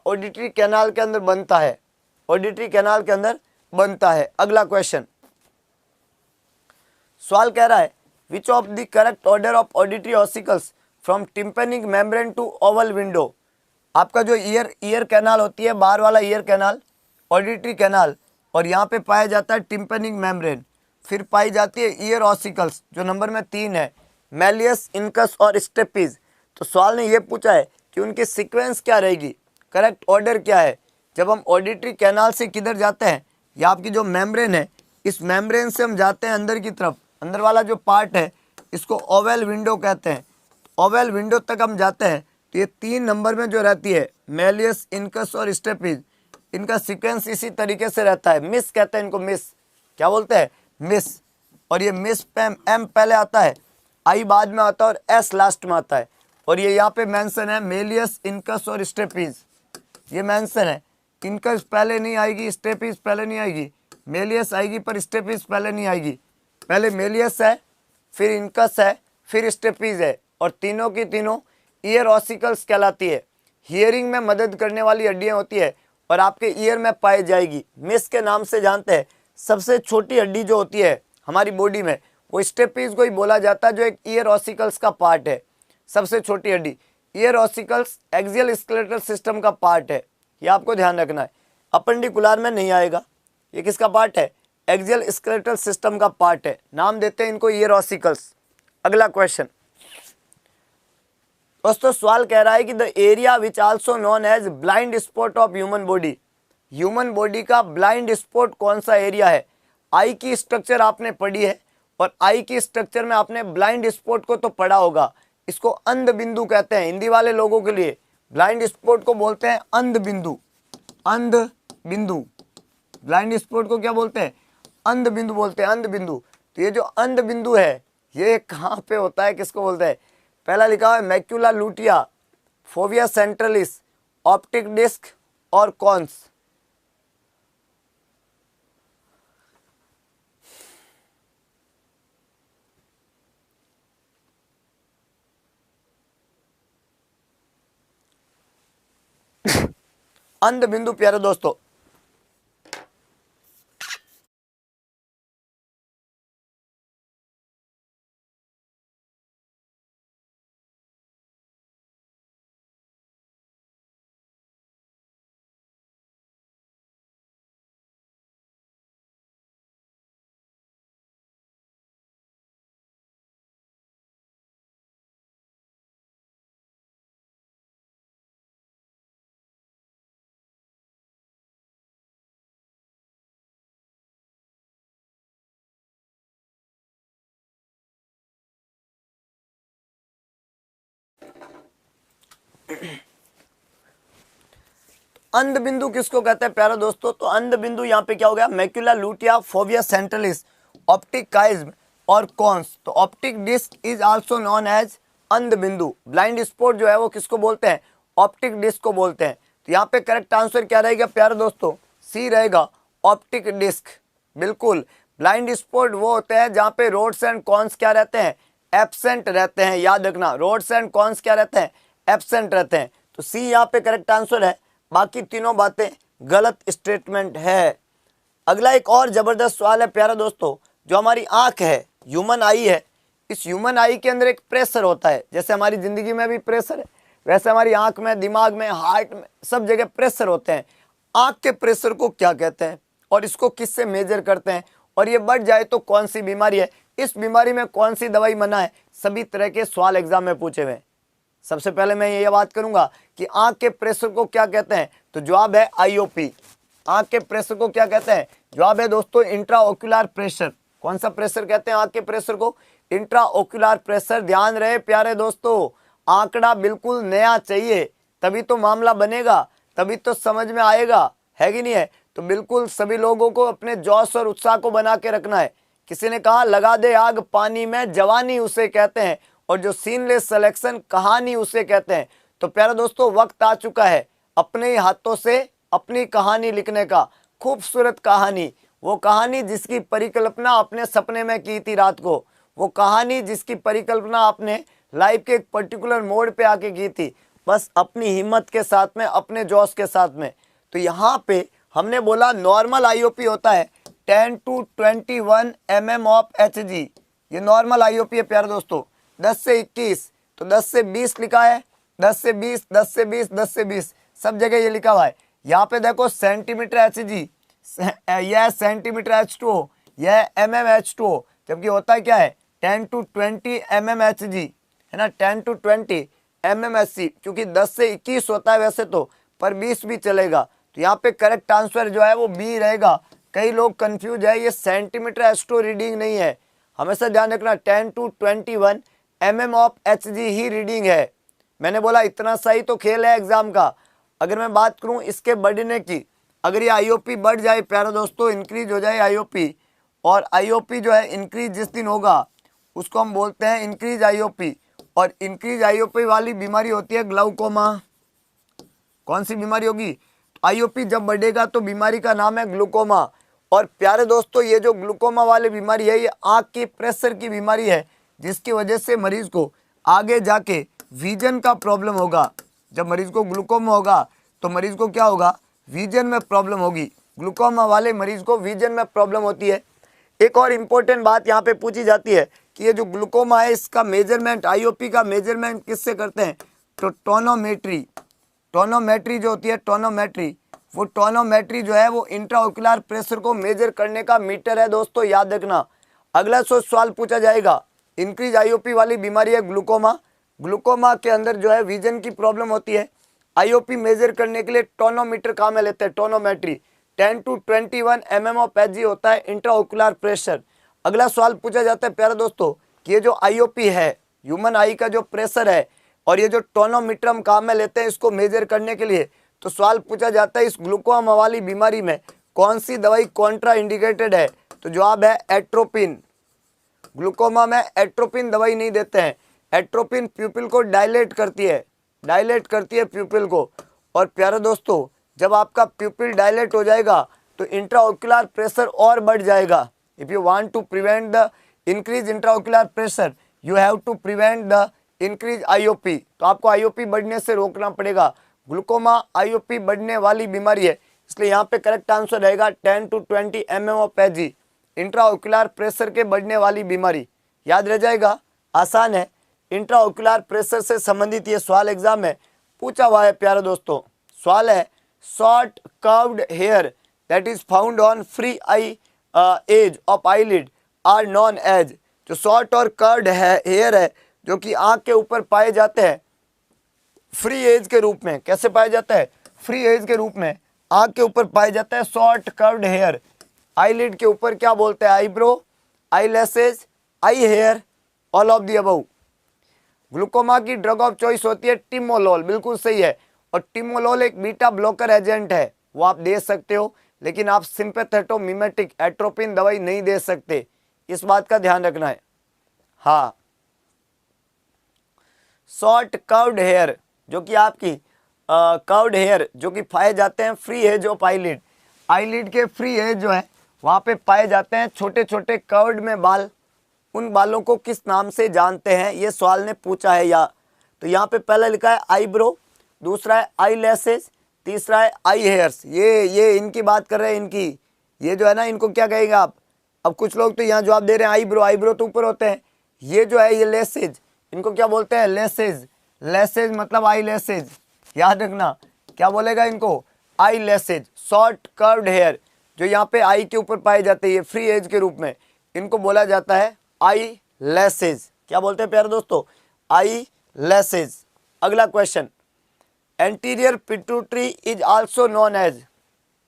ऑडिटरी कैनाल के अंदर बनता है, ऑडिटरी कैनाल के अंदर बनता है। अगला क्वेश्चन, सवाल कह रहा है which of the correct order of auditory ossicles from tympanic membrane to oval window. आपका जो ईयर कैनाल होती है, बाहर वाला ईयर कैनाल, ऑडिटरी कैनाल, और यहाँ पे पाया जाता है टिम्पेनिक मेम्ब्रेन। फिर पाई जाती है ईयर ऑसिकल्स जो नंबर में 3 है, मैलियस, इनकस और स्टेपीज। तो सवाल ने ये पूछा है कि उनकी सीक्वेंस क्या रहेगी, करेक्ट ऑर्डर क्या है। जब हम ऑडिटरी कैनाल से किधर जाते हैं, या आपकी जो मेम्ब्रेन है, इस मेम्ब्रेन से हम जाते हैं अंदर की तरफ, अंदर वाला जो पार्ट है इसको ओवल विंडो कहते हैं। ओवल विंडो तक हम जाते हैं तो ये 3 नंबर में जो रहती है मैलियस, इनकस और स्टेपीज, इनका सीक्वेंस इसी तरीके से रहता है। मिस कहते हैं इनको, मिस। क्या बोलते हैं? मिस। और ये मिस पे M पहले आता है, I बाद में आता है, और S लास्ट में आता है। और ये यहाँ पे मेंशन है मेलियस, इनकस और स्टेपीज, ये मेंशन है। इनकस पहले नहीं आएगी, स्टेपीज पहले नहीं आएगी, मेलियस आएगी पर स्टेपीज पहले नहीं आएगी। पहले मेलियस है, फिर इनकस है, फिर स्टेपीज है, और तीनों की तीनों ईयर ऑसिकल्स कहलाती है। हियरिंग में मदद करने वाली हड्डियाँ होती है और आपके ईयर में पाई जाएगी। मिस के नाम से जानते हैं। सबसे छोटी हड्डी जो होती है हमारी बॉडी में वो स्टेपीज को ही बोला जाता है, जो एक ईयर ऑसिकल्स का पार्ट है। सबसे छोटी हड्डी ear ossicles axial skeletal system का पार्ट है, ये आपको ध्यान रखना है। अपेंडिकुलर में नहीं आएगा। ये किसका पार्ट है? एक्सियल स्केलेटल सिस्टम का पार्ट है। नाम देते हैं इनको ईयर ऑसिकल्स। अगला क्वेश्चन दोस्तों, सवाल कह रहा है कि the area which also known as blind spot of human body. Human body का ब्लाइंड स्पॉट कौन सा एरिया है? आई की स्ट्रक्चर आपने पढ़ी है, और आई की स्ट्रक्चर में आपने ब्लाइंड स्पॉट को तो पढ़ा होगा। इसको अंध बिंदु कहते हैं। हिंदी वाले लोगों के लिए ब्लाइंड स्पॉट को बोलते हैं अंध बिंदु। अंध बिंदु, ब्लाइंड स्पॉट को क्या बोलते हैं? अंध बिंदु बोलते हैं, अंध बिंदु। तो ये जो अंध बिंदु है ये कहाँ पे होता है, किसको बोलते हैं? पहला लिखा हुआ है macula lutea, fovea centralis, optic disc और कॉन्स। अंध बिंदु प्यारे दोस्तों, अंध बिंदु किसको कहते हैं प्यारे दोस्तों? तो अंध बिंदु यहाँ पे क्या हो गया? Macula lutea, fovea centralis, optic chiasm और कॉन्स। तो optic disc is also known as अंध बिंदु। ब्लाइंड स्पॉट जो है वो किसको बोलते हैं? ऑप्टिक डिस्क को बोलते हैं। तो यहाँ पे करेक्ट आंसर क्या रहेगा प्यारे दोस्तों? सी रहेगा, ऑप्टिक डिस्क। बिल्कुल, ब्लाइंड स्पॉट वो होते हैं जहां पे रोड्स एंड कॉन्स क्या रहते हैं, एब्सेंट रहते हैं। याद रखना, रोड्स एंड कॉन्स क्या रहते हैं, एब्सेंट रहते हैं। तो सी यहाँ पे करेक्ट आंसर है, बाकी तीनों बातें गलत स्टेटमेंट है। अगला एक और जबरदस्त सवाल है प्यारे दोस्तों, जो हमारी आंख है, ह्यूमन आई है, इस ह्यूमन आई के अंदर एक प्रेशर होता है। जैसे हमारी जिंदगी में भी प्रेशर है, वैसे हमारी आंख में, दिमाग में, हार्ट में, सब जगह प्रेशर होते हैं। आंख के प्रेशर को क्या कहते हैं और इसको किससे मेजर करते हैं, और ये बढ़ जाए तो कौन सी बीमारी है, इस बीमारी में कौन सी दवाई मना है, सभी तरह के सवाल एग्जाम में पूछे हुए। सबसे पहले मैं ये बात करूंगा कि आंख के प्रेशर को क्या कहते हैं, तो जवाब है आईओपी। आंख के प्रेशर को क्या कहते हैं, जवाब है दोस्तों इंट्राओक्युलर प्रेशर। कौन सा प्रेशर कहते हैं आंख के प्रेशर को, इंट्राओक्युलर प्रेशर। ध्यान रहे प्यारे दोस्तों, आंकड़ा बिल्कुल नया चाहिए, तभी तो मामला बनेगा, तभी तो समझ में आएगा, है कि नहीं है। तो बिल्कुल सभी लोगों को अपने जोश और उत्साह को बना के रखना है। किसी ने कहा लगा दे आग पानी में, जवानी उसे कहते हैं, और जो सीनलेस सिलेक्शन कहानी उसे कहते हैं। तो प्यारे दोस्तों, वक्त आ चुका है अपने ही हाथों से अपनी कहानी लिखने का। खूबसूरत कहानी, वो कहानी जिसकी परिकल्पना अपने सपने में की थी रात को, वो कहानी जिसकी परिकल्पना आपने लाइफ के एक पर्टिकुलर मोड पे आके की थी, बस अपनी हिम्मत के साथ में, अपने जोश के साथ में। तो यहाँ पे हमने बोला नॉर्मल आईओपी होता है 10 to 21 mm ऑफ HG, ये नॉर्मल आईओपी है प्यारे दोस्तों। 10 से 21, तो 10 से 20 लिखा है, 10 से 20, 10 से 20, 10 से 20, सब जगह ये लिखा हुआ है। यहाँ पे देखो सेंटीमीटर HG, यह सेंटीमीटर H2O, यह mm H2O, जबकि होता है क्या है 10 to 20 mm HG, है ना, 10 to 20 mm HG, क्योंकि 10 से 21 होता है वैसे तो, पर 20 भी चलेगा। तो यहाँ पे करेक्ट आंसर जो है वो बी रहेगा। कई लोग कंफ्यूज है, ये सेंटीमीटर H2O रीडिंग नहीं है, हमेशा ध्यान रखना 10 to 21 mm of HG he reading है। मैंने बोला इतना सही तो खेल है एग्जाम का। अगर मैं बात करूं इसके बढ़ने की, अगर ये आईओपी बढ़ जाए प्यारे दोस्तों, इंक्रीज हो जाए आईओपी, और आईओपी जो है इंक्रीज जिस दिन होगा उसको हम बोलते हैं इंक्रीज आईओपी। और इंक्रीज आईओपी वाली बीमारी होती है ग्लाउकोमा। कौन सी बीमारी होगी, आईओपी जब बढ़ेगा तो बीमारी का नाम है ग्लूकोमा। और प्यारे दोस्तों, ये जो ग्लूकोमा वाली बीमारी है, ये आंख की प्रेशर की बीमारी है, जिसकी वजह से मरीज को आगे जाके विजन का प्रॉब्लम होगा। जब मरीज को ग्लूकोमा होगा तो मरीज को क्या होगा, विजन में प्रॉब्लम होगी। ग्लूकोमा वाले मरीज को विजन में प्रॉब्लम होती है। एक और इम्पोर्टेंट बात यहाँ पे पूछी जाती है कि ये जो ग्लूकोमा है, इसका मेजरमेंट, आईओपी का मेजरमेंट किससे करते हैं, तो टोनोमेट्री। टोनोमेट्री जो होती है, टोनोमेट्री, वो टोनोमेट्री जो है वो इंट्राओक्युलर प्रेशर को मेजर करने का मीटर है दोस्तों, याद रखना। अगला सवाल पूछा जाएगा, इंक्रीज आईओपी वाली बीमारी है ग्लूकोमा। ग्लूकोमा के अंदर जो है विजन की प्रॉब्लम होती है। आईओपी मेजर करने के लिए टोनोमीटर काम में लेते हैं, tonometry. 10 to 21 mm of HG होता है इंट्राओक्युलर प्रेशर। अगला सवाल पूछा जाता है प्यारे दोस्तों कि ये जो आईओपी है, ह्यूमन आई का जो प्रेशर है, और ये जो टोनोमीटर हम काम में लेते हैं इसको मेजर करने के लिए, तो सवाल पूछा जाता है इस ग्लूकोमा वाली बीमारी में कौन सी दवाई कॉन्ट्रा इंडिकेटेड है, तो जवाब है एट्रोपिन। ग्लूकोमा में एट्रोपिन दवाई नहीं देते हैं। एट्रोपिन प्यूपिल को डायलेट करती है, डायलेट करती है प्यूपिल को। और प्यारे दोस्तों, जब आपका प्यूपिल डायलेट हो जाएगा तो इंट्राओक्युलर प्रेशर और बढ़ जाएगा। If you want to prevent the increase intraocular pressure, you have to prevent the increase IOP. तो आपको आईओपी बढ़ने से रोकना पड़ेगा। ग्लूकोमा आईओपी बढ़ने वाली बीमारी है, इसलिए यहाँ पे करेक्ट आंसर रहेगा 10 to 20 mm of HG, इंट्राओक्युलर pressure के बढ़ने वाली बीमारी। याद रह जाएगा, आसान है। इंट्राओक्युलर प्रेशर से संबंधित ये सवाल एग्जाम में पूछा हुआ है प्यारे दोस्तों। सवाल है, short curved hair that is found on free eye edge of eyelid are known as. जो शॉर्ट और कर्व्ड हेयर है जो कि आंख के ऊपर पाए जाते हैं फ्री एज के रूप में। कैसे पाया जाता है, फ्री एज के रूप में आंख के ऊपर पाया जाता है शॉर्ट कर्व्ड हेयर। आईलिड के ऊपर क्या बोलते हैं, eyebrow, eyelashes, eye hair, all of the above. Glaucoma की ड्रग ऑफ चॉइस होती है टिमोलोल, बिल्कुल सही है। और टिमोलोल एक बीटा ब्लॉकर एजेंट है, वो आप दे सकते हो, लेकिन आप सिंपैथेटोमिमेटिक एट्रोपिन दवाई नहीं दे सकते, इस बात का ध्यान रखना है। हाँ, शॉर्ट कर्व्ड हेयर जो कि आपकी कर्व्ड हेयर जो कि पाए जाते हैं free edge of eyelid. Eyelid के फ्री एज जो है वहाँ पे पाए जाते हैं छोटे छोटे कर्व्ड में बाल। उन बालों को किस नाम से जानते हैं, ये सवाल ने पूछा है। या तो यहाँ पे पहला लिखा है आईब्रो, दूसरा है आई लैसेज, तीसरा है आई हेयर्स। ये इनकी बात कर रहे हैं, इनकी ये जो है ना, इनको क्या कहेंगे आप। अब कुछ लोग तो यहाँ जवाब दे रहे हैं आईब्रो, आईब्रो तो ऊपर होते हैं। ये जो है ये लेसेज, इनको क्या बोलते हैं, लेसेज। लेसेज मतलब आई लेसेज, याद रखना। क्या बोलेगा इनको, आई लेसेज। शॉर्ट कर्व्ड हेयर जो यहाँ पे आई के ऊपर पाए जाते हैं फ्री एज के रूप में, इनको बोला जाता है आई लैसेज। क्या बोलते हैं प्यारे दोस्तों, आई लैसेज। अगला question, anterior pituitary is also known as,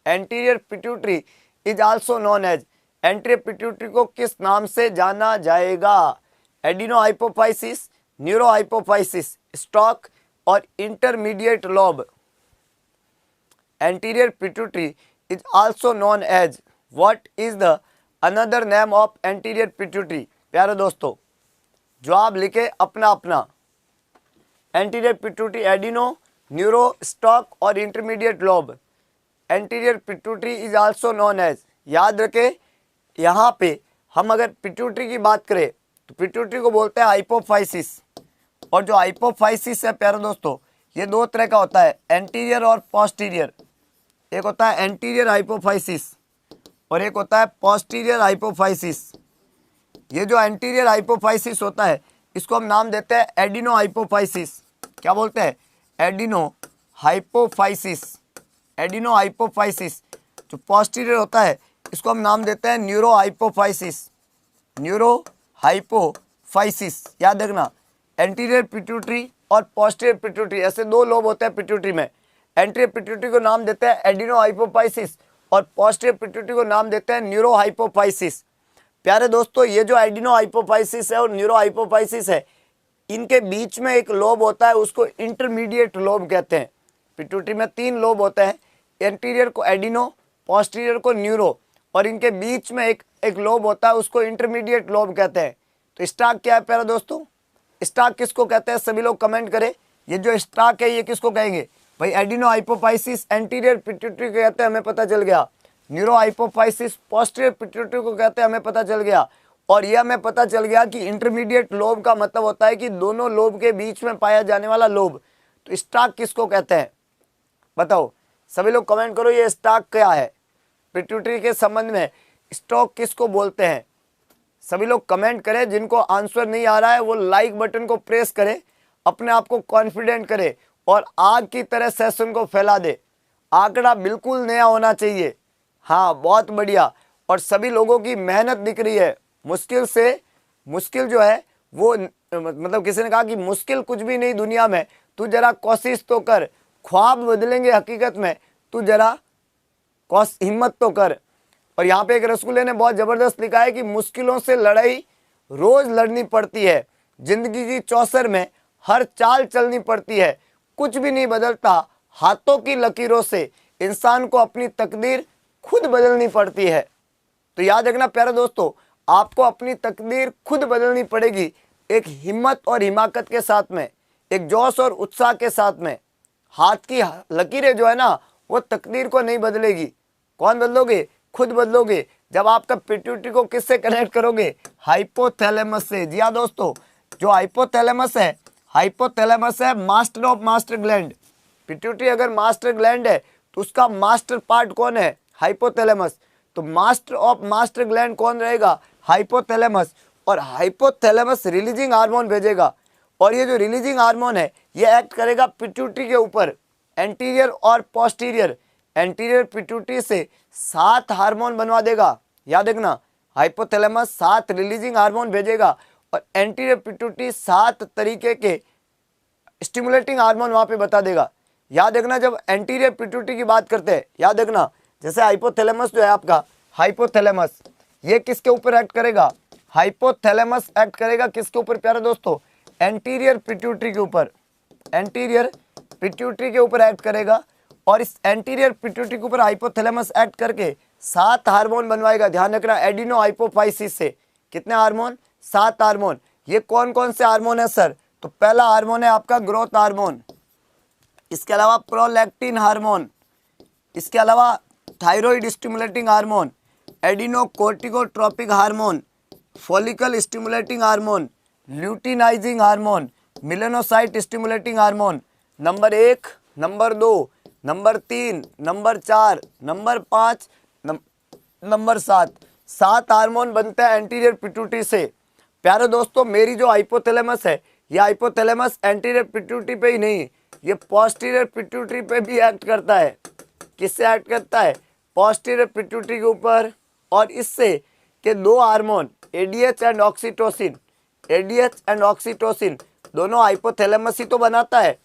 anterior pituitary is also known as, anterior pituitary को किस नाम से जाना जाएगा, adenohypophysis, neurohypophysis, stalk और intermediate lobe. Anterior pituitary is also known as, what is the another name of anterior pituitary। प्यारे दोस्तों जवाब लिखे अपना अपना। Anterior pituitary adeno, neuro, stalk और intermediate lobe. Anterior pituitary is also known as, याद रखे। यहाँ पे हम अगर पिट्यूटरी की बात करें तो पिट्यूटरी को बोलते हैं हाइपोफाइसिस। और जो हाइपोफाइसिस है प्यारे दोस्तों, ये दो तरह का होता है, एंटीरियर और पोस्टीरियर। एक होता है एंटीरियर हाइपोफाइसिस और एक होता है पोस्टीरियर हाइपोफाइसिस। ये जो एंटीरियर हाइपोफाइसिस होता है इसको हम नाम देते हैं एडिनो हाइपोफाइसिस। क्या बोलते हैं, एडिनो हाइपोफाइसिस, एडिनो हाइपोफाइसिस। जो पोस्टीरियर होता है इसको हम नाम देते हैं न्यूरो हाइपोफाइसिस, न्यूरो हाइपोफाइसिस। याद रखना, एंटीरियर पिट्यूटरी और पोस्टीरियर पिट्यूटरी ऐसे दो लोब होते हैं पिट्यूटरी में। एंटीरियर पिट्यूटरी को नाम देते हैं एडिनो हाइपोफाइसिस और पोस्टीरियर पिट्यूटरी को नाम देते हैं न्यूरो हाइपोफाइसिस। प्यारे दोस्तों ये जो एडिनो हाइपोफाइसिस है और न्यूरो हाइपोफाइसिस है, इनके बीच में एक लोब होता है, उसको इंटरमीडिएट लोब कहते हैं। पिट्यूटरी में 3 लोब होते हैं, एंटीरियर को एडिनो, पोस्टीरियर को न्यूरो और इनके बीच में एक लोब होता है, उसको इंटरमीडिएट लोब कहते हैं। तो स्टॉक क्या है प्यारे दोस्तों, स्टॉक किसको कहते हैं, सभी लोग कमेंट करें। ये जो स्टॉक है ये किसको कहेंगे भाई, एडिनो हाइपोफाइसिस एंटीरियर पिट्यूटरी को कहते हैं, हमें पता चल गया। न्यूरो हाइपोफाइसिस पोस्टीरियर पिट्यूटरी को कहते हैं, हमें पता चल गया। और यह हमें पता चल गया कि इंटरमीडिएट लोब का मतलब होता है कि दोनों लोब के बीच में पाया जाने वाला लोब। तो स्टॉक किसको कहते हैं बताओ, सभी लोग कमेंट करो ये स्टॉक क्या है। पिट्यूटरी के संबंध में स्टॉक किसको बोलते हैं, सभी लोग कमेंट करें। जिनको आंसर नहीं आ रहा है वो लाइक बटन को प्रेस करें, अपने आप को कॉन्फिडेंट करे और आग की तरह सेशन को फैला दे। आंकड़ा बिल्कुल नया होना चाहिए। हाँ बहुत बढ़िया, और सभी लोगों की मेहनत दिख रही है। मुश्किल से मुश्किल जो है वो मतलब किसी ने कहा कि मुश्किल कुछ भी नहीं दुनिया में, तू जरा कोशिश तो कर, ख्वाब बदलेंगे हकीकत में, तू जरा हिम्मत तो कर। और यहाँ पे एक रसगुल्ले ने बहुत जबरदस्त लिखा है कि मुश्किलों से लड़ाई रोज लड़नी पड़ती है, जिंदगी की चौसर में हर चाल चलनी पड़ती है, कुछ भी नहीं बदलता हाथों की लकीरों से, इंसान को अपनी तकदीर खुद बदलनी पड़ती है। तो याद रखना प्यारे दोस्तों, आपको अपनी तकदीर खुद बदलनी पड़ेगी, एक हिम्मत और हिमाकत के साथ में, एक जोश और उत्साह के साथ में। हाथ की लकीरें जो है ना वो तकदीर को नहीं बदलेगी। कौन बदलोगे, खुद बदलोगे। जब आपका पिट्यूटरी को किससे कनेक्ट करोगे, हाइपोथैलेमस से। जी हाँ दोस्तों, जो हाइपोथैलेमस है, हाइपोथैलेमस है master of master gland. Pituitary अगर मास्टर ग्लैंड है तो उसका मास्टर पार्ट कौन है, हाइपोथैलेमस। तो मास्टर ऑफ मास्टर ग्लैंड कौन रहेगा, हाइपोथैलेमस। और हाइपोथैलेमस रिलीजिंग हार्मोन भेजेगा, और ये जो रिलीजिंग हार्मोन है ये एक्ट करेगा पिट्यूटरी के ऊपर, एंटीरियर और पोस्टीरियर। एंटीरियर पिट्यूटरी से 7 हार्मोन बनवा देगा। याद रखना, हाइपोथैलेमस 7 रिलीजिंग हार्मोन भेजेगा और एंटीरियर पिट्यूटरी 7 तरीके के स्टिमुलेटिंग हार्मोन वहां पे बता देगा। याद रखना, जब एंटीरियर पिट्यूटरी की बात करते हैं, याद रखना जैसे हाइपोथैलेमस जो है आपका, हाइपोथैलेमस ये किसके ऊपर एक्ट करेगा, हाइपोथैलेमस एक्ट करेगा किसके ऊपर प्यारे दोस्तों, एंटीरियर पिट्यूटरी के ऊपर, एंटीरियर पिट्यूटरी के ऊपर एक्ट करेगा। और इस एंटीरियर पिट्यूटरी के ऊपर हाइपोथैलेमस एक्ट करके 7 हार्मोन बनवाएगा। ध्यान रखना, एडिनो हाइपोफाइसिस से कितने हार्मोन, 7 हार्मोन। ये कौन कौन से हार्मोन है सर, तो पहला हार्मोन है आपका ग्रोथ हार्मोन, इसके अलावा प्रोलैक्टिन हार्मोन, इसके अलावा thyroid stimulating hormone, adrenocorticotropic hormone, follicle stimulating hormone, luteinising hormone, melanocyte stimulating hormone. Number 1, number 2, number 3, number 4, number 5, number 7। 7 hormone बनते हैं एंटीरियर पिट्यूटरी से। प्यारे दोस्तों, मेरी जो हाइपोथैलेमस है, ये हाइपोथैलेमस एंटीरियर पिट्यूटरी पे ही नहीं, ये पोस्टीरियर पिट्यूटरी पे भी एक्ट करता है। किससे एक्ट करता है? पोस्टीरियर पिट्यूटरी के ऊपर। और इससे के 2 hormone ADH and oxytocin, ADH and oxytocin दोनों हाइपोथैलेमस ही तो बनाता है।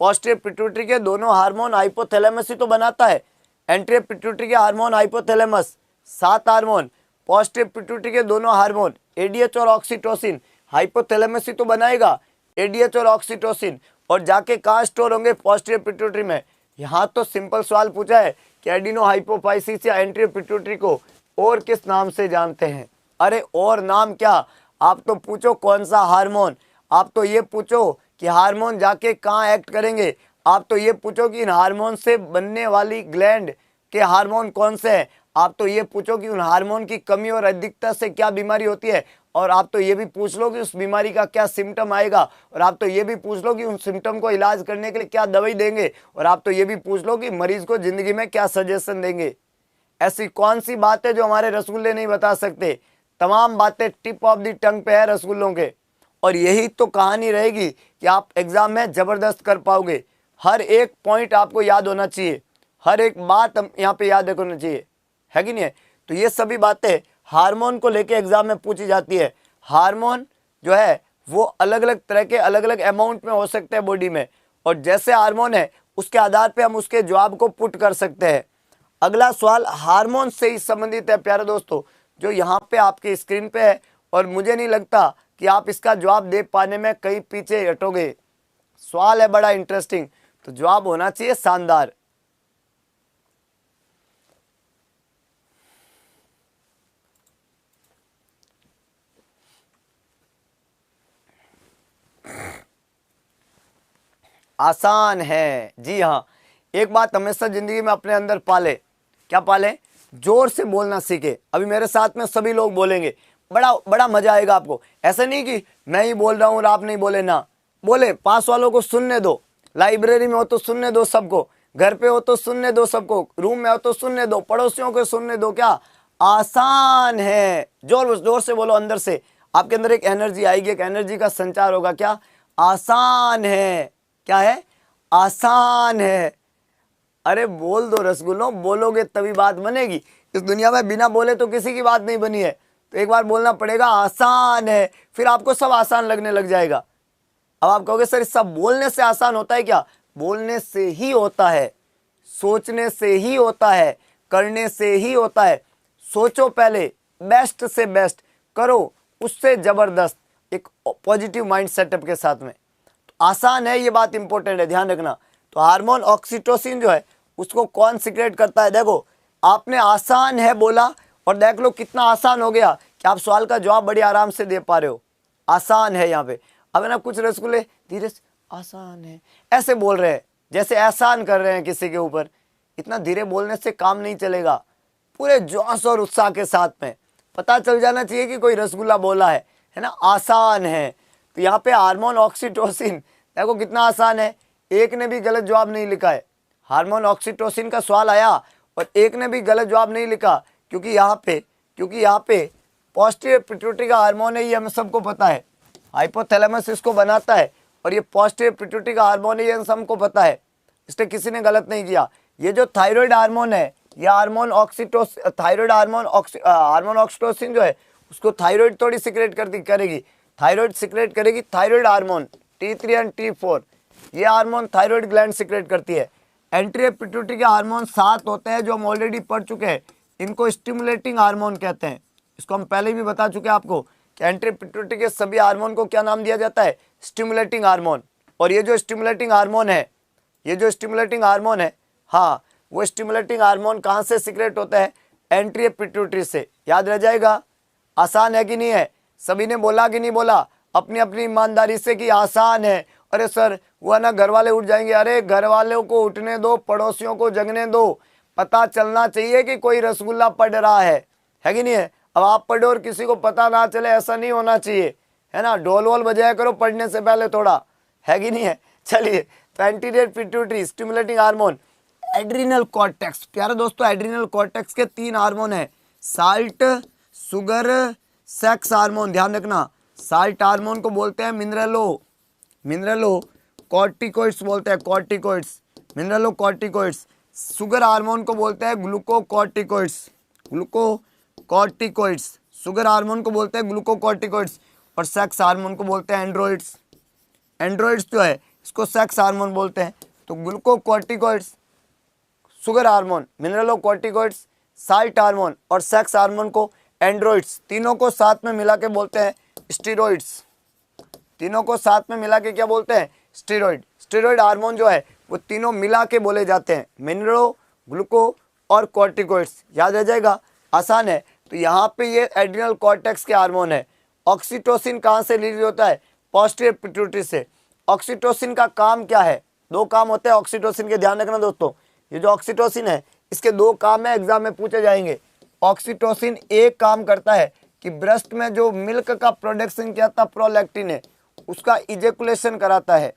पोस्टीरियर पिट्यूटरी के दोनों हार्मोन हाइपोथैलेमस ही तो बनाता है। एंटीरियर पिट्यूटरी के hormone hypothalamus, 7 hormone. Posterior pituitary के दोनों हार्मोन एडीएच और ऑक्सीटोसिन हाइपोथैलेमस ही तो बनाएगा, एडीएच और ऑक्सीटोसिन। और जाके कहाँ स्टोर होंगे? पोस्टीरियर पिट्यूटरी में। यहाँ तो सिंपल सवाल पूछा है कि एडिनो हाइपोफाइसिस या एंटीरियर पिट्यूटरी को और किस नाम से जानते हैं? अरे और नाम क्या, आप तो पूछो कौन सा हार्मोन, आप तो ये पूछो कि हार्मोन जाके कहाँ एक्ट करेंगे, आप तो ये पूछो कि इन हार्मोन से बनने वाली ग्लैंड के हार्मोन कौन से हैं, आप तो ये पूछो कि उन हार्मोन की कमी और अधिकता से क्या बीमारी होती है, और आप तो ये भी पूछ लो कि उस बीमारी का क्या सिम्टम आएगा, और आप तो ये भी पूछ लो कि उन सिम्टम को इलाज करने के लिए क्या दवाई देंगे, और आप तो ये भी पूछ लो कि मरीज को जिंदगी में क्या सजेशन देंगे। ऐसी कौन सी बात है जो हमारे रसगुल्ले नहीं बता सकते? तमाम बातें टिप ऑफ द टंग पे है रसगुल्लों के। और यही तो कहानी रहेगी कि आप एग्जाम में जबरदस्त कर पाओगे। हर एक पॉइंट आपको याद होना चाहिए, हर एक बात यहाँ पे याद रखना चाहिए, है कि नहीं है? तो ये सभी बातें हार्मोन को लेके एग्जाम में पूछी जाती है। हार्मोन जो है वो अलग अलग तरह के अलग अलग अमाउंट में हो सकते हैं बॉडी में, और जैसे हार्मोन है उसके आधार पे हम उसके जवाब को पुट कर सकते हैं। अगला सवाल हार्मोन से ही संबंधित है प्यारे दोस्तों, जो यहाँ पे आपकी स्क्रीन पे है, और मुझे नहीं लगता कि आप इसका जवाब दे पाने में कहीं पीछे हटोगे। सवाल है बड़ा इंटरेस्टिंग, तो जवाब होना चाहिए शानदार। आसान है, जी हाँ। एक बात हमेशा जिंदगी में अपने अंदर पाले, क्या पाले? जोर से बोलना सीखे। अभी मेरे साथ में सभी लोग बोलेंगे, बड़ा बड़ा मजा आएगा आपको। ऐसा नहीं कि मैं ही बोल रहा हूँ और आप नहीं बोले ना, बोले। पास वालों को सुनने दो, लाइब्रेरी में हो तो सुनने दो सबको, घर पे हो तो सुनने दो सबको, रूम में हो तो सुनने दो, पड़ोसियों को सुनने दो। क्या आसान है? जोर जोर से बोलो, अंदर से आपके अंदर एक एनर्जी आएगी, एक एनर्जी का संचार होगा। क्या आसान है? क्या है? आसान है। अरे बोल दो रसगुल्लों, बोलोगे तभी बात बनेगी। इस दुनिया में बिना बोले तो किसी की बात नहीं बनी है, तो एक बार बोलना पड़ेगा आसान है, फिर आपको सब आसान लगने लग जाएगा। अब आप कहोगे सर सब बोलने से आसान होता है क्या? बोलने से ही होता है, सोचने से ही होता है, करने से ही होता है। सोचो पहले, बेस्ट से बेस्ट करो, उससे जबरदस्त, एक पॉजिटिव माइंड सेटअप के साथ में। तो आसान है, ये बात इंपॉर्टेंट है, ध्यान रखना। तो हार्मोन ऑक्सीटोसिन जो है उसको कौन सिक्रेट करता है? देखो, आपने आसान है बोला और देख लो कितना आसान हो गया कि आप सवाल का जवाब बड़ी आराम से दे पा रहे हो। आसान है यहाँ पे। अब है ना, कुछ रसगुल्ले धीरे से आसान है ऐसे बोल रहे हैं, जैसे एहसान कर रहे हैं किसी के ऊपर। इतना धीरे बोलने से काम नहीं चलेगा, पूरे जोश और उत्साह के साथ में पता चल जाना चाहिए कि कोई रसगुल्ला बोला है ना। आसान है। तो यहाँ पे हार्मोन ऑक्सीटोसिन, देखो कितना आसान है, एक ने भी गलत जवाब नहीं लिखा है। हार्मोन ऑक्सीटोसिन का सवाल आया और एक ने भी गलत जवाब नहीं लिखा, क्योंकि यहाँ पे पोस्टीरियर पिट्यूटरी का हार्मोन है, ये हमें सबको पता है। हाइपोथैलेमस इसको बनाता है और ये पोस्टीरियर पिट्यूटरी का हार्मोन है, ये हम सबको पता है, इसलिए किसी ने गलत नहीं किया। ये जो थायराइड हार्मोन है, ये hormone oxytocin, thyroid hormone oxytocin जो है उसको थायराइड थोड़ी सिक्रेट करेगी, थायराइड सिक्रेट करेगी thyroid hormone T3 and T4, ये हार्मोन थायराइड ग्लैंड सिक्रेट करती है। एंटीरियर पिट्यूटरी के हार्मोन 7 होते हैं जो हम ऑलरेडी पढ़ चुके हैं, इनको स्टिमुलेटिंग हार्मोन कहते हैं। इसको हम पहले भी बता चुके हैं आपको कि एंटीरियर पिट्यूटरी के सभी हार्मोन को क्या नाम दिया जाता है? Stimulating hormone. और ये जो स्टिमुलेटिंग हार्मोन है, हाँ, वो स्टिमुलेटिंग हार्मोन कहाँ से सिक्रेट होता है? एंटीरियर पिट्यूटरी से। याद रह जाएगा। आसान है कि नहीं है? सभी ने बोला कि नहीं बोला अपनी अपनी ईमानदारी से कि आसान है? अरे सर वो है ना, घर वाले उठ जाएंगे। अरे घर वालों को उठने दो, पड़ोसियों को जगने दो, पता चलना चाहिए कि कोई रसगुल्ला पड़ रहा है है कि नहीं है। अब आप पढ़ो और किसी को पता ना चले, ऐसा नहीं होना चाहिए, है ना। ढोल वोल बजाया करो पढ़ने से पहले थोड़ा, है कि नहीं है। चलिए, तो anterior pituitary stimulating hormone, adrenal cortex. प्यारे दोस्तों, एड्रिनल कॉर्टेक्स के 3 हार्मोन है, साल्ट, शुगर, सेक्स हार्मोन। ध्यान रखना, साल्ट हार्मोन को बोलते हैं मिनरलो कॉर्टिकोइड्स बोलते हैं, कॉर्टिकोइड्स, मिनरलो कॉर्टिकोइड्स। शुगर हार्मोन को बोलते हैं ग्लूकोकॉर्टिकोइड्स, शुगर हार्मोन को बोलते हैं ग्लूकोकॉर्टिकोइड्स। और सेक्स हार्मोन को बोलते हैं एंड्रॉइड्स जो है इसको सेक्स हार्मोन बोलते हैं। तो glucocorticoids, sugar hormone, mineralocorticoids, salt hormone और सेक्स हार्मोन को एंड्रॉइड्स, तीनों को साथ में मिला के बोलते हैं स्टीरॉइड्स। तीनों को साथ में मिला के क्या बोलते हैं? स्टीरॉइड हार्मोन जो है वो तीनों मिला के बोले जाते हैं, मिनरलो, ग्लूको और कॉर्टिकोइड्स। याद रह जाएगा, आसान है। तो यहाँ पे ये एड्रिनल कॉर्टेक्स के हार्मोन है। ऑक्सीटोसिन कहाँ से रिलीज होता है? पोस्टीरियर पिट्यूटरी से। ऑक्सीटोसिन का काम क्या है? 2 काम होते हैं ऑक्सीटोसिन के, ध्यान रखना दोस्तों। ये जो ऑक्सीटोसिन है इसके 2 काम है, एग्जाम में पूछे जाएंगे। ऑक्सीटोसिन एक काम करता है कि ब्रेस्ट में जो मिल्क का प्रोडक्शन किया था प्रोलैक्टिन है उसका इजेकुलेशन कराता है।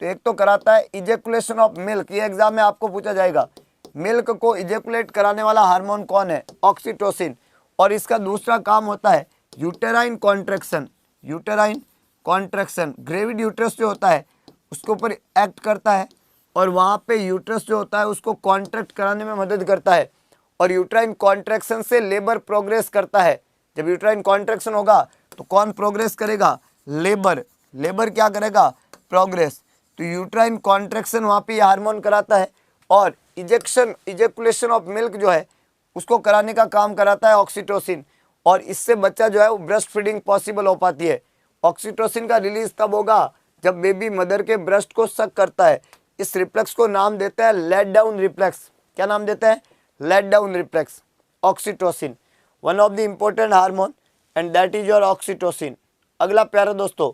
तो एक तो कराता है इजेकुलेशन ऑफ मिल्क, ये एग्जाम में आपको पूछा जाएगा। मिल्क को इजेकुलेट कराने वाला हार्मोन कौन है? ऑक्सीटोसिन। और इसका दूसरा काम होता है यूटेराइन कॉन्ट्रैक्शन। ग्रेविड यूट्रस जो होता है उसके ऊपर एक्ट करता है और वहाँ पे यूट्रस जो होता है उसको कॉन्ट्रैक्ट कराने में मदद करता है। और यूट्राइन कॉन्ट्रैक्शन से लेबर प्रोग्रेस करता है। जब यूट्राइन कॉन्ट्रैक्शन होगा तो कौन प्रोग्रेस करेगा? लेबर क्या करेगा? प्रोग्रेस। तो यूट्राइन कॉन्ट्रैक्शन वहाँ पे हार्मोन कराता है और इजेकुलेशन ऑफ मिल्क जो है उसको कराने का काम कराता है ऑक्सीटोसिन। और इससे बच्चा जो है वो ब्रेस्ट फीडिंग पॉसिबल हो पाती है। ऑक्सीटोसिन का रिलीज तब होगा जब बेबी मदर के ब्रेस्ट को सक करता है। इस रिफ्लेक्स को नाम देते हैं लेट डाउन रिफ्लेक्स। क्या नाम देते हैं? Let down reflex. Oxytocin one of the important hormone and that is your oxytocin. अगला प्यारे दोस्तों,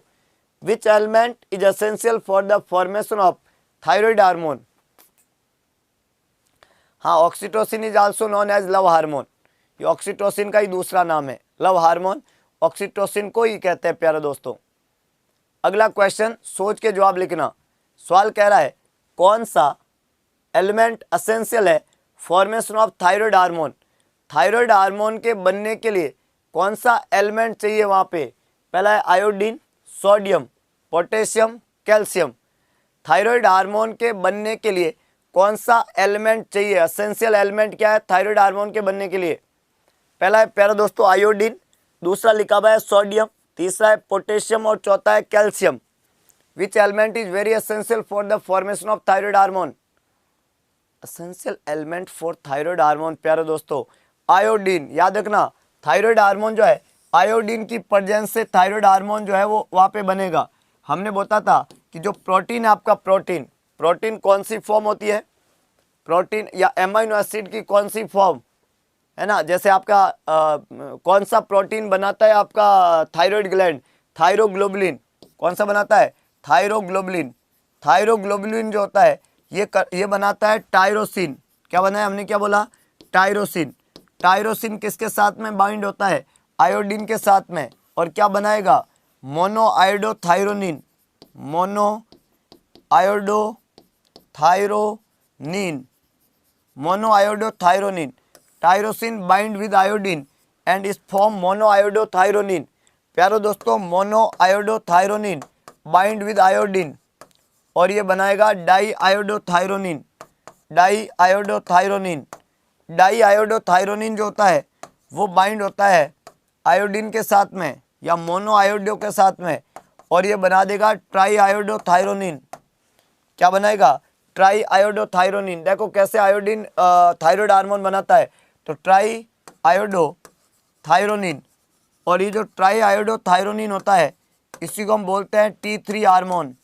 which element is essential for the formation of thyroid hormone? हाँ, oxytocin is also known as love hormone. ये ऑक्सीटोसिन का ही दूसरा नाम है, लव हार्मोन ऑक्सीटोसिन को ही कहते हैं प्यारे दोस्तों। अगला क्वेश्चन सोच के जवाब लिखना। सवाल कह रहा है कौन सा एलिमेंट एसेंशियल है formation of thyroid hormone? Thyroid hormone के बनने के लिए कौन सा एलिमेंट चाहिए वहाँ पे? पहला है iodine, sodium, potassium, calcium. Thyroid hormone के बनने के लिए कौन सा एलिमेंट चाहिए? एसेंशियल एलिमेंट क्या है थायराइड हार्मोन के बनने के लिए? पहला है प्यारे दोस्तों आयोडीन, दूसरा लिखा हुआ है सोडियम, तीसरा है पोटेशियम और चौथा है calcium. Which element is very essential for the formation of thyroid hormone? Essential element for thyroid hormone प्यारे दोस्तों आयोडीन। याद रखना, थायराइड हार्मोन जो है आयोडीन की प्रेजेंस से थायराइड हार्मोन जो है वो वहाँ पे बनेगा। हमने बोला था कि जो प्रोटीन है आपका, प्रोटीन कौन सी फॉर्म होती है? प्रोटीन या एमाइनो एसिड की कौन सी फॉर्म, है ना। जैसे आपका कौन सा प्रोटीन बनाता है आपका थायराइड ग्लैंड? थायरोग्लोबुलिन। कौन सा बनाता है? थायरोग्लोबुलिन जो होता है ये बनाता है टायरोसिन। क्या बनाया हमने, क्या बोला? टायरोसिन किसके साथ में बाइंड होता है? आयोडीन के साथ में। और क्या बनाएगा? Monoiodothyronine. Tyrosine bind with iodine and is form monoiodothyronine. प्यारो दोस्तों, मोनोआयोडोथायरोनिन बाइंड विद आयोडीन और ये बनाएगा डाईआयोडोथायरोनिन जो होता है वो बाइंड होता है आयोडीन के साथ में या मोनोआयोडो के साथ में और ये बना देगा ट्राईआयोडोथायरोनिन। क्या बनाएगा? ट्राईआयोडोथायरोनिन। देखो कैसे आयोडीन थायराइड हार्मोन बनाता है, तो ट्राईआयोडोथायरोनिन। और ये जो ट्राईआयोडोथायरोनिन होता है इसी को हम बोलते हैं T3 हार्मोन।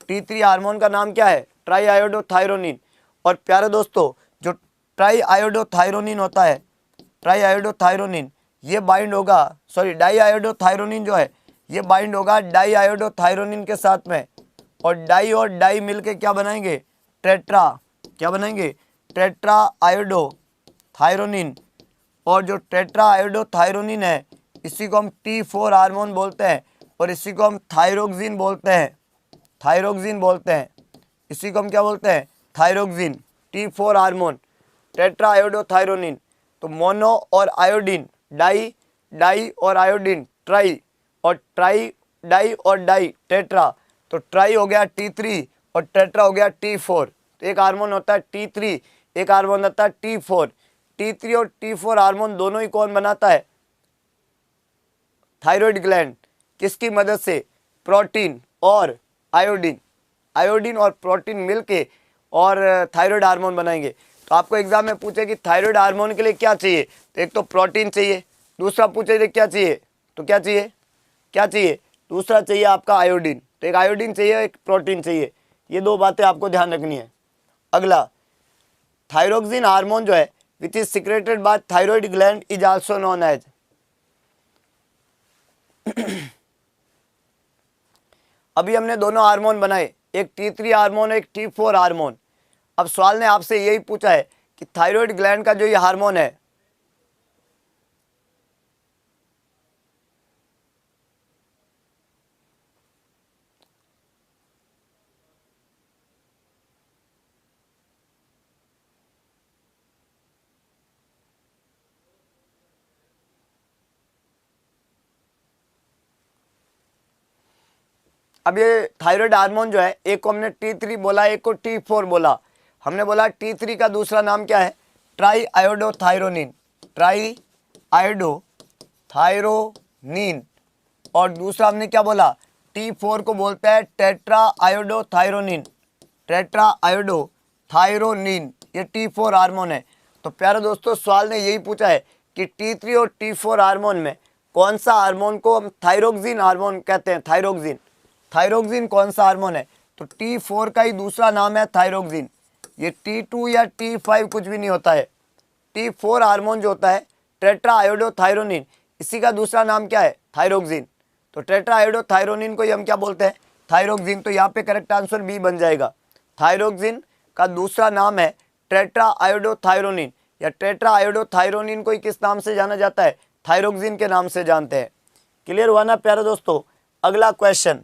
T3 हार्मोन का नाम क्या है? ट्राईआयोडोथायरोनिन। और प्यारे दोस्तों, जो ट्राईआयोडोथायरोनिन होता है, ट्राईआयोडोथायरोनिन ये बाइंड होगा, डाईआयोडोथायरोनिन जो है ये बाइंड होगा डाईआयोडोथायरोनिन के साथ में और डाई मिलके क्या बनाएंगे? टेट्रा आयोडोथायरोनिन और जो टेट्रा आयोडोथायरोनिन है इसी को हम T4 हार्मोन बोलते हैं और इसी को हम थायरोक्सिन बोलते हैं, थायरोक्सिन बोलते हैं। इसी को हम क्या बोलते हैं? Thyroxine. T4 hormone tetra iodothyronine. तो मोनो और आयोडीन डाई, डाई और आयोडीन ट्राई, और ट्राई डाई और डाई टेट्रा। तो ट्राई हो गया T3 और टेट्रा हो गया T4। तो एक हार्मोन होता है T3, एक हार्मोन होता है T4। T3 और T4 हार्मोन दोनों ही कौन बनाता है? Thyroid gland. किसकी मदद से? प्रोटीन और आयोडीन, आयोडीन और प्रोटीन मिलके और थायराइड हार्मोन बनाएंगे। तो आपको एग्जाम में पूछे कि थायराइड हार्मोन के लिए क्या चाहिए, तो एक तो प्रोटीन चाहिए, दूसरा पूछे क्या चाहिए, तो क्या चाहिए, क्या चाहिए, दूसरा चाहिए आपका आयोडीन। तो एक आयोडीन चाहिए, एक प्रोटीन चाहिए, ये दो बातें आपको ध्यान रखनी है। अगला, थायरोक्सिन हार्मोन जो है which is secreted by thyroid gland is also known as. अभी हमने दोनों हार्मोन बनाए, एक T3 हार्मोन, एक T4 हार्मोन। अब सवाल ने आपसे यही पूछा है कि थायराइड ग्लैंड का जो ये हार्मोन है अब ये थायराइड हार्मोन जो है, एक को हमने T3 बोला, एक को T4 बोला। हमने बोला T3 का दूसरा नाम क्या है? Try iodothyronine, try iodothyronine. और दूसरा हमने क्या बोला? T4 को बोलते हैं टेट्रा आयोडोथायरोनिन, टेट्रा आयोडोथायरोनिन। ये T4 हार्मोन है। तो प्यारे दोस्तों, सवाल ने यही पूछा है कि T3 और T4 हार्मोन में कौन सा हार्मोन को हम थायरोक्सिन हार्मोन कहते हैं? थायरोक्सिन, थायरोक्सिन कौन सा हार्मोन है? तो T4 का ही दूसरा नाम है थायरोक्सिन। ये T2 या T5 कुछ भी नहीं होता है। T4 हार्मोन जो होता है टेट्रा आयोडोथायरोनिन, इसी का दूसरा नाम क्या है? थायरोक्सिन। तो टेट्रा आयोडोथायरोनिन को ही हम क्या बोलते हैं? थायरोक्सिन। तो यहाँ पे करेक्ट आंसर बी बन जाएगा। थायरोक्सिन का दूसरा नाम है टेट्रा आयोडोथायरोनिन, या टेट्रा आयोडोथायरोनिन को ही किस नाम से जाना जाता है? थायरोक्सिन के नाम से जानते हैं। क्लियर हुआ ना प्यारे दोस्तों? अगला क्वेश्चन,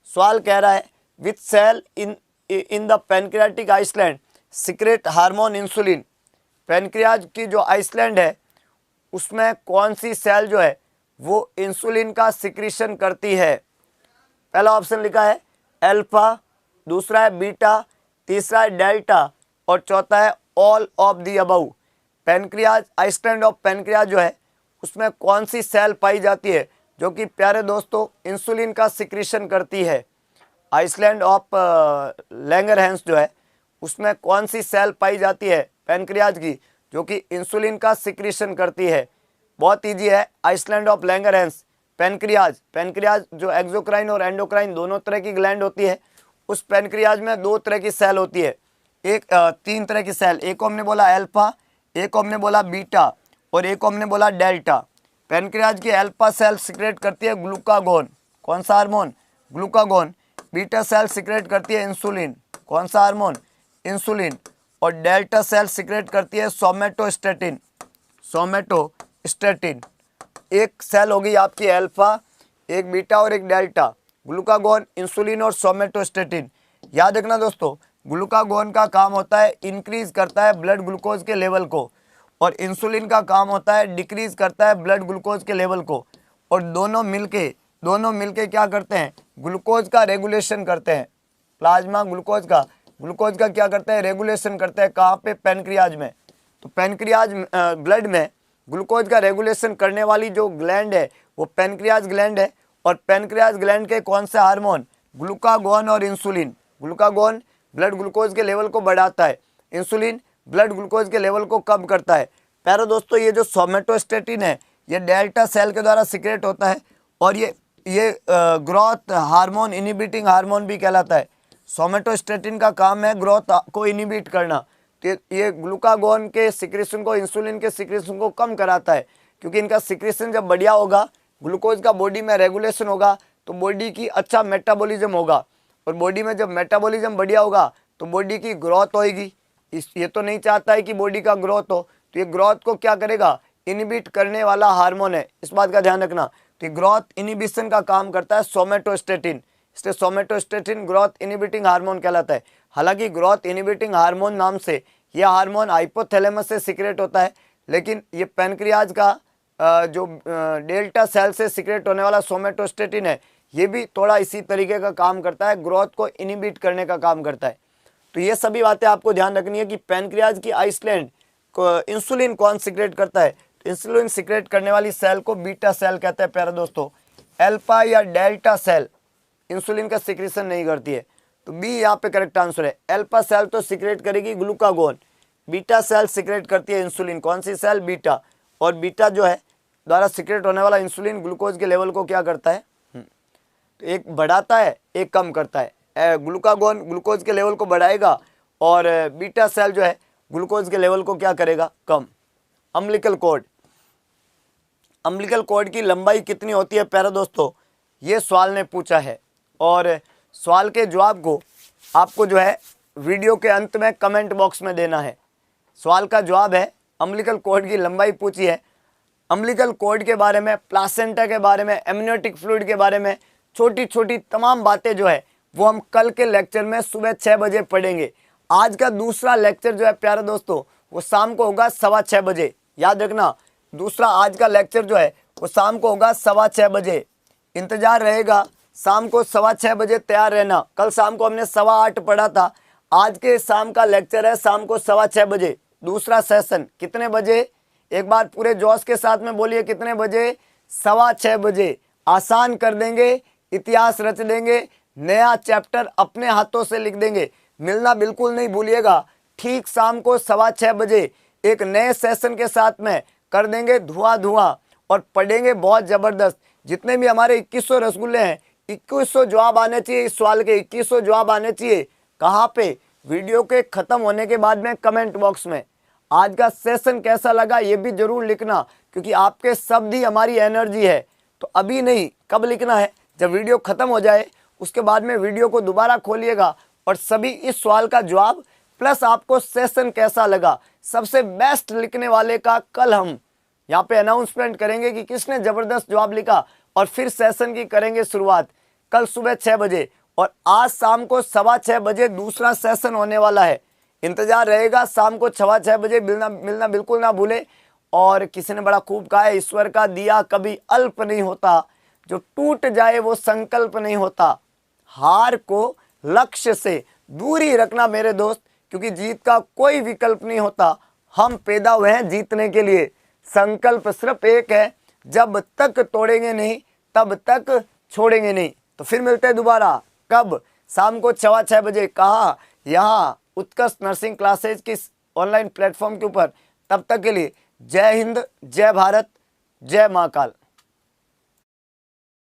सवाल कह रहा है which cell in the pancreatic island secrete hormone insulin. Pancreas की जो आइसलैंड है उसमें कौन सी सेल जो है वो इंसुलिन का सिक्रीशन करती है? पहला ऑप्शन लिखा है अल्फा, दूसरा है बीटा, तीसरा है डेल्टा और चौथा है all of the above. Pancreas, island of pancreas जो है उसमें कौन सी सेल पाई जाती है जो कि प्यारे दोस्तों इंसुलिन का सिक्रीशन करती है? आइसलैंड ऑफ लैंगरहैंस जो है उसमें कौन सी सेल पाई जाती है पैनक्रियाज की जो कि इंसुलिन का सिक्रीशन करती है? बहुत ईजी है। Island of langerhans pancreas, pancreas जो एक्सोक्राइन और एंडोक्राइन दोनों तरह की ग्लैंड होती है, उस पैनक्रियाज में दो तरह की सेल होती है, तीन तरह की सेल। एक को हमने बोला अल्फा, एक को हमने बोला बीटा और एक को हमने बोला डेल्टा। पैनक्रियाज की अल्फा सेल सिक्रेट करती है ग्लूकागोन, कौन सा hormone? Glucagon. Beta cell secret करती है इंसुलिन, कौन सा हार्मोन? इंसुलिन। और डेल्टा सेल सिक्रेट करती है सोमेटोस्टेटिन, सोमेटोस्टेटिन। एक सेल होगी आपकी अल्फा, एक बीटा और एक डेल्टा। ग्लूकागोन, इंसुलिन और सोमेटोस्टेटिन। याद रखना दोस्तों, ग्लूकागोन का काम होता है इंक्रीज करता है ब्लड ग्लूकोज के लेवल को, और इंसुलिन का काम होता है डिक्रीज करता है ब्लड ग्लूकोज के लेवल को। और दोनों मिलके क्या करते हैं? ग्लूकोज का रेगुलेशन करते हैं। प्लाज्मा ग्लूकोज का क्या करते हैं? रेगुलेशन करते हैं। कहाँ पे? पैनक्रियाज में। तो पैनक्रियाज ब्लड में ग्लूकोज का रेगुलेशन करने वाली जो ग्लैंड है वो पैनक्रियाज ग्लैंड है। और पैनक्रियाज ग्लैंड के कौन से हार्मोन? ग्लूकागोन और इंसुलिन। ग्लूकागोन ब्लड ग्लूकोज के लेवल को बढ़ाता है, इंसुलिन ब्लड ग्लूकोज के लेवल को कम करता है। प्यारे दोस्तों, ये जो सोमेटोस्टेटिन है ये डेल्टा सेल के द्वारा सिक्रेट होता है और ये ग्रोथ हार्मोन इनिबिटिंग हार्मोन भी कहलाता है। सोमेटोस्टेटिन का काम है ग्रोथ को इनिबिट करना। तो ये ग्लूकागोन के सिक्रेशन को, इंसुलिन के सिक्रेशन को कम कराता है, क्योंकि इनका सिक्रेशन जब बढ़िया होगा, ग्लूकोज का बॉडी में रेगुलेशन होगा तो बॉडी की अच्छा मेटाबॉलिज्म होगा, और बॉडी में जब मेटाबॉलिज्म बढ़िया होगा तो बॉडी की ग्रोथ होएगी। ये तो नहीं चाहता है कि बॉडी का ग्रोथ हो, तो ये ग्रोथ को क्या करेगा? इनिबिट करने वाला हार्मोन है, इस बात का ध्यान रखना। तो ग्रोथ इनिबिशन का काम करता है सोमेटोस्टेटिन, इसलिए सोमेटोस्टेटिन ग्रोथ इनिबिटिंग हार्मोन कहलाता है। हालांकि ग्रोथ इनिबिटिंग हार्मोन नाम से यह हार्मोन हाइपोथैलेमस से सिक्रेट होता है, लेकिन ये पैनक्रियाज का जो डेल्टा सेल से सिक्रेट होने वाला सोमेटोस्टेटिन है, ये भी थोड़ा इसी तरीके का काम करता है, ग्रोथ को इनिबिट करने का काम करता है। तो ये सभी बातें आपको ध्यान रखनी है कि पैनक्रियाज की आइसलैंड को इंसुलिन कौन सिक्रेट करता है। तो इंसुलिन सिक्रेट करने वाली सेल को बीटा सेल कहते हैं प्यारे दोस्तों। अल्फा या डेल्टा सेल इंसुलिन का सिक्रेशन नहीं करती है, तो बी यहाँ पे करेक्ट आंसर है। अल्फा सेल तो सिक्रेट करेगी ग्लूकागोन, बीटा सेल सिक्रेट करती है इंसुलिन। कौन सी सेल? बीटा। और बीटा जो है द्वारा सिक्रेट होने वाला इंसुलिन ग्लूकोज के लेवल को क्या करता है? तो एक बढ़ाता है, एक कम करता है। ग्लूकागोन ग्लूकोज के लेवल को बढ़ाएगा और बीटा सेल जो है ग्लूकोज के लेवल को क्या करेगा? कम। अम्बिलिकल कॉर्ड, अम्बिलिकल कॉर्ड की लंबाई कितनी होती है प्यारे दोस्तों? ये सवाल ने पूछा है और सवाल के जवाब को आपको जो है वीडियो के अंत में कमेंट बॉक्स में देना है। सवाल का जवाब है अम्बिलिकल कॉर्ड की लंबाई पूछी है। अम्बिलिकल कॉर्ड के बारे में, प्लासेंटा के बारे में, एमनियोटिक फ्लूइड के बारे में छोटी छोटी तमाम बातें जो है वो हम कल के लेक्चर में सुबह 6 बजे पढ़ेंगे। आज का दूसरा लेक्चर जो है प्यारे दोस्तों वो शाम को होगा 6:15 बजे। याद रखना, दूसरा आज का लेक्चर जो है वो शाम को होगा 6:15 बजे। इंतजार रहेगा, शाम को 6:15 बजे तैयार रहना। कल शाम को हमने 8:15 पढ़ा था, आज के शाम का लेक्चर है शाम को 6:15 बजे। दूसरा सेशन कितने बजे? एक बार पूरे जोश के साथ में बोलिए, कितने बजे? 6:15 बजे। आसान कर देंगे, इतिहास रच देंगे, नया चैप्टर अपने हाथों से लिख देंगे। मिलना बिल्कुल नहीं भूलिएगा। ठीक शाम को 6:15 बजे एक नए सेशन के साथ में कर देंगे धुआं और पढ़ेंगे बहुत ज़बरदस्त। जितने भी हमारे 2100 रसगुल्ले हैं, 2100 जवाब आने चाहिए इस सवाल के, 2100 जवाब आने चाहिए। कहाँ पे? वीडियो के ख़त्म होने के बाद में कमेंट बॉक्स में। आज का सेशन कैसा लगा ये भी जरूर लिखना, क्योंकि आपके शब्द ही हमारी एनर्जी है। तो अभी नहीं, कब लिखना है? जब वीडियो ख़त्म हो जाए उसके बाद में वीडियो को दोबारा खोलिएगा और सभी इस सवाल का जवाब प्लस आपको सेशन कैसा लगा सबसे बेस्ट लिखने वाले का कल हम यहाँ पे अनाउंसमेंट करेंगे कि किसने ज़बरदस्त जवाब लिखा, और फिर सेशन की करेंगे शुरुआत कल सुबह 6 बजे। और आज शाम को 6:15 बजे दूसरा सेशन होने वाला है। इंतजार रहेगा, शाम को 6:15 बजे मिलना बिल्कुल ना भूले। और किसी ने बड़ा खूब कहा है, ईश्वर का दिया कभी अल्प नहीं होता, जो टूट जाए वो संकल्प नहीं होता। हार को लक्ष्य से दूरी रखना मेरे दोस्त, क्योंकि जीत का कोई विकल्प नहीं होता। हम पैदा हुए हैं जीतने के लिए। संकल्प सिर्फ एक है, जब तक तोड़ेंगे नहीं तब तक छोड़ेंगे नहीं। तो फिर मिलते हैं दोबारा कब? शाम को 6:15 बजे। कहाँ? यहाँ उत्कर्ष नर्सिंग क्लासेज की ऑनलाइन प्लेटफॉर्म के ऊपर। तब तक के लिए जय हिंद, जय भारत, जय महाकाल।